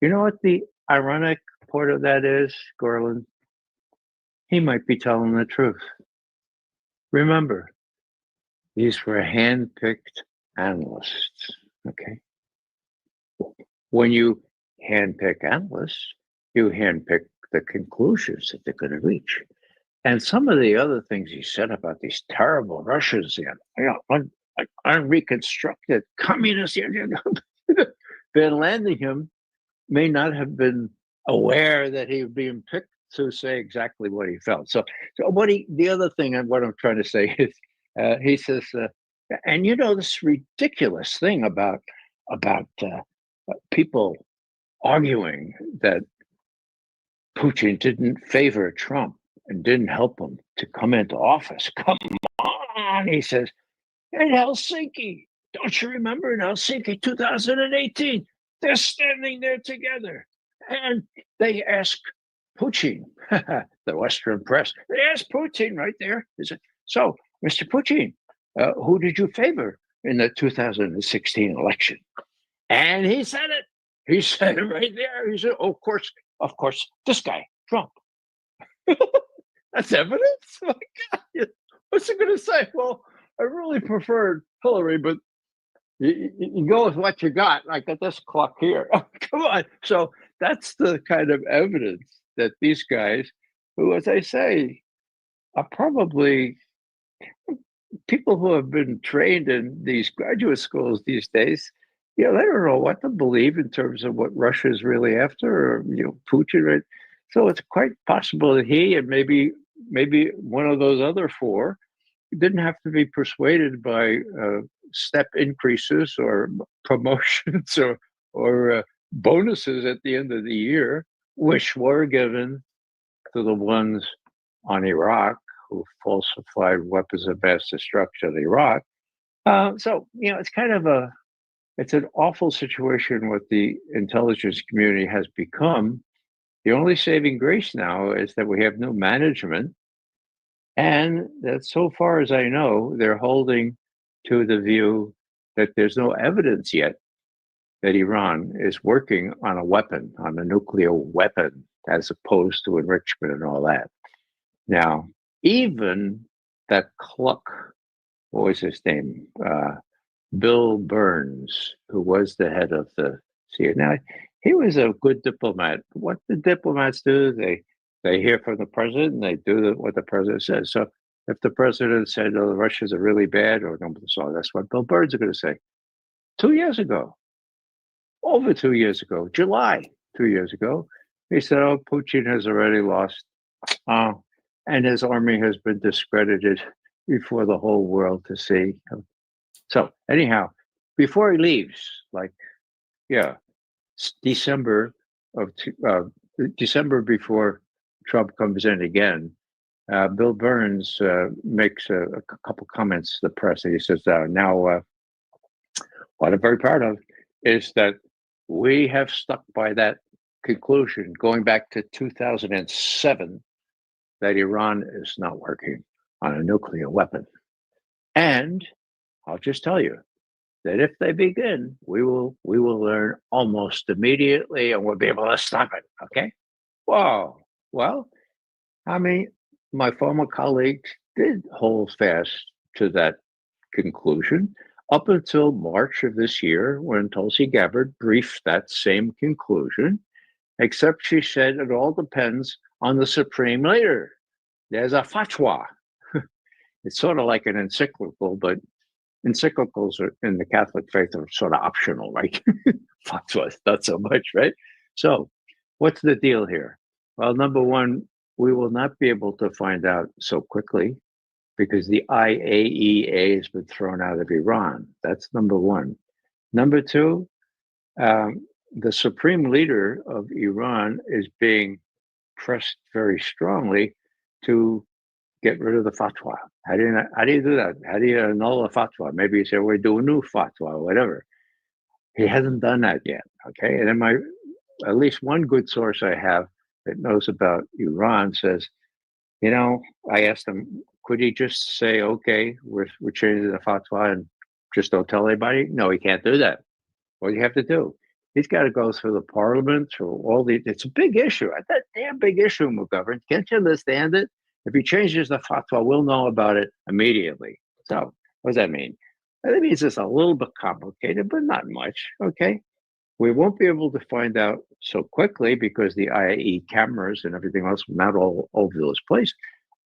You know what the ironic part of that is, Garland? He might be telling the truth. Remember, these were hand-picked analysts, okay? When you handpick analysts, you handpick the conclusions that they're going to reach. And some of the other things he said about these terrible Russians, unreconstructed communists, Van Landingham may not have been aware that he was being picked to say exactly what he felt. So the other thing and what I'm trying to say is, he says, and this ridiculous thing about people arguing that Putin didn't favor Trump and didn't help him to come into office. Come on, he says, in Helsinki, don't you remember in Helsinki 2018? They're standing there together. And they ask Putin, the Western press, they asked Putin right there, they said, so, Mr. Putin, who did you favor in the 2016 election? And he said it. He said it right there. He said, oh, of course, this guy, Trump. That's evidence? Oh my God. What's he going to say? Well, I really preferred Hillary, but you go with what you got. I got this clock here. Oh, come on. So that's the kind of evidence that these guys, who, as I say, are probably people who have been trained in these graduate schools these days. They don't know what to believe in terms of what Russia is really after, or Putin. Right? So it's quite possible that he and maybe one of those other four didn't have to be persuaded by step increases or promotions or bonuses at the end of the year, which were given to the ones on Iraq who falsified weapons of mass destruction in Iraq. So it's kind of it's an awful situation what the intelligence community has become. The only saving grace now is that we have new management, and that so far as I know, they're holding to the view that there's no evidence yet that Iran is working on a weapon, on a nuclear weapon, as opposed to enrichment and all that. Now, even that cluck, what was his name? Bill Burns, who was the head of the CIA. Now, he was a good diplomat. What the diplomats do, they hear from the president and they do what the president says. So if the president said, oh, the Russians are really bad, so that's what Bill Burns is going to say. 2 years ago, over 2 years ago, July 2 years ago, he said, oh, Putin has already lost, and his army has been discredited before the whole world to see. So anyhow, before he leaves, December before Trump comes in again, Bill Burns makes a couple comments to the press. And he says, now, what I'm very proud of is that we have stuck by that conclusion going back to 2007 that Iran is not working on a nuclear weapon. And I'll just tell you that if they begin, we will learn almost immediately, and we'll be able to stop it. Okay? Wow. Well, my former colleagues did hold fast to that conclusion up until March of this year, when Tulsi Gabbard briefed that same conclusion, except she said it all depends on the supreme leader. There's a fatwa. It's sort of like an encyclical, but encyclicals in the Catholic faith are sort of optional, right? Fatwas, not so much, right? So what's the deal here? Well, number one, we will not be able to find out so quickly because the IAEA has been thrown out of Iran. That's number one. Number two, the supreme leader of Iran is being pressed very strongly to get rid of the fatwa. How do you do that? How do you annul a fatwa? Maybe you say, we'll do a new fatwa or whatever. He hasn't done that yet, okay? And then, at least one good source I have that knows about Iran says You know, I asked him, could he just say, okay, we're changing the fatwa and just don't tell anybody? No, he can't do that. What do you have to do? He's got to go through the parliament, through all the. It's a big issue. That damn big issue, McGovern. Can't you understand it? If he changes the fatwa, we'll know about it immediately. So, what does that mean? That means it's a little bit complicated, but not much. Okay. We won't be able to find out so quickly because the IAE cameras and everything else are not all over this place.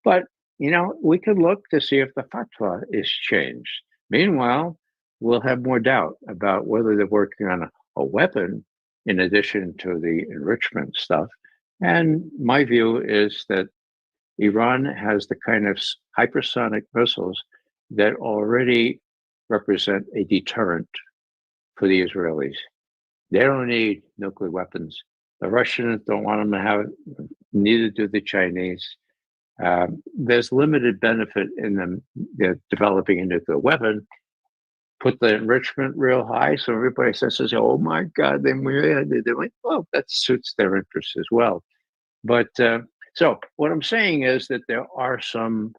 But, you know, we can look to see if the fatwa is changed. Meanwhile, we'll have more doubt about whether they're working on a weapon in addition to the enrichment stuff. And my view is that Iran has the kind of hypersonic missiles that already represent a deterrent for the Israelis. They don't need nuclear weapons. The Russians don't want them to have it, neither do the Chinese. There's limited benefit in them developing a nuclear weapon. Put the enrichment real high, so everybody says, "Oh my God!" Then they're like, "Oh, that suits their interests as well." But so what I'm saying is that there are some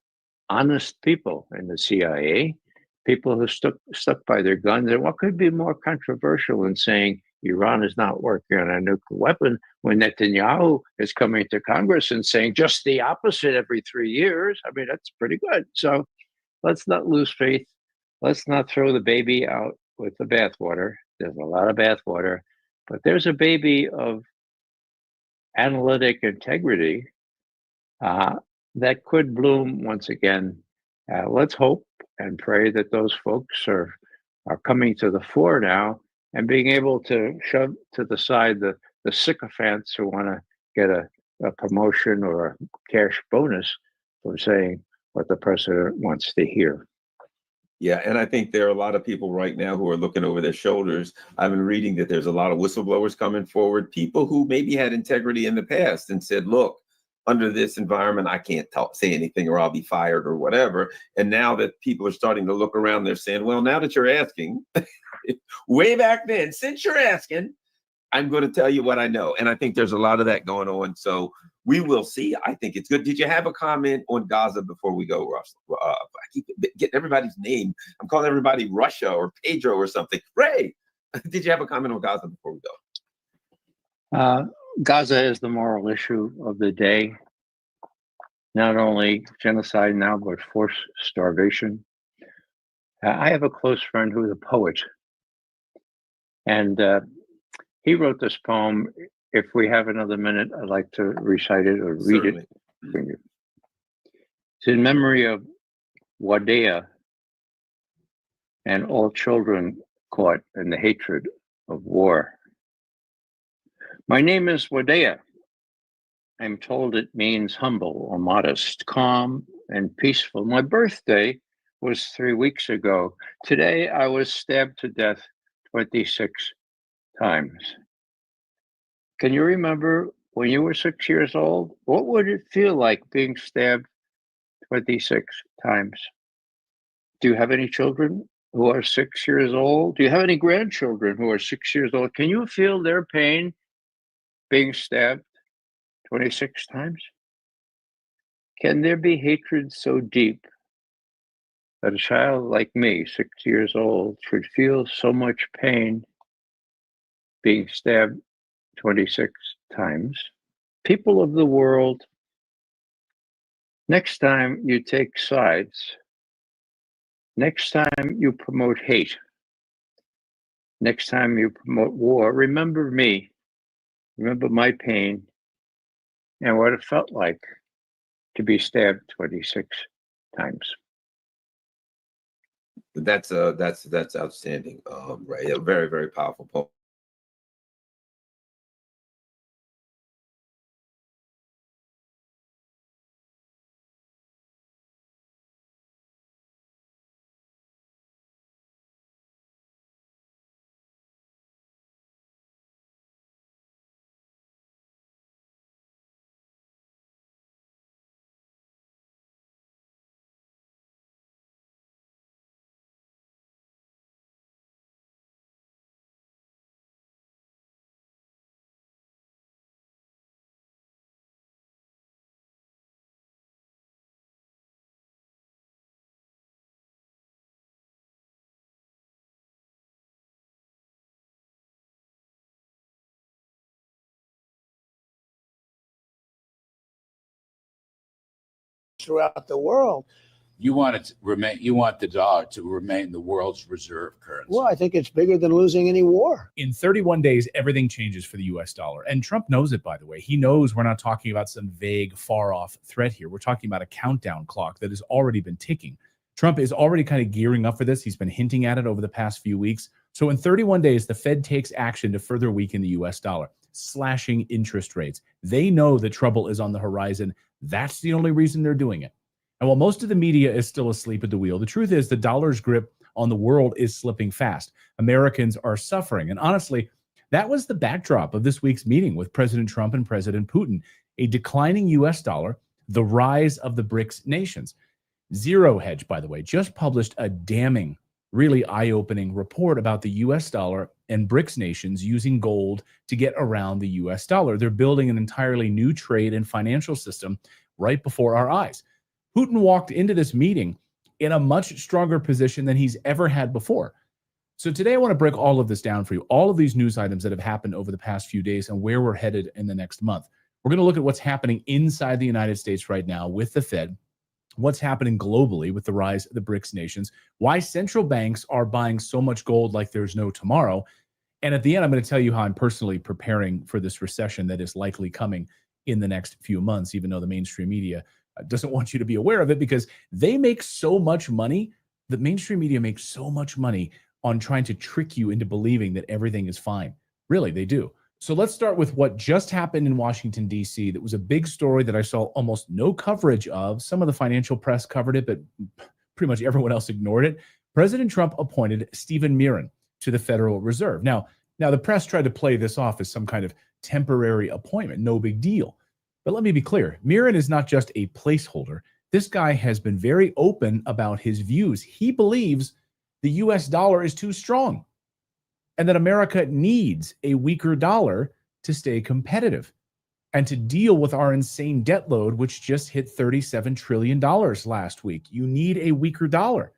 honest people in the CIA, people who stuck by their guns. And what could be more controversial than saying Iran is not working on a nuclear weapon when Netanyahu is coming to Congress and saying just the opposite every 3 years? I mean, that's pretty good. So let's not lose faith. Let's not throw the baby out with the bathwater. There's a lot of bathwater, but there's a baby of analytic integrity that could bloom once again. Let's hope and pray that those folks are coming to the fore now and being able to shove to the side the sycophants who want to get a promotion or a cash bonus for saying what the president wants to hear. Yeah, and I think there are a lot of people right now who are looking over their shoulders. I've been reading that there's a lot of whistleblowers coming forward, people who maybe had integrity in the past and said, look, under this environment, I can't say anything or I'll be fired or whatever. And now that people are starting to look around, they're saying, well, now that you're asking, way back then, since you're asking, I'm going to tell you what I know. And I think there's a lot of that going on. So we will see. I think it's good. Did you have a comment on Gaza before we go, Russell? I keep getting everybody's name. I'm calling everybody Russia or Pedro or something. Ray, did you have a comment on Gaza before we go? Gaza is the moral issue of the day. Not only genocide now, but forced starvation. I have a close friend who is a poet. And he wrote this poem. If we have another minute, I'd like to recite it or read Certainly. it for you. It's in memory of Wadea and all children caught in the hatred of war. My name is Wadea. I'm told it means humble or modest, calm and peaceful. My birthday was 3 weeks ago. Today I was stabbed to death 26 times. Can you remember when you were 6 years old? What would it feel like being stabbed 26 times? Do you have any children who are 6 years old? Do you have any grandchildren who are 6 years old? Can you feel their pain being stabbed 26 times? Can there be hatred so deep that a child like me, 6 years old, should feel so much pain being stabbed 26 times? People of the world, next time you take sides, next time you promote hate, next time you promote war, remember me, remember my pain and what it felt like to be stabbed 26 times. That's outstanding, Ray. A very, very powerful poem. throughout the world. You want it to remain. You want the dollar to remain the world's reserve currency. Well, I think it's bigger than losing any war. In 31 days, everything changes for the US dollar. And Trump knows it, by the way. He knows we're not talking about some vague, far-off threat here. We're talking about a countdown clock that has already been ticking. Trump is already kind of gearing up for this. He's been hinting at it over the past few weeks. So in 31 days, the Fed takes action to further weaken the US dollar, slashing interest rates. They know that trouble is on the horizon. That's the only reason they're doing it. And while most of the media is still asleep at the wheel, the truth is the dollar's grip on the world is slipping fast. Americans are suffering. And honestly, that was the backdrop of this week's meeting with President Trump and President Putin. A declining US dollar, the rise of the BRICS nations. Zero Hedge, by the way, just published a damning, really eye-opening report about the US dollar and BRICS nations using gold to get around the US dollar. They're building an entirely new trade and financial system right before our eyes. Putin walked into this meeting in a much stronger position than he's ever had before. So today I want to break all of this down for you, all of these news items that have happened over the past few days and where we're headed in the next month. We're going to look at what's happening inside the United States right now with the Fed, what's happening globally with the rise of the BRICS nations, why central banks are buying so much gold like there's no tomorrow. And at the end, I'm going to tell you how I'm personally preparing for this recession that is likely coming in the next few months, even though the mainstream media doesn't want you to be aware of it because they make so much money. The mainstream media makes so much money on trying to trick you into believing that everything is fine. Really, they do. So let's start with what just happened in Washington, D.C. That was a big story that I saw almost no coverage of. Some of the financial press covered it, but pretty much everyone else ignored it. President Trump appointed Stephen Miran to the Federal Reserve. Now the press tried to play this off as some kind of temporary appointment. No big deal. But let me be clear. Miran is not just a placeholder. This guy has been very open about his views. He believes the U.S. dollar is too strong and that America needs a weaker dollar to stay competitive and to deal with our insane debt load, which just hit $37 trillion last week. You need a weaker dollar.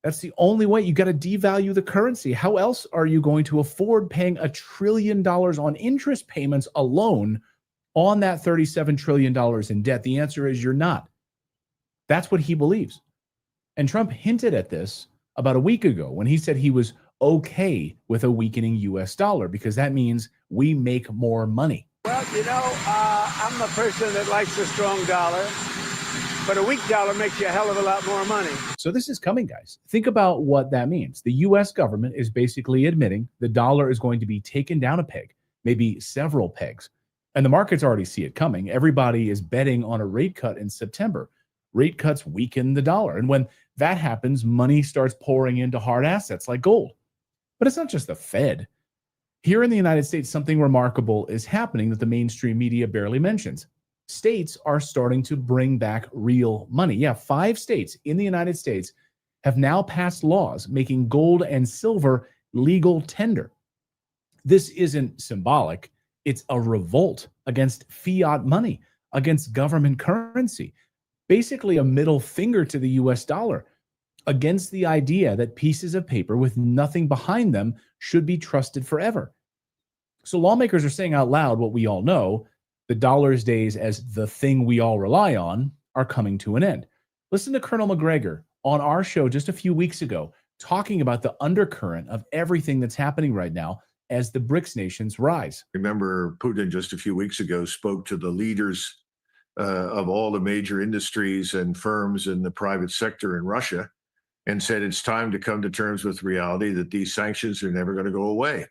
That's the only way. You got to devalue the currency. How else are you going to afford paying $1 trillion on interest payments alone on that $37 trillion in debt? The answer is you're not. That's what he believes. And Trump hinted at this about a week ago when he said he was okay with a weakening U.S. dollar because that means we make more money. Well, I'm a person that likes a strong dollar, but a weak dollar makes you a hell of a lot more money. So this is coming, guys. Think about what that means. The U.S. government is basically admitting the dollar is going to be taken down a peg, maybe several pegs. And the markets already see it coming. Everybody is betting on a rate cut in September. Rate cuts weaken the dollar. And when that happens, money starts pouring into hard assets like gold. But it's not just the Fed. Here in the United States, something remarkable is happening that the mainstream media barely mentions. States are starting to bring back real money. Yeah, 5 states in the United States have now passed laws making gold and silver legal tender. This isn't symbolic. It's a revolt against fiat money, against government currency. Basically a middle finger to the US dollar, against the idea that pieces of paper with nothing behind them should be trusted forever. So lawmakers are saying out loud what we all know: the dollar's days as the thing we all rely on are coming to an end. Listen to Colonel McGregor on our show just a few weeks ago talking about the undercurrent of everything that's happening right now as the BRICS nations rise. Remember, Putin just a few weeks ago spoke to the leaders of all the major industries and firms in the private sector in Russia and said it's time to come to terms with reality that these sanctions are never going to go away.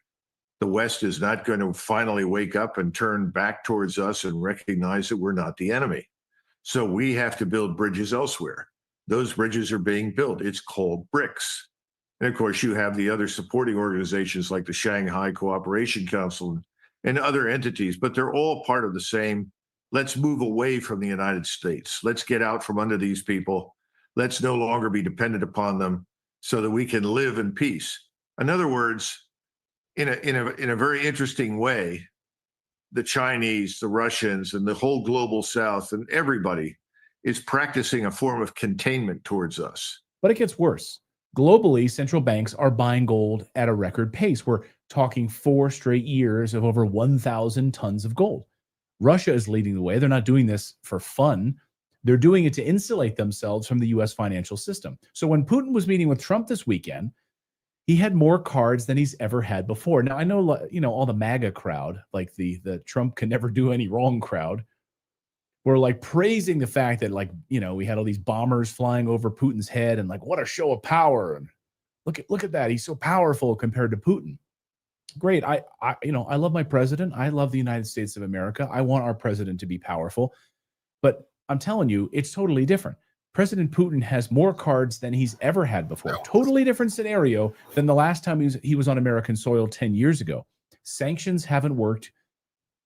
The West is not going to finally wake up and turn back towards us and recognize that we're not the enemy. So we have to build bridges elsewhere. Those bridges are being built. It's called BRICS. And of course, you have the other supporting organizations like the Shanghai Cooperation Council and other entities, but they're all part of the same. Let's move away from the United States. Let's get out from under these people. Let's no longer be dependent upon them so that we can live in peace. In other words, in a very interesting way, the Chinese, the Russians, and the whole global South and everybody is practicing a form of containment towards us. But it gets worse. Globally, central banks are buying gold at a record pace. We're talking 4 straight years of over 1,000 tons of gold. Russia is leading the way. They're not doing this for fun. They're doing it to insulate themselves from the US financial system. So when Putin was meeting with Trump this weekend, he had more cards than he's ever had before. Now, I know, you know, all the MAGA crowd, like the Trump can never do any wrong crowd, were like praising the fact that, like, you know, we had all these bombers flying over Putin's head and like, what a show of power. And look at that. He's so powerful compared to Putin. Great. I you know, I love my president. I love the United States of America. I want our president to be powerful. But I'm telling you, it's totally different. President Putin has more cards than he's ever had before. Totally different scenario than the last time he was on American soil 10 years ago. Sanctions haven't worked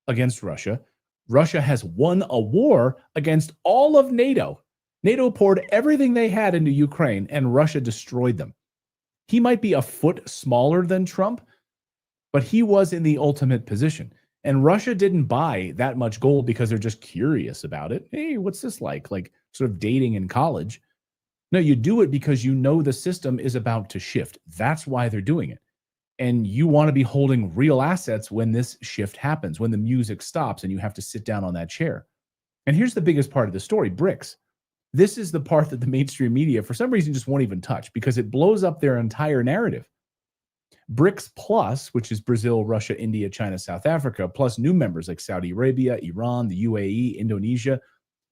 against Russia. Russia has won a war against all of NATO. NATO poured everything they had into Ukraine, and Russia destroyed them. He might be a foot smaller than Trump, but he was in the ultimate position. And Russia didn't buy that much gold because they're just curious about it. Hey, what's this like? Like sort of dating in college. No, you do it because you know the system is about to shift. That's why they're doing it. And you want to be holding real assets when this shift happens, when the music stops and you have to sit down on that chair. And here's the biggest part of the story, BRICS. This is the part that the mainstream media, for some reason, just won't even touch because it blows up their entire narrative. BRICS Plus, which is Brazil, Russia, India, China, South Africa, plus new members like Saudi Arabia, Iran, the UAE, Indonesia,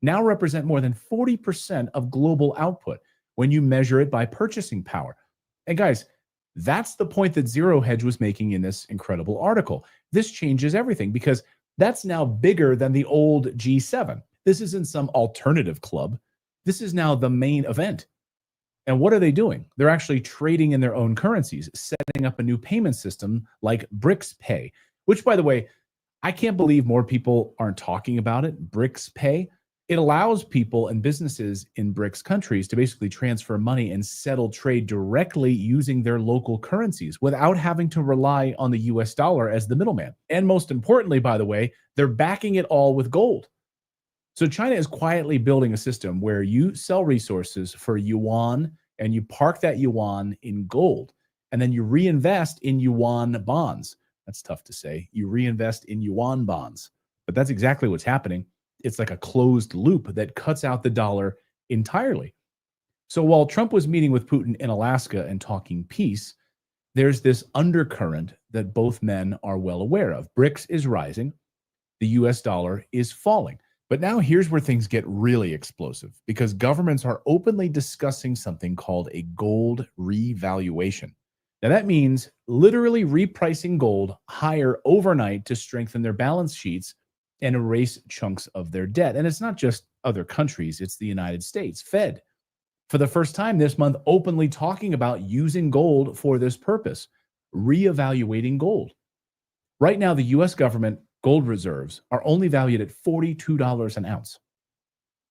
now represent more than 40% of global output when you measure it by purchasing power. And guys, that's the point that Zero Hedge was making in this incredible article. This changes everything because that's now bigger than the old G7. This isn't some alternative club. This is now the main event. And what are they doing? They're actually trading in their own currencies, setting up a new payment system like BRICS Pay, which, by the way, I can't believe more people aren't talking about it. BRICS Pay. It allows people and businesses in BRICS countries to basically transfer money and settle trade directly using their local currencies without having to rely on the US dollar as the middleman. And most importantly, by the way, they're backing it all with gold. So China is quietly building a system where you sell resources for yuan and you park that yuan in gold, and then you reinvest in yuan bonds. That's tough to say. You reinvest in yuan bonds, but that's exactly what's happening. It's like a closed loop that cuts out the dollar entirely. So while Trump was meeting with Putin in Alaska and talking peace, there's this undercurrent that both men are well aware of. BRICS is rising. The US dollar is falling. But now here's where things get really explosive because governments are openly discussing something called a gold revaluation. Now that means literally repricing gold higher overnight to strengthen their balance sheets and erase chunks of their debt. And it's not just other countries, it's the United States, Fed, for the first time this month, openly talking about using gold for this purpose, reevaluating gold. Right now, the US government gold reserves are only valued at $42 an ounce.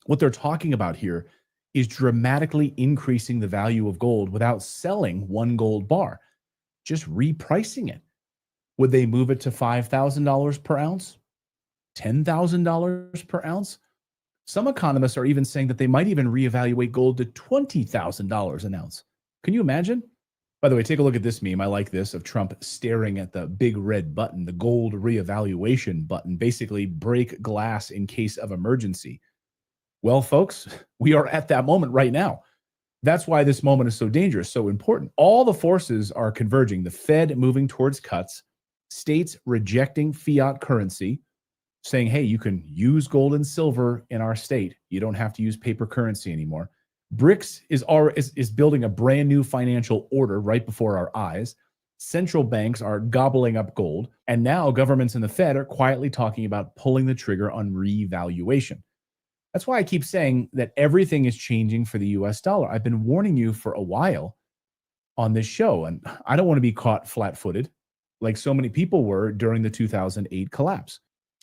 What they're talking about here is dramatically increasing the value of gold without selling one gold bar, just repricing it. Would they move it to $5,000 per ounce? $10,000 per ounce? Some economists are even saying that they might even reevaluate gold to $20,000 an ounce. Can you imagine? By the way, take a look at this meme. I like this, of Trump staring at the big red button, the gold reevaluation button, basically break glass in case of emergency. Well, folks, we are at that moment right now. That's why this moment is so dangerous, so important. All the forces are converging. The Fed moving towards cuts, states rejecting fiat currency, saying, hey, you can use gold and silver in our state. You don't have to use paper currency anymore. BRICS is building a brand new financial order right before our eyes. Central banks are gobbling up gold. And now governments and the Fed are quietly talking about pulling the trigger on revaluation. That's why I keep saying that everything is changing for the US dollar. I've been warning you for a while on this show, and I don't want to be caught flat-footed like so many people were during the 2008 collapse.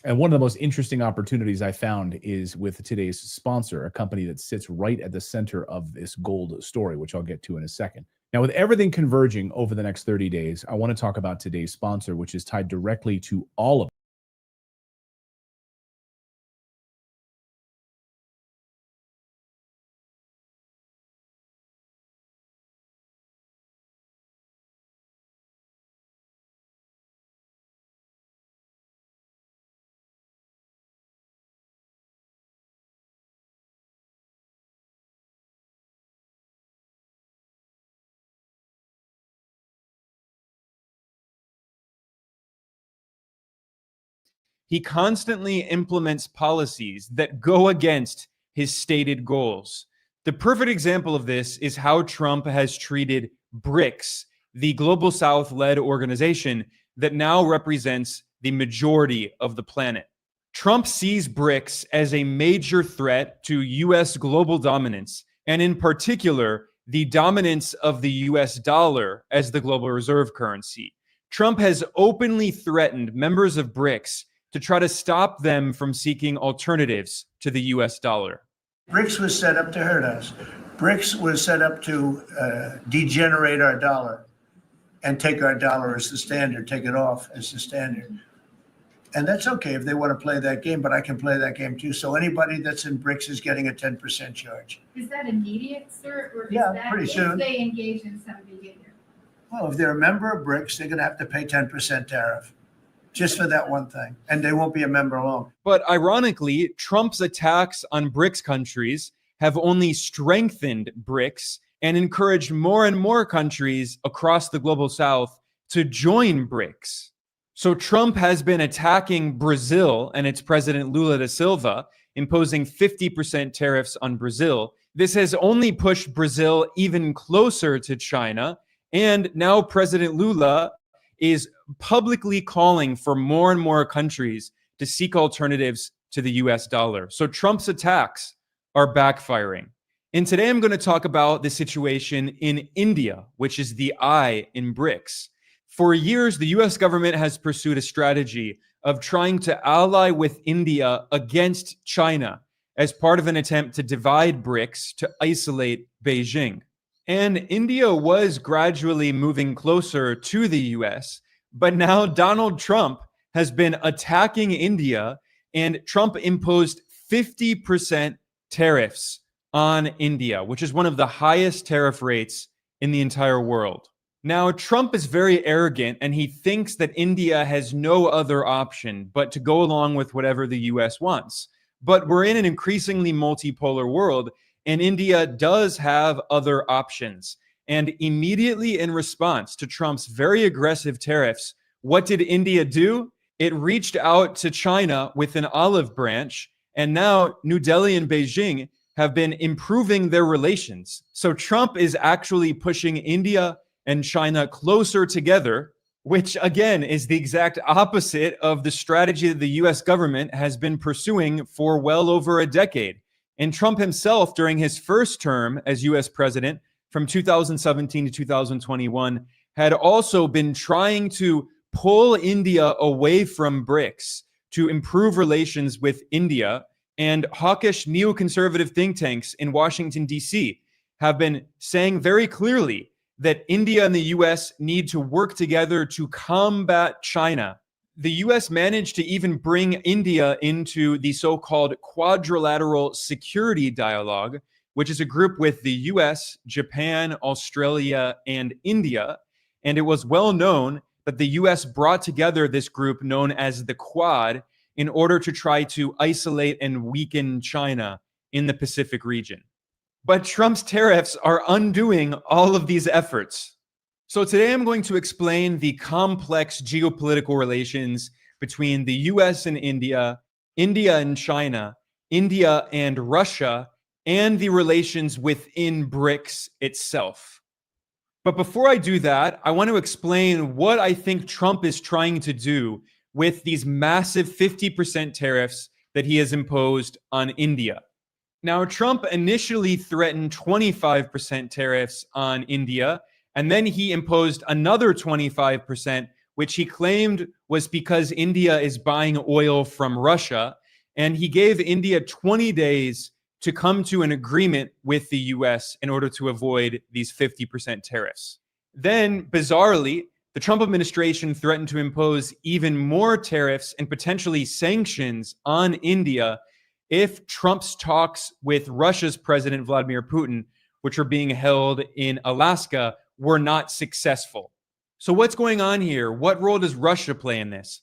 And one of the most interesting opportunities I found is with today's sponsor, a company that sits right at the center of this gold story, which I'll get to in a second. Now, with everything converging over the next 30 days, I want to talk about today's sponsor, which is tied directly to all of he constantly implements policies that go against his stated goals. The perfect example of this is how Trump has treated BRICS, the Global South-led organization that now represents the majority of the planet. Trump sees BRICS as a major threat to U.S. global dominance, and in particular, the dominance of the U.S. dollar as the global reserve currency. Trump has openly threatened members of BRICS to try to stop them from seeking alternatives to the U.S. dollar. BRICS was set up to hurt us. BRICS was set up to degenerate our dollar and take our dollar as the standard, take it off as the standard. And that's okay if they want to play that game, but I can play that game too. So anybody that's in BRICS is getting a 10% charge. Is that immediate, sir? Or is that pretty if soon. they engage in some behavior? Well, if they're a member of BRICS, they're going to have to pay 10% tariff just for that one thing. And they won't be a member long. But ironically, Trump's attacks on BRICS countries have only strengthened BRICS and encouraged more and more countries across the global south to join BRICS. So Trump has been attacking Brazil and its president Lula da Silva, imposing 50% tariffs on Brazil. This has only pushed Brazil even closer to China. And now President Lula is publicly calling for more and more countries to seek alternatives to the US dollar. So Trump's attacks are backfiring. And today I'm going to talk about the situation in India, which is the I in BRICS. For years, the US government has pursued a strategy of trying to ally with India against China as part of an attempt to divide BRICS to isolate Beijing. And India was gradually moving closer to the US, but now Donald Trump has been attacking India, and Trump imposed 50% tariffs on India, which is one of the highest tariff rates in the entire world. Now, Trump is very arrogant, and he thinks that India has no other option but to go along with whatever the US wants. But we're in an increasingly multipolar world, and India does have other options. And immediately in response to Trump's very aggressive tariffs, what did India do? It reached out to China with an olive branch, and now New Delhi and Beijing have been improving their relations. So Trump is actually pushing India and China closer together, which again is the exact opposite of the strategy that the US government has been pursuing for well over a decade. And Trump himself, during his first term as US president from 2017 to 2021, had also been trying to pull India away from BRICS to improve relations with India. And hawkish neoconservative think tanks in Washington, D.C. have been saying very clearly that India and the US need to work together to combat China. The US managed to even bring India into the so-called Quadrilateral Security Dialogue, which is a group with the US, Japan, Australia, and India. And it was well known that the US brought together this group known as the Quad in order to try to isolate and weaken China in the Pacific region. But Trump's tariffs are undoing all of these efforts. So today I'm going to explain the complex geopolitical relations between the US and India, India and China, India and Russia, and the relations within BRICS itself. But before I do that, I want to explain what I think Trump is trying to do with these massive 50% tariffs that he has imposed on India. Now, Trump initially threatened 25% tariffs on India, and then he imposed another 25%, which he claimed was because India is buying oil from Russia. And he gave India 20 days to come to an agreement with the US in order to avoid these 50% tariffs. Then, bizarrely, the Trump administration threatened to impose even more tariffs and potentially sanctions on India if Trump's talks with Russia's President Vladimir Putin, which are being held in Alaska, were not successful. So what's going on here? What role does Russia play in this?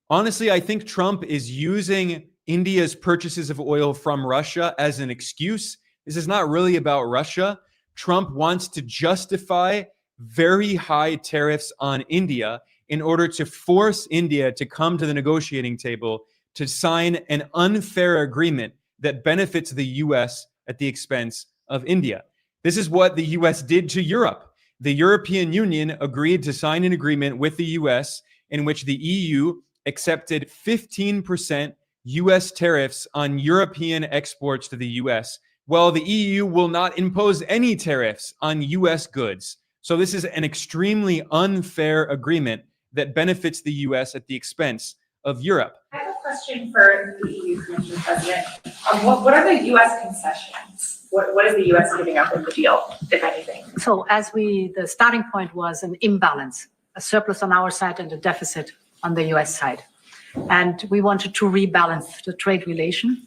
Honestly, I think Trump is using India's purchases of oil from Russia as an excuse. This is not really about Russia. Trump wants to justify very high tariffs on India in order to force India to come to the negotiating table to sign an unfair agreement that benefits the US at the expense of India. This is what the US did to Europe. The European Union agreed to sign an agreement with the US in which the EU accepted 15% US tariffs on European exports to the US, while the EU will not impose any tariffs on US goods. So this is an extremely unfair agreement that benefits the US at the expense of Europe. I have a question for the EU Commission President. What are the US concessions? What is the US giving up in the deal, if anything? So the starting point was an imbalance, a surplus on our side and a deficit on the US side. And we wanted to rebalance the trade relation.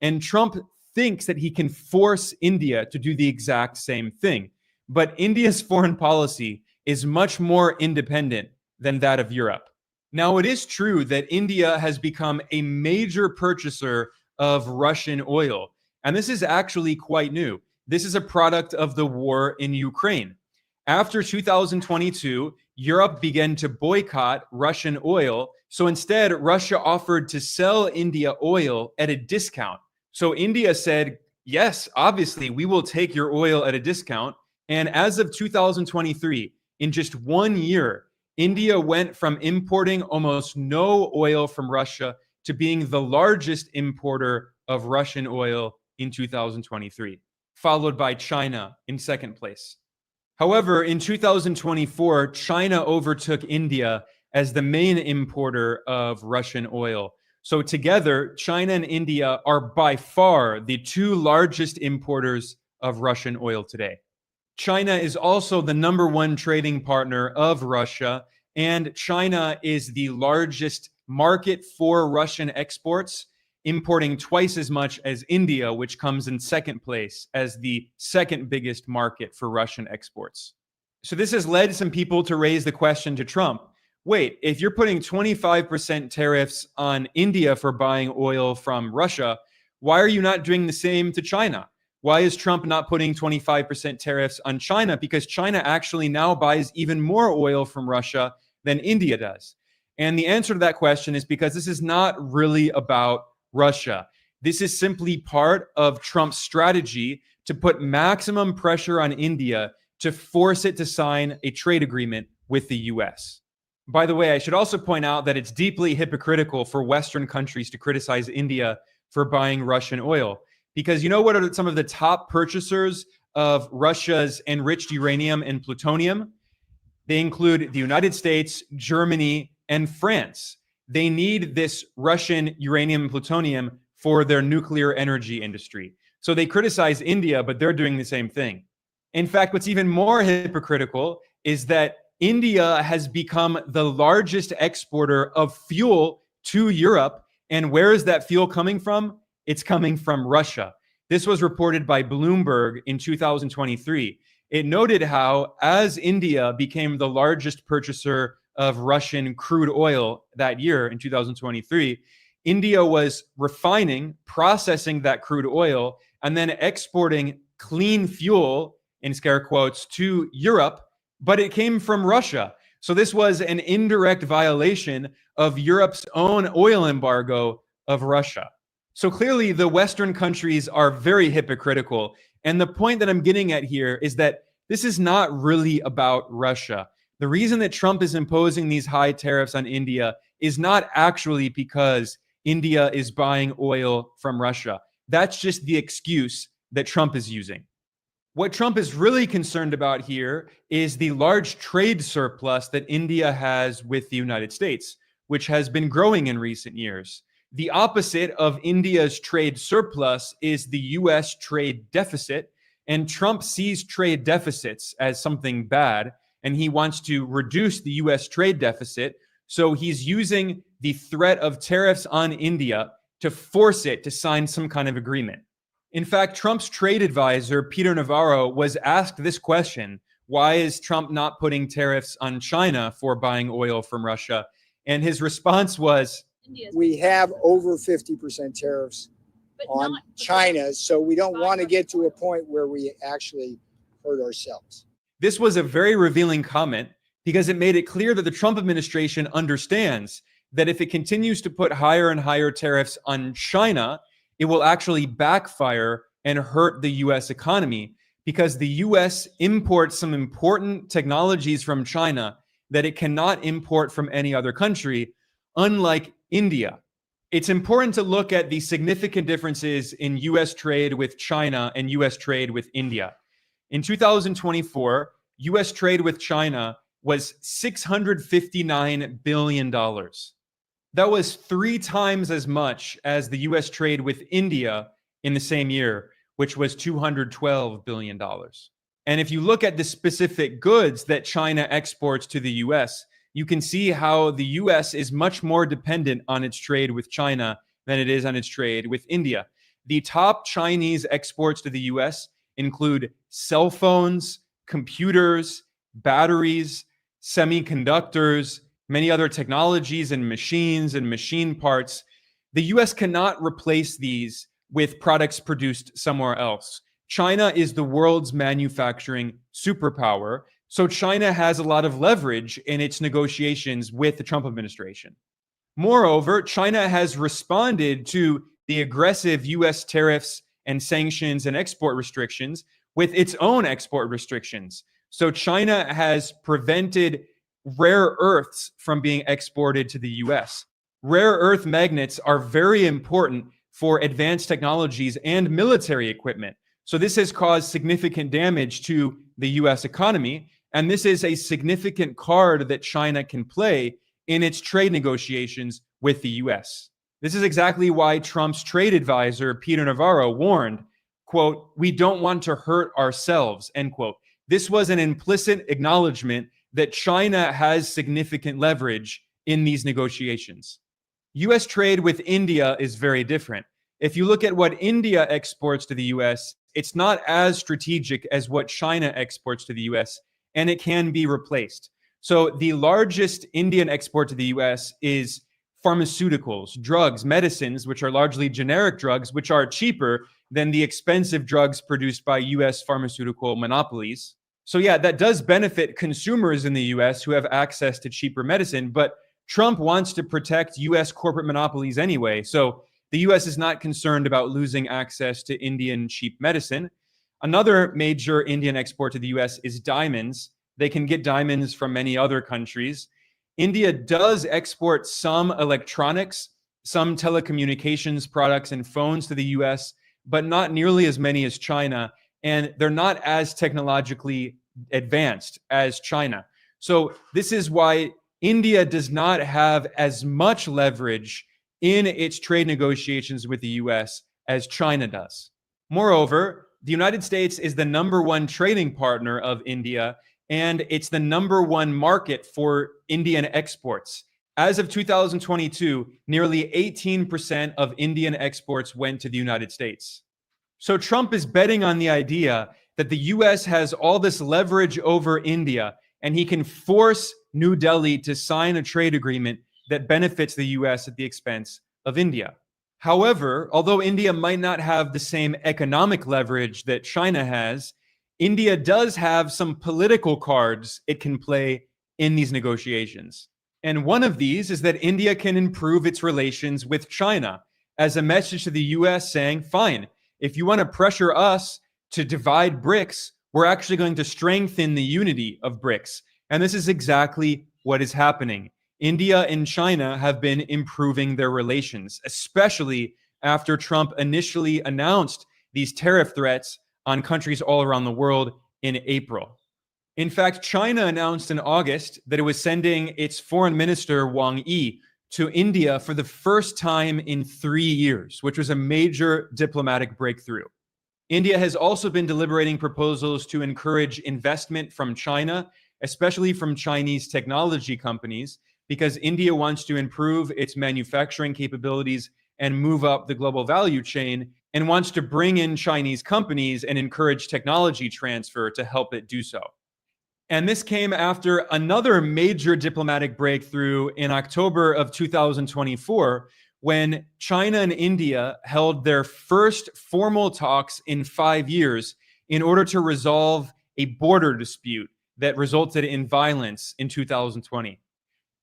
And Trump thinks that he can force India to do the exact same thing. But India's foreign policy is much more independent than that of Europe. Now, it is true that India has become a major purchaser of Russian oil. And this is actually quite new. This is a product of the war in Ukraine. After 2022, Europe began to boycott Russian oil. So instead, Russia offered to sell India oil at a discount. So India said, yes, obviously, we will take your oil at a discount. And as of 2023, in just 1 year, India went from importing almost no oil from Russia to being the largest importer of Russian oil in 2023, followed by China in second place. However, in 2024, China overtook India as the main importer of Russian oil. So together, China and India are by far the two largest importers of Russian oil today. China is also the #1 trading partner of Russia, and China is the largest market for Russian exports, importing twice as much as India, which comes in second place as the second biggest market for Russian exports. So this has led some people to raise the question to Trump. Wait, if you're putting 25% tariffs on India for buying oil from Russia, why are you not doing the same to China? Why is Trump not putting 25% tariffs on China? Because China actually now buys even more oil from Russia than India does. And the answer to that question is because this is not really about Russia. This is simply part of Trump's strategy to put maximum pressure on India to force it to sign a trade agreement with the US. By the way, I should also point out that it's deeply hypocritical for Western countries to criticize India for buying Russian oil. Because you know what are some of the top purchasers of Russia's enriched uranium and plutonium? They include the United States, Germany, and France. They need this Russian uranium and plutonium for their nuclear energy industry. So they criticize India, but they're doing the same thing. In fact, what's even more hypocritical is that India has become the largest exporter of fuel to Europe. And where is that fuel coming from? It's coming from Russia. This was reported by Bloomberg in 2023. It noted how, as India became the largest purchaser of Russian crude oil that year in 2023, India was refining, processing that crude oil, and then exporting clean fuel, in scare quotes, to Europe, but it came from Russia. So this was an indirect violation of Europe's own oil embargo of Russia. So clearly the Western countries are very hypocritical. And the point that I'm getting at here is that this is not really about Russia. The reason that Trump is imposing these high tariffs on India is not actually because India is buying oil from Russia. That's just the excuse that Trump is using. What Trump is really concerned about here is the large trade surplus that India has with the United States, which has been growing in recent years. The opposite of India's trade surplus is the US trade deficit, and Trump sees trade deficits as something bad, and he wants to reduce the US trade deficit. So he's using the threat of tariffs on India to force it to sign some kind of agreement. In fact, Trump's trade advisor, Peter Navarro, was asked this question: why is Trump not putting tariffs on China for buying oil from Russia? And his response was, we have over 50% tariffs on China, so we don't want to get to a point where we actually hurt ourselves. This was a very revealing comment because it made it clear that the Trump administration understands that if it continues to put higher and higher tariffs on China, it will actually backfire and hurt the US economy, because the US imports some important technologies from China that it cannot import from any other country, unlike India. It's important to look at the significant differences in US trade with China and US trade with India. In 2024, US trade with China was $659 billion. That was 3 times as much as the US trade with India in the same year, which was $212 billion. And if you look at the specific goods that China exports to the US, you can see how the US is much more dependent on its trade with China than it is on its trade with India. The top Chinese exports to the US include cell phones, computers, batteries, semiconductors, many other technologies and machine parts. The US cannot replace these with products produced somewhere else. China is the world's manufacturing superpower, so China has a lot of leverage in its negotiations with the Trump administration. Moreover, China has responded to the aggressive US tariffs and sanctions and export restrictions with its own export restrictions. So China has prevented rare earths from being exported to the US. Rare earth magnets are very important for advanced technologies and military equipment. So this has caused significant damage to the US economy, and this is a significant card that China can play in its trade negotiations with the US. This is exactly why Trump's trade advisor, Peter Navarro, warned, quote, "We don't want to hurt ourselves," end quote. This was an implicit acknowledgement that China has significant leverage in these negotiations. US trade with India is very different. If you look at what India exports to the US, it's not as strategic as what China exports to the US, and it can be replaced. So the largest Indian export to the US is pharmaceuticals, drugs, medicines, which are largely generic drugs, which are cheaper than the expensive drugs produced by US pharmaceutical monopolies. So yeah, that does benefit consumers in the US who have access to cheaper medicine, but Trump wants to protect US corporate monopolies anyway. So the US is not concerned about losing access to Indian cheap medicine. Another major Indian export to the US is diamonds. They can get diamonds from many other countries. India does export some electronics, some telecommunications products and phones to the US, but not nearly as many as China. And they're not as technologically advanced as China. So this is why India does not have as much leverage in its trade negotiations with the US as China does. Moreover, the United States is the #1 trading partner of India, and it's the #1 market for Indian exports. As of 2022, nearly 18% of Indian exports went to the United States. So Trump is betting on the idea that the US has all this leverage over India, and he can force New Delhi to sign a trade agreement that benefits the US at the expense of India. However, although India might not have the same economic leverage that China has, India does have some political cards it can play in these negotiations. And one of these is that India can improve its relations with China as a message to the US saying, fine, if you want to pressure us to divide BRICS, we're actually going to strengthen the unity of BRICS. And this is exactly what is happening. India and China have been improving their relations, especially after Trump initially announced these tariff threats on countries all around the world in April. In fact, China announced in August that it was sending its foreign minister, Wang Yi, to India for the first time in 3 years, which was a major diplomatic breakthrough. India has also been deliberating proposals to encourage investment from China, especially from Chinese technology companies, because India wants to improve its manufacturing capabilities and move up the global value chain, and wants to bring in Chinese companies and encourage technology transfer to help it do so. And this came after another major diplomatic breakthrough in October of 2024, when China and India held their first formal talks in 5 years in order to resolve a border dispute that resulted in violence in 2020.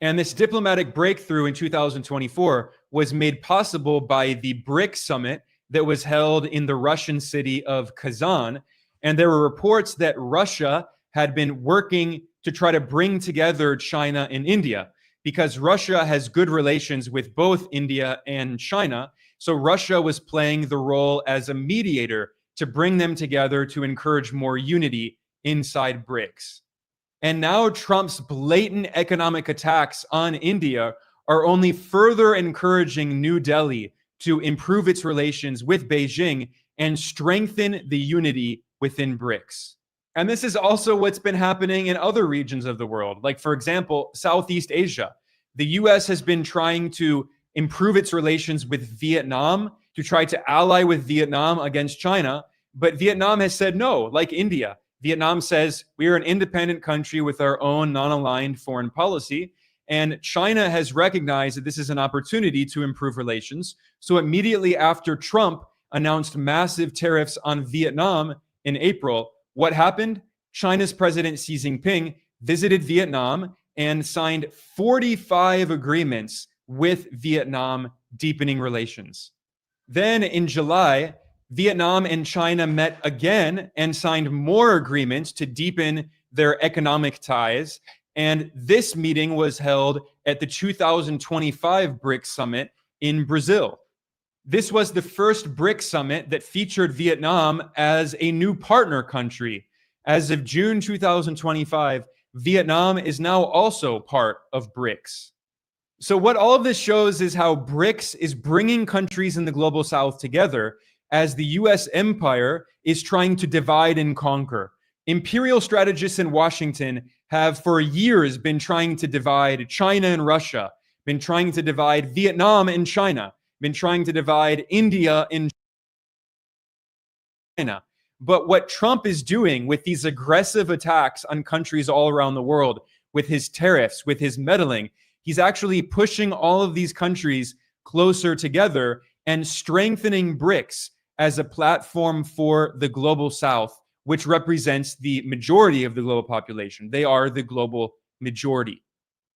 And this diplomatic breakthrough in 2024 was made possible by the BRICS summit that was held in the Russian city of Kazan. And there were reports that Russia had been working to try to bring together China and India, because Russia has good relations with both India and China. So Russia was playing the role as a mediator to bring them together to encourage more unity inside BRICS. And now Trump's blatant economic attacks on India are only further encouraging New Delhi to improve its relations with Beijing and strengthen the unity within BRICS. And this is also what's been happening in other regions of the world. Like, for example, Southeast Asia. The US has been trying to improve its relations with Vietnam, to try to ally with Vietnam against China. But Vietnam has said no, like India. Vietnam says we are an independent country with our own non-aligned foreign policy. And China has recognized that this is an opportunity to improve relations. So immediately after Trump announced massive tariffs on Vietnam in April, what happened? China's President Xi Jinping visited Vietnam and signed 45 agreements with Vietnam, deepening relations. Then in July, Vietnam and China met again and signed more agreements to deepen their economic ties. And this meeting was held at the 2025 BRICS summit in Brazil. This was the first BRICS summit that featured Vietnam as a new partner country. As of June 2025, Vietnam is now also part of BRICS. So what all of this shows is how BRICS is bringing countries in the global south together as the US empire is trying to divide and conquer. Imperial strategists in Washington have for years been trying to divide China and Russia, been trying to divide Vietnam and China, been trying to divide India and China. But what Trump is doing with these aggressive attacks on countries all around the world, with his tariffs, with his meddling, he's actually pushing all of these countries closer together and strengthening BRICS as a platform for the global south, which represents the majority of the global population. They are the global majority.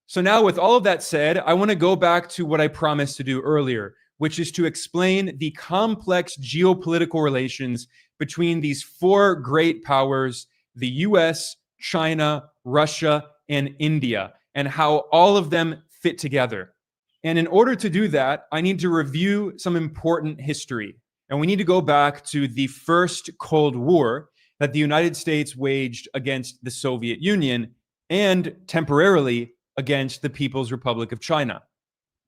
So now with all of that said, I want to go back to what I promised to do earlier, which is to explain the complex geopolitical relations between these four great powers, the US, China, Russia, and India, and how all of them fit together. And in order to do that, I need to review some important history. And we need to go back to the first Cold War that the United States waged against the Soviet Union and temporarily against the People's Republic of China.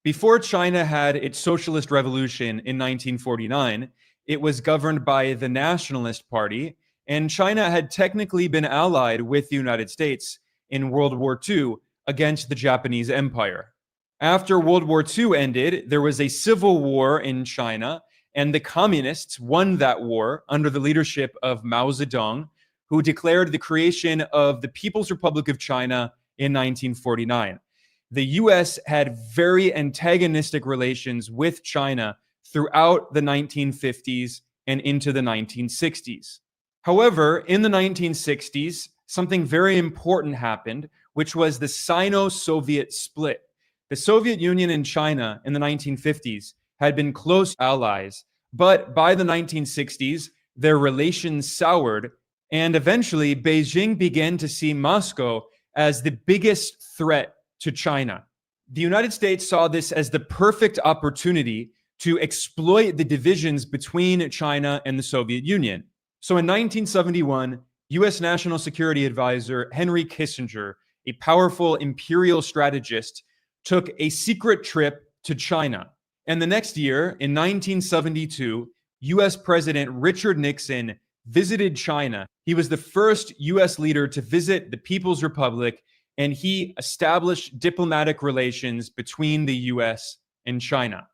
Before China had its socialist revolution in 1949, it was governed by the Nationalist Party, and China had technically been allied with the United States in World War II against the Japanese Empire. After World War II ended, there was a civil war in China, and the communists won that war under the leadership of Mao Zedong, who declared the creation of the People's Republic of China in 1949. The US had very antagonistic relations with China throughout the 1950s and into the 1960s. However, in the 1960s, something very important happened, which was the Sino-Soviet split. The Soviet Union and China in the 1950s had been close allies, but by the 1960s, their relations soured, and eventually Beijing began to see Moscow as the biggest threat to China. The United States saw this as the perfect opportunity to exploit the divisions between China and the Soviet Union. So in 1971, US National Security Advisor Henry Kissinger, a powerful imperial strategist, took a secret trip to China. And the next year, in 1972, US President Richard Nixon visited China. He was the first US leader to visit the People's Republic, and he established diplomatic relations between the US and China.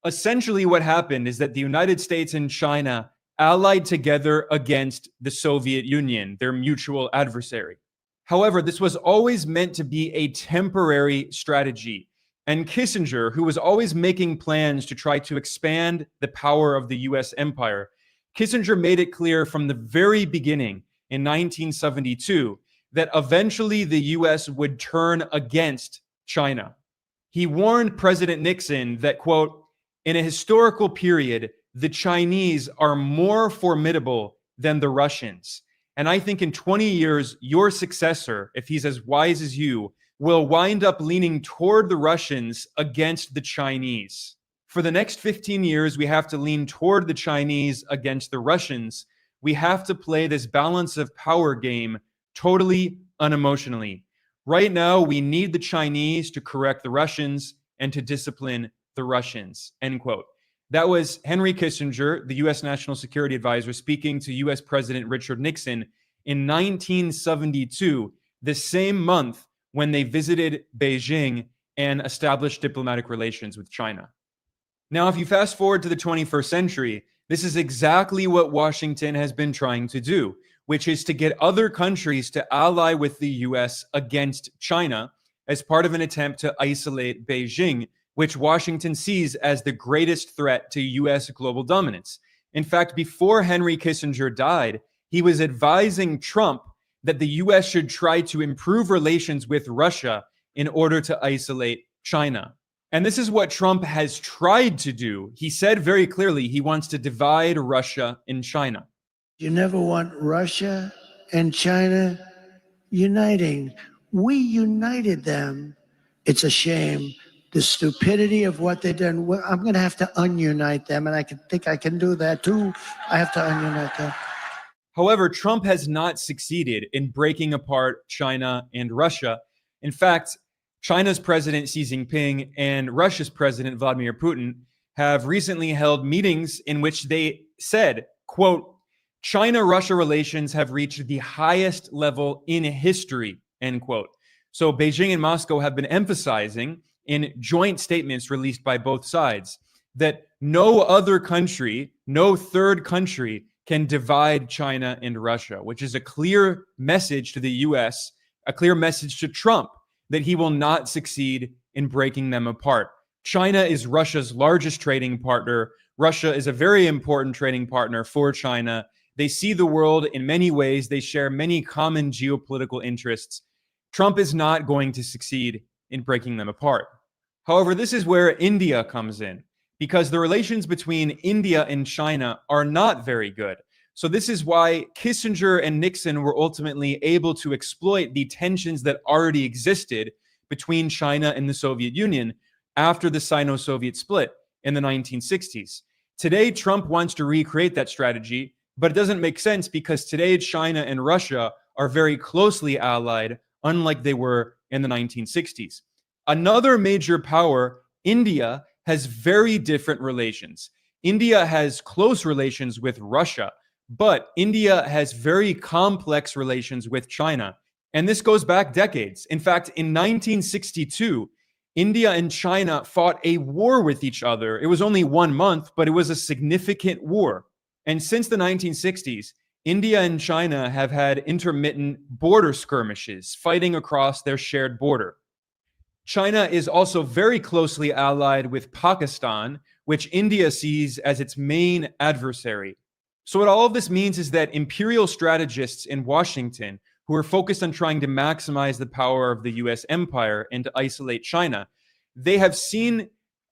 Essentially, what happened is that the United States and China allied together against the Soviet Union, their mutual adversary. However, this was always meant to be a temporary strategy. And Kissinger, who was always making plans to try to expand the power of the US empire, Kissinger made it clear from the very beginning in 1972 that eventually the US would turn against China. He warned President Nixon that, quote, in a historical period, the Chinese are more formidable than the Russians. And I think in 20 years, your successor, if he's as wise as you, will wind up leaning toward the Russians against the Chinese. For the next 15 years, we have to lean toward the Chinese against the Russians. We have to play this balance of power game totally unemotionally. Right now, we need the Chinese to correct the Russians and to discipline the Russians, end quote. That was Henry Kissinger, the U.S. National Security Advisor, speaking to U.S. President Richard Nixon in 1972, the same month when they visited Beijing and established diplomatic relations with China. Now, if you fast forward to the 21st century, this is exactly what Washington has been trying to do, which is to get other countries to ally with the U.S. against China as part of an attempt to isolate Beijing, which Washington sees as the greatest threat to U.S. global dominance. In fact, before Henry Kissinger died, he was advising Trump that the U.S. should try to improve relations with Russia in order to isolate China. And this is what Trump has tried to do. He said very clearly he wants to divide Russia and China. You never want Russia and China uniting. We united them. It's a shame. The stupidity of what they've done. Well, I'm going to have to ununite them, and I think I can do that too. I have to ununite them. However, Trump has not succeeded in breaking apart China and Russia. In fact, China's President Xi Jinping and Russia's President Vladimir Putin have recently held meetings in which they said, quote, China-Russia relations have reached the highest level in history, end quote. So Beijing and Moscow have been emphasizing in joint statements released by both sides that no other country, no third country can divide China and Russia, which is a clear message to the US, a clear message to Trump that he will not succeed in breaking them apart. China is Russia's largest trading partner. Russia is a very important trading partner for China. They see the world in many ways. They share many common geopolitical interests. Trump is not going to succeed in breaking them apart. However, this is where India comes in, because the relations between India and China are not very good. So this is why Kissinger and Nixon were ultimately able to exploit the tensions that already existed between China and the Soviet Union after the Sino-Soviet split in the 1960s. Today, Trump wants to recreate that strategy, but it doesn't make sense because today China and Russia are very closely allied, unlike they were in the 1960s. Another major power, India, has very different relations. India has close relations with Russia, but India has very complex relations with China. And this goes back decades. In fact, in 1962, India and China fought a war with each other. It was only 1 month, but it was a significant war. And since the 1960s, India and China have had intermittent border skirmishes, fighting across their shared border. China is also very closely allied with Pakistan, which India sees as its main adversary. So what all of this means is that imperial strategists in Washington, who are focused on trying to maximize the power of the US empire and to isolate China, they have seen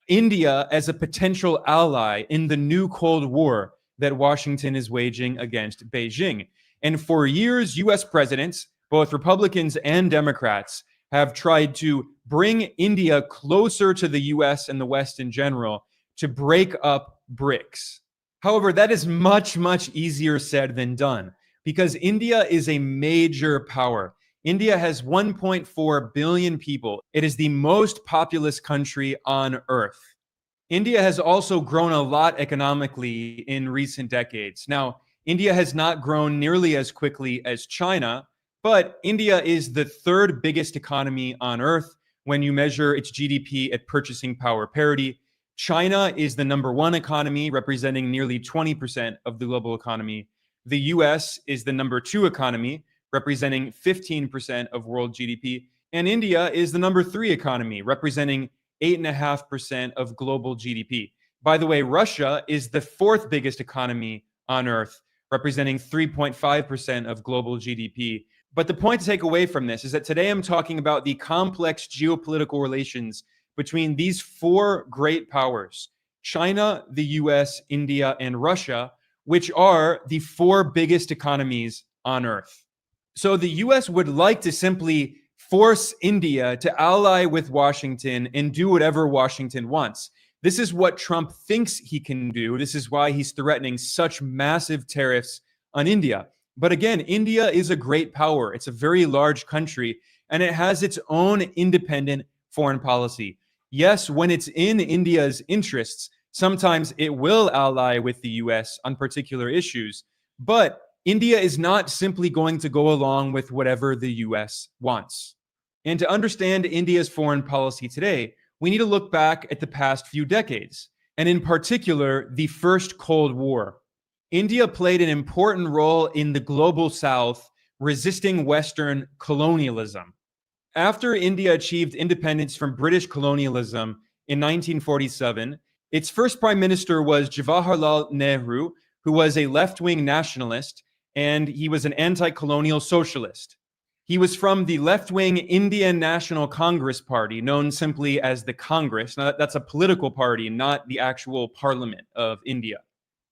India as a potential ally in the new Cold War that Washington is waging against Beijing. And for years, US presidents, both Republicans and Democrats, have tried to bring India closer to the US and the West in general to break up BRICS. However, that is much, much easier said than done because India is a major power. India has 1.4 billion people. It is the most populous country on earth. India has also grown a lot economically in recent decades. Now, India has not grown nearly as quickly as China, but India is the third biggest economy on earth when you measure its GDP at purchasing power parity. China is the number one economy, representing nearly 20% of the global economy. The US is the number two economy, representing 15% of world GDP. And India is the number three economy, representing 8.5% of global GDP. By the way, Russia is the fourth biggest economy on earth, representing 3.5% of global GDP. But the point to take away from this is that today I'm talking about the complex geopolitical relations between these four great powers, China, the US, India, and Russia, which are the four biggest economies on earth. So the US would like to simply force India to ally with Washington and do whatever Washington wants. This is what Trump thinks he can do. This is why he's threatening such massive tariffs on India. But again, India is a great power. It's a very large country, and it has its own independent foreign policy. Yes, when it's in India's interests, sometimes it will ally with the US on particular issues. But India is not simply going to go along with whatever the US wants. And to understand India's foreign policy today, we need to look back at the past few decades, and in particular, the first Cold War. India played an important role in the global South, resisting Western colonialism. After India achieved independence from British colonialism in 1947, its first prime minister was Jawaharlal Nehru, who was a left-wing nationalist, and he was an anti-colonial socialist. He was from the left-wing Indian National Congress Party, known simply as the Congress. Now, that's a political party, not the actual parliament of India.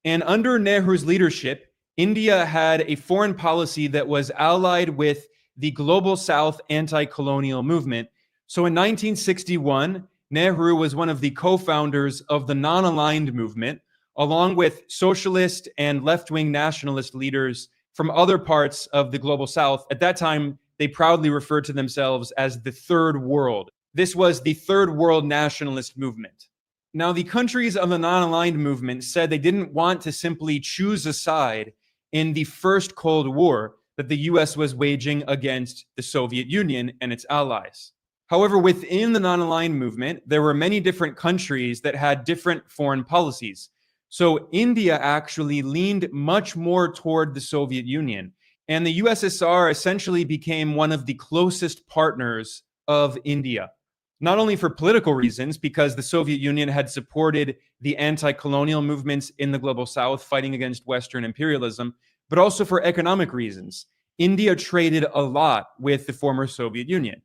And under Nehru's leadership, India had a foreign policy that was allied with the Global South anti-colonial movement. So in 1961, Nehru was one of the co-founders of the non-aligned movement, along with socialist and left-wing nationalist leaders from other parts of the Global South. At that time, they proudly referred to themselves as the Third World. This was the Third World nationalist movement. Now, the countries of the non-aligned movement said they didn't want to simply choose a side in the first Cold War that the US was waging against the Soviet Union and its allies. However, within the non-aligned movement, there were many different countries that had different foreign policies. So India actually leaned much more toward the Soviet Union, and the USSR essentially became one of the closest partners of India. Not only for political reasons, because the Soviet Union had supported the anti-colonial movements in the Global South fighting against Western imperialism, but also for economic reasons. India traded a lot with the former Soviet Union.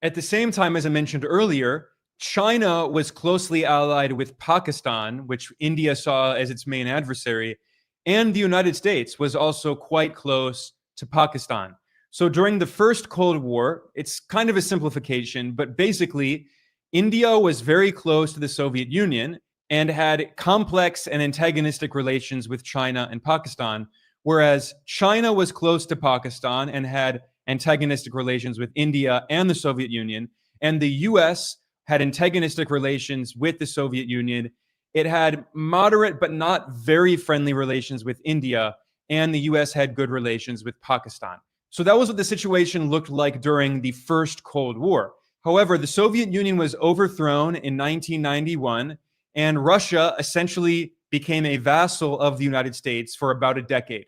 At the same time, as I mentioned earlier, China was closely allied with Pakistan, which India saw as its main adversary, and the United States was also quite close to Pakistan. So during the first Cold War, it's kind of a simplification, but basically, India was very close to the Soviet Union and had complex and antagonistic relations with China and Pakistan, whereas China was close to Pakistan and had antagonistic relations with India and the Soviet Union, and the US had antagonistic relations with the Soviet Union. It had moderate but not very friendly relations with India, and the US had good relations with Pakistan. So that was what the situation looked like during the first Cold War. However, the Soviet Union was overthrown in 1991, and Russia essentially became a vassal of the United States for about a decade.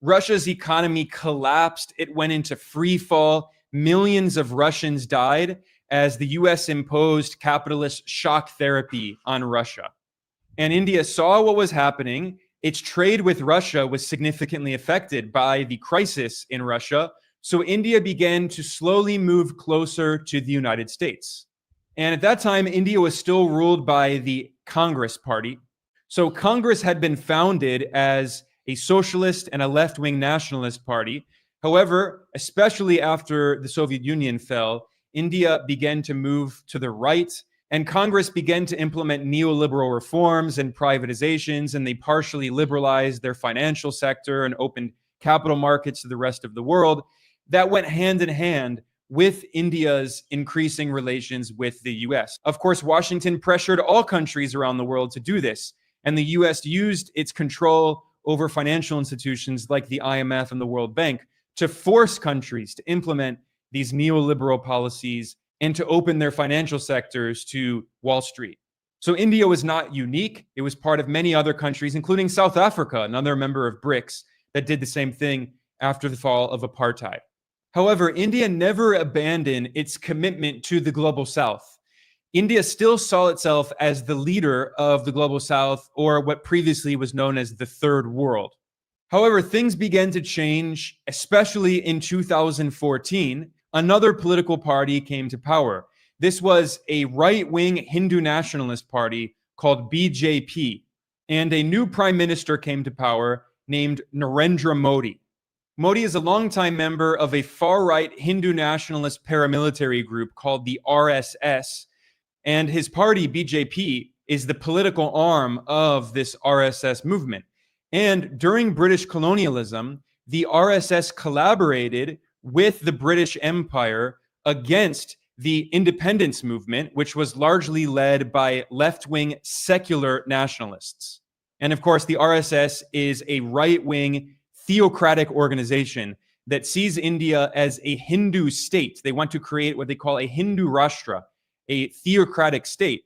Russia's economy collapsed. It went into free fall. Millions of Russians died as the US imposed capitalist shock therapy on Russia. And India saw what was happening. Its trade with Russia was significantly affected by the crisis in Russia. So India began to slowly move closer to the United States. And at that time, India was still ruled by the Congress Party. So Congress had been founded as a socialist and a left-wing nationalist party. However, especially after the Soviet Union fell, India began to move to the right, and Congress began to implement neoliberal reforms and privatizations, and they partially liberalized their financial sector and opened capital markets to the rest of the world. That went hand in hand with India's increasing relations with the US. Of course, Washington pressured all countries around the world to do this, and the US used its control over financial institutions like the IMF and the World Bank to force countries to implement these neoliberal policies and to open their financial sectors to Wall Street. So India was not unique. It was part of many other countries, including South Africa, another member of BRICS, that did the same thing after the fall of apartheid. However, India never abandoned its commitment to the Global South. India still saw itself as the leader of the Global South, or what previously was known as the Third World. However, things began to change, especially in 2014. Another political party came to power. This was a right-wing Hindu nationalist party called BJP, and a new prime minister came to power named Narendra Modi. Modi is a longtime member of a far-right Hindu nationalist paramilitary group called the RSS, and his party, BJP, is the political arm of this RSS movement. And during British colonialism, the RSS collaborated with the British Empire against the independence movement, which was largely led by left-wing secular nationalists. And of course, the RSS is a right-wing theocratic organization that sees India as a Hindu state. They want to create what they call a Hindu Rashtra, a theocratic state.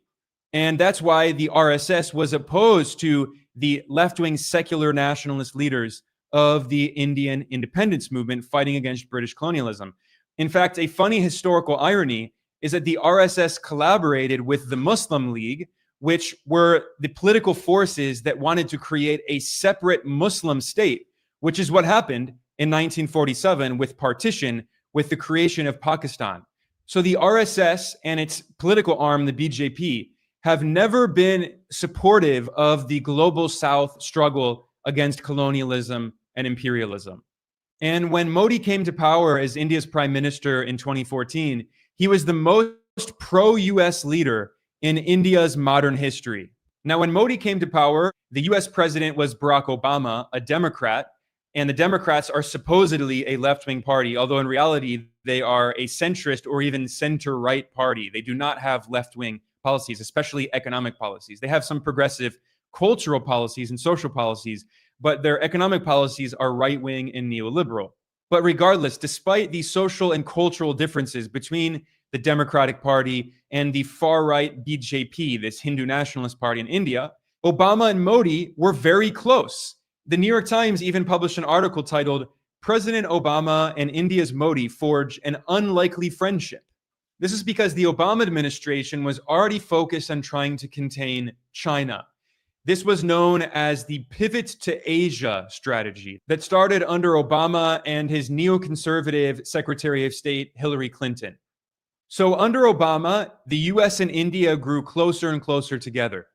And that's why the RSS was opposed to the left-wing secular nationalist leaders of the Indian independence movement fighting against British colonialism. In fact, a funny historical irony is that the RSS collaborated with the Muslim League, which were the political forces that wanted to create a separate Muslim state, which is what happened in 1947 with partition, with the creation of Pakistan. So the RSS and its political arm, the BJP, have never been supportive of the global South struggle against colonialism and imperialism. And when Modi came to power as India's prime minister in 2014, he was the most pro-US leader in India's modern history. Now, when Modi came to power, the US president was Barack Obama, a Democrat, and the Democrats are supposedly a left-wing party, although in reality, they are a centrist or even center-right party. They do not have left-wing policies, especially economic policies. They have some progressive cultural policies and social policies, but their economic policies are right-wing and neoliberal. But regardless, despite the social and cultural differences between the Democratic Party and the far-right BJP, this Hindu nationalist party in India, Obama and Modi were very close. The New York Times even published an article titled, "President Obama and India's Modi Forge an Unlikely Friendship." This is because the Obama administration was already focused on trying to contain China. This was known as the Pivot to Asia strategy that started under Obama and his neoconservative Secretary of State, Hillary Clinton. So under Obama, the US and India grew closer and closer together.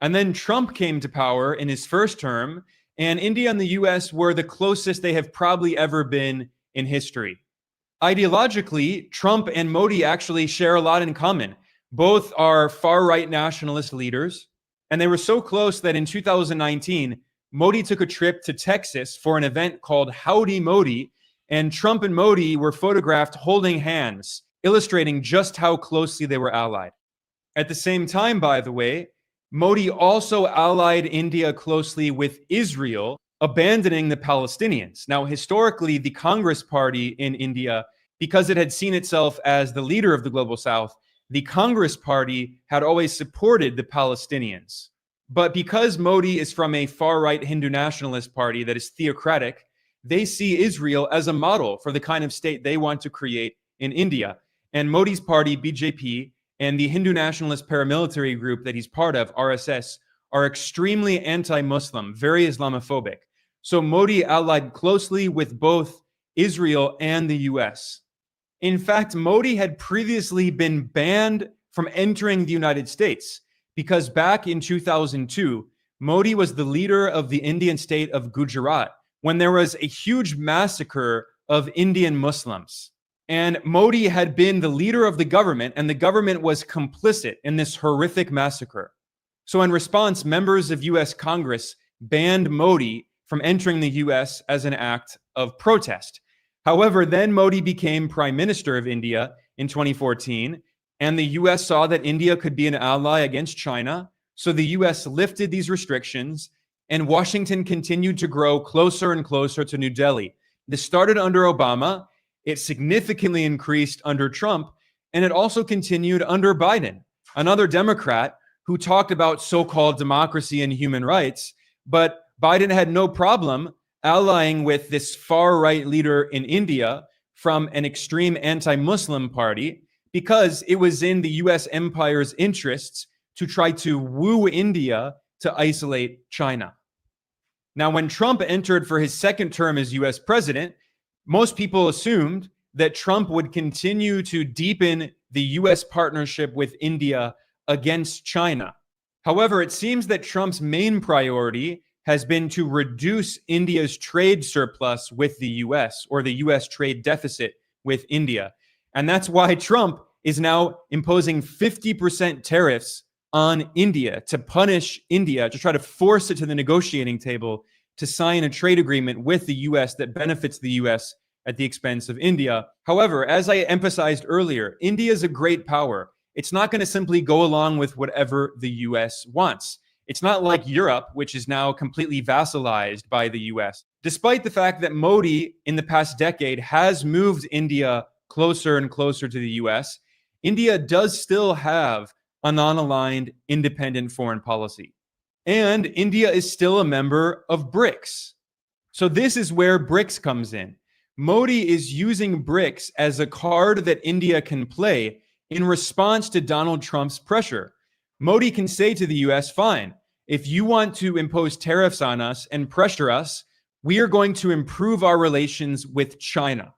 And then Trump came to power in his first term, and India and the US were the closest they have probably ever been in history. Ideologically, Trump and Modi actually share a lot in common. Both are far-right nationalist leaders, and they were so close that in 2019, Modi took a trip to Texas for an event called Howdy Modi, and Trump and Modi were photographed holding hands, illustrating just how closely they were allied. At the same time, by the way, Modi also allied India closely with Israel, abandoning the Palestinians. Now, historically, the Congress Party in India, because it had seen itself as the leader of the global South, the Congress Party had always supported the Palestinians. But because Modi is from a far-right Hindu nationalist party that is theocratic, they see Israel as a model for the kind of state they want to create in India. And Modi's party, BJP, and the Hindu nationalist paramilitary group that he's part of, RSS, are extremely anti-Muslim, very Islamophobic. So Modi allied closely with both Israel and the US. In fact, Modi had previously been banned from entering the United States because back in 2002, Modi was the leader of the Indian state of Gujarat when there was a huge massacre of Indian Muslims. And Modi had been the leader of the government, and the government was complicit in this horrific massacre. So in response, members of US Congress banned Modi from entering the US as an act of protest. However, then Modi became prime minister of India in 2014, and the US saw that India could be an ally against China. So the US lifted these restrictions, and Washington continued to grow closer and closer to New Delhi. This started under Obama. It significantly increased under Trump, and it also continued under Biden, another Democrat who talked about so-called democracy and human rights, but Biden had no problem allying with this far-right leader in India from an extreme anti-Muslim party because it was in the US empire's interests to try to woo India to isolate China. Now, when Trump entered for his second term as US president, most people assumed that Trump would continue to deepen the US partnership with India against China. However, it seems that Trump's main priority has been to reduce India's trade surplus with the US, or the US trade deficit with India. And that's why Trump is now imposing 50% tariffs on India to punish India, to try to force it to the negotiating table to sign a trade agreement with the US that benefits the US at the expense of India. However, as I emphasized earlier, India is a great power. It's not going to simply go along with whatever the US wants. It's not like Europe, which is now completely vassalized by the US. Despite the fact that Modi in the past decade has moved India closer and closer to the US, India does still have a non-aligned independent foreign policy. And India is still a member of BRICS. So this is where BRICS comes in. Modi is using BRICS as a card that India can play in response to Donald Trump's pressure. Modi can say to the US, fine, if you want to impose tariffs on us and pressure us, we are going to improve our relations with China.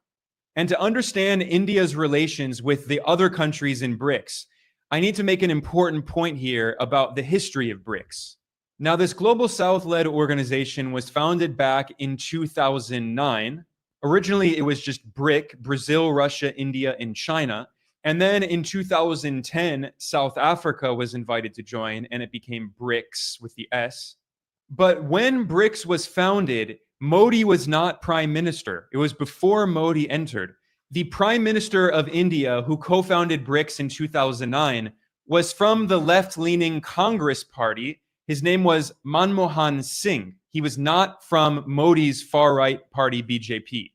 And to understand India's relations with the other countries in BRICS, I need to make an important point here about the history of BRICS. Now, this Global South-led organization was founded back in 2009. Originally, it was just BRIC, Brazil, Russia, India, and China. And then in 2010, South Africa was invited to join, and it became BRICS with the S. But when BRICS was founded, Modi was not prime minister. It was before Modi entered. The prime minister of India, who co-founded BRICS in 2009, was from the left-leaning Congress party. His name was Manmohan Singh. He was not from Modi's far-right party, BJP.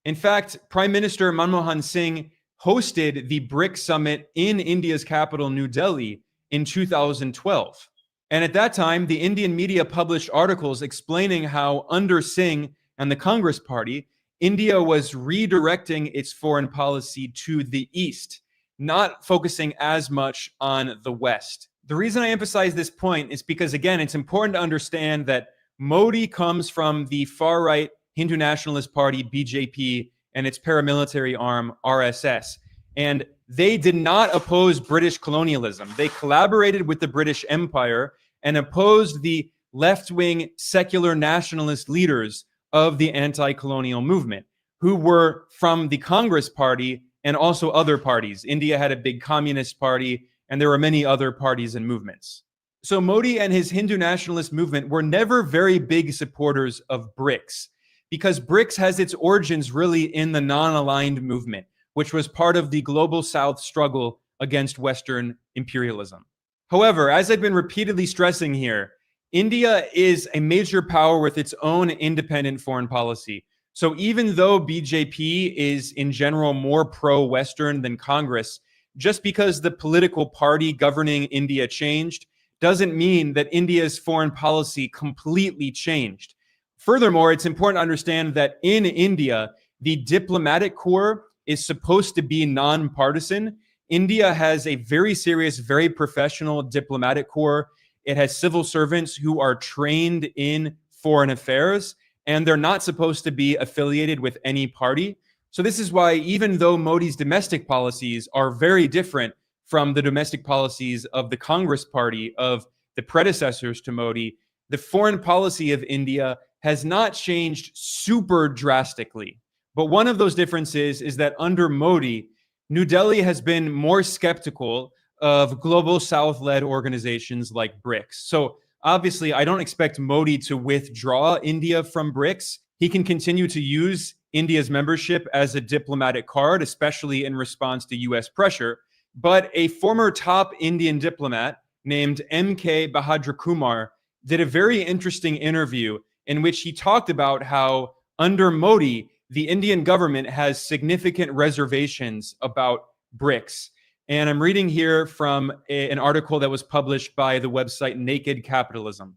In fact, Prime Minister Manmohan Singh hosted the BRICS summit in India's capital, New Delhi, in 2012. And at that time, the Indian media published articles explaining how under Singh and the Congress party, India was redirecting its foreign policy to the East, not focusing as much on the West. The reason I emphasize this point is because, again, it's important to understand that Modi comes from the far-right Hindu nationalist party, BJP, and its paramilitary arm, RSS. And they did not oppose British colonialism. They collaborated with the British Empire and opposed the left-wing secular nationalist leaders of the anti-colonial movement, who were from the Congress party and also other parties. India had a big communist party, and there were many other parties and movements. So Modi and his Hindu nationalist movement were never very big supporters of BRICS, because BRICS has its origins really in the non-aligned movement, which was part of the Global South struggle against Western imperialism. However, as I've been repeatedly stressing here, India is a major power with its own independent foreign policy. So even though BJP is in general more pro-Western than Congress, just because the political party governing India changed doesn't mean that India's foreign policy completely changed. Furthermore, it's important to understand that in India, the diplomatic corps is supposed to be nonpartisan. India has a very serious, very professional diplomatic corps. It has civil servants who are trained in foreign affairs, and they're not supposed to be affiliated with any party. So this is why, even though Modi's domestic policies are very different from the domestic policies of the Congress party, of the predecessors to Modi, the foreign policy of India has not changed super drastically. But one of those differences is that under Modi, New Delhi has been more skeptical of global South-led organizations like BRICS. So obviously, I don't expect Modi to withdraw India from BRICS. He can continue to use India's membership as a diplomatic card, especially in response to US pressure. But a former top Indian diplomat named M.K. Bahadra Kumar did a very interesting interview in which he talked about how under Modi, the Indian government has significant reservations about BRICS. And I'm reading here from an article that was published by the website Naked Capitalism.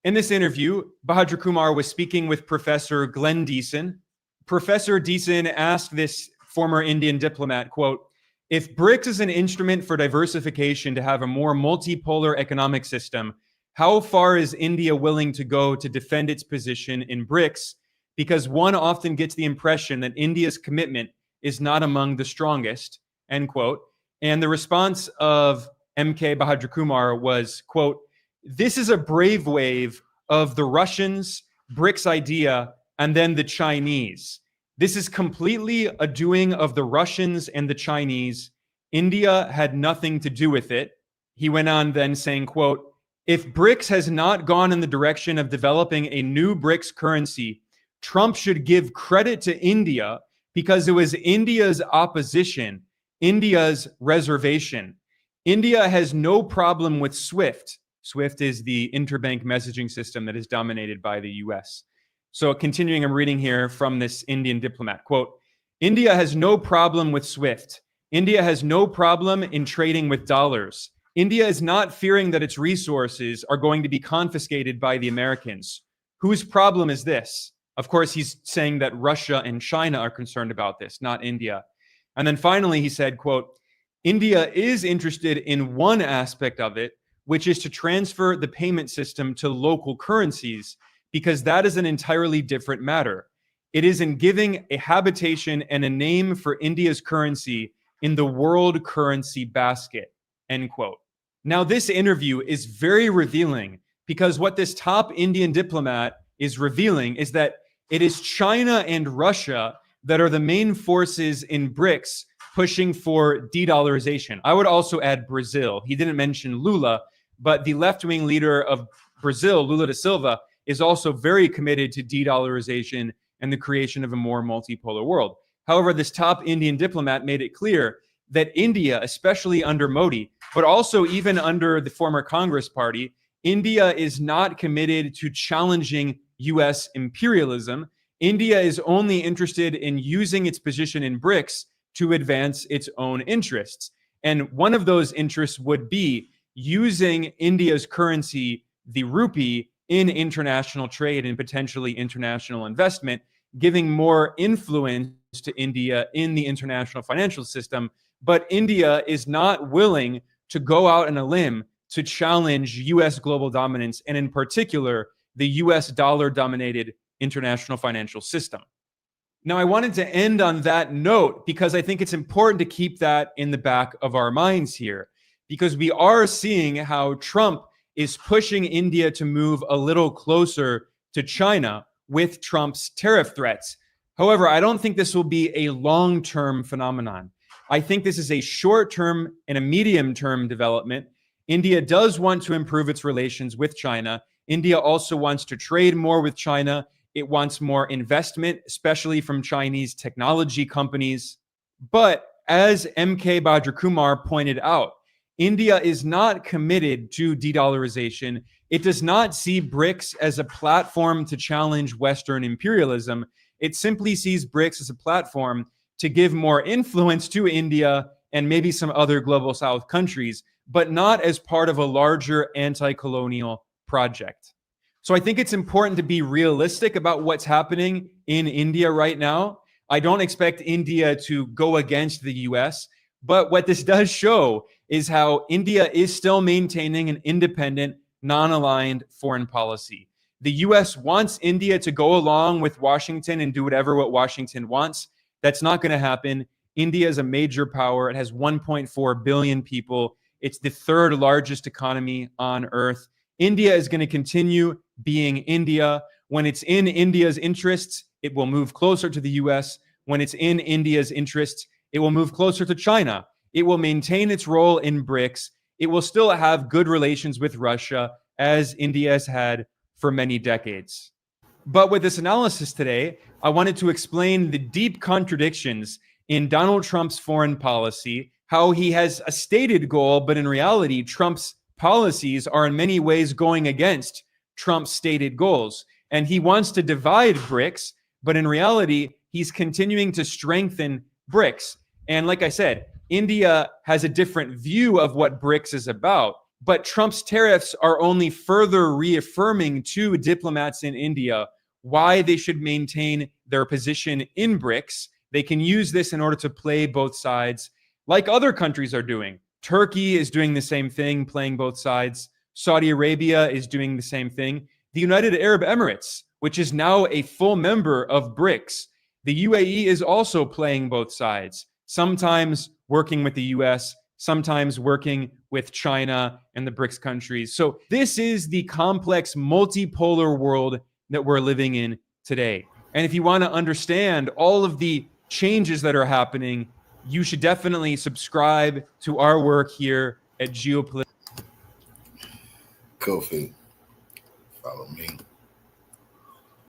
In this interview, Bahadra Kumar was speaking with Professor Glenn Deason. Professor Deason asked this former Indian diplomat, quote, "If BRICS is an instrument for diversification to have a more multipolar economic system, How far is India willing to go to defend its position in BRICS? Because one often gets the impression that India's commitment is not among the strongest, end quote. And the response of MK Bahadur Kumar was, quote, "This is a brave wave of the Russians, BRICS idea, and then the Chinese. This is completely a doing of the Russians and the Chinese. India had nothing to do with it." He went on then saying, quote, "If BRICS has not gone in the direction of developing a new BRICS currency, Trump should give credit to India because it was India's opposition, India's reservation. India has no problem with SWIFT." SWIFT is the interbank messaging system that is dominated by the US. So continuing, I'm reading here from this Indian diplomat, quote, "India has no problem with SWIFT. India has no problem in trading with dollars. India is not fearing that its resources are going to be confiscated by the Americans. Whose problem is this?" Of course, he's saying that Russia and China are concerned about this, not India. And then finally, he said, quote, "India is interested in one aspect of it, which is to transfer the payment system to local currencies, because that is an entirely different matter. It is in giving a habitation and a name for India's currency in the world currency basket," end quote. Now, this interview is very revealing because what this top Indian diplomat is revealing is that it is China and Russia that are the main forces in BRICS pushing for de-dollarization. I would also add Brazil. He didn't mention Lula, but the left-wing leader of Brazil, Lula da Silva, is also very committed to de-dollarization and the creation of a more multipolar world. However, this top Indian diplomat made it clear that India, especially under Modi, but also even under the former Congress Party, India is not committed to challenging US imperialism. India is only interested in using its position in BRICS to advance its own interests. And one of those interests would be using India's currency, the rupee, in international trade and potentially international investment, giving more influence to India in the international financial system. But India is not willing to go out on a limb to challenge US global dominance, and in particular, the US dollar-dominated international financial system. Now, I wanted to end on that note because I think it's important to keep that in the back of our minds here, because we are seeing how Trump is pushing India to move a little closer to China with Trump's tariff threats. However, I don't think this will be a long-term phenomenon. I think this is a short-term and a medium-term development. India does want to improve its relations with China. India also wants to trade more with China. It wants more investment, especially from Chinese technology companies. But as MK Bahadur Kumar pointed out, India is not committed to de-dollarization. It does not see BRICS as a platform to challenge Western imperialism. It simply sees BRICS as a platform to give more influence to India and maybe some other global South countries, but not as part of a larger anti-colonial project. So I think it's important to be realistic about what's happening in India right now. I don't expect India to go against the US, but what this does show is how India is still maintaining an independent, non-aligned foreign policy. The US wants India to go along with Washington and do what Washington wants. That's not going to happen. India is a major power. It has 1.4 billion people. It's the third largest economy on earth. India is going to continue being India. When it's in India's interests, it will move closer to the US. When it's in India's interests, it will move closer to China. It will maintain its role in BRICS. It will still have good relations with Russia, as India has had for many decades. But with this analysis today, I wanted to explain the deep contradictions in Donald Trump's foreign policy, how he has a stated goal, but in reality, Trump's policies are in many ways going against Trump's stated goals. And he wants to divide BRICS, but in reality, he's continuing to strengthen BRICS. And like I said, India has a different view of what BRICS is about, but Trump's tariffs are only further reaffirming to diplomats in India why they should maintain their position in BRICS. They can use this in order to play both sides, like other countries are doing. Turkey is doing the same thing, playing both sides. Saudi Arabia is doing the same thing. The United Arab Emirates, which is now a full member of BRICS, the UAE is also playing both sides, sometimes working with the US, sometimes working with China and the BRICS countries. So this is the complex multipolar world that we're living in today. And if you want to understand all of the changes that are happening, you should definitely subscribe to our work here at Geopolitical. Kofi, follow me.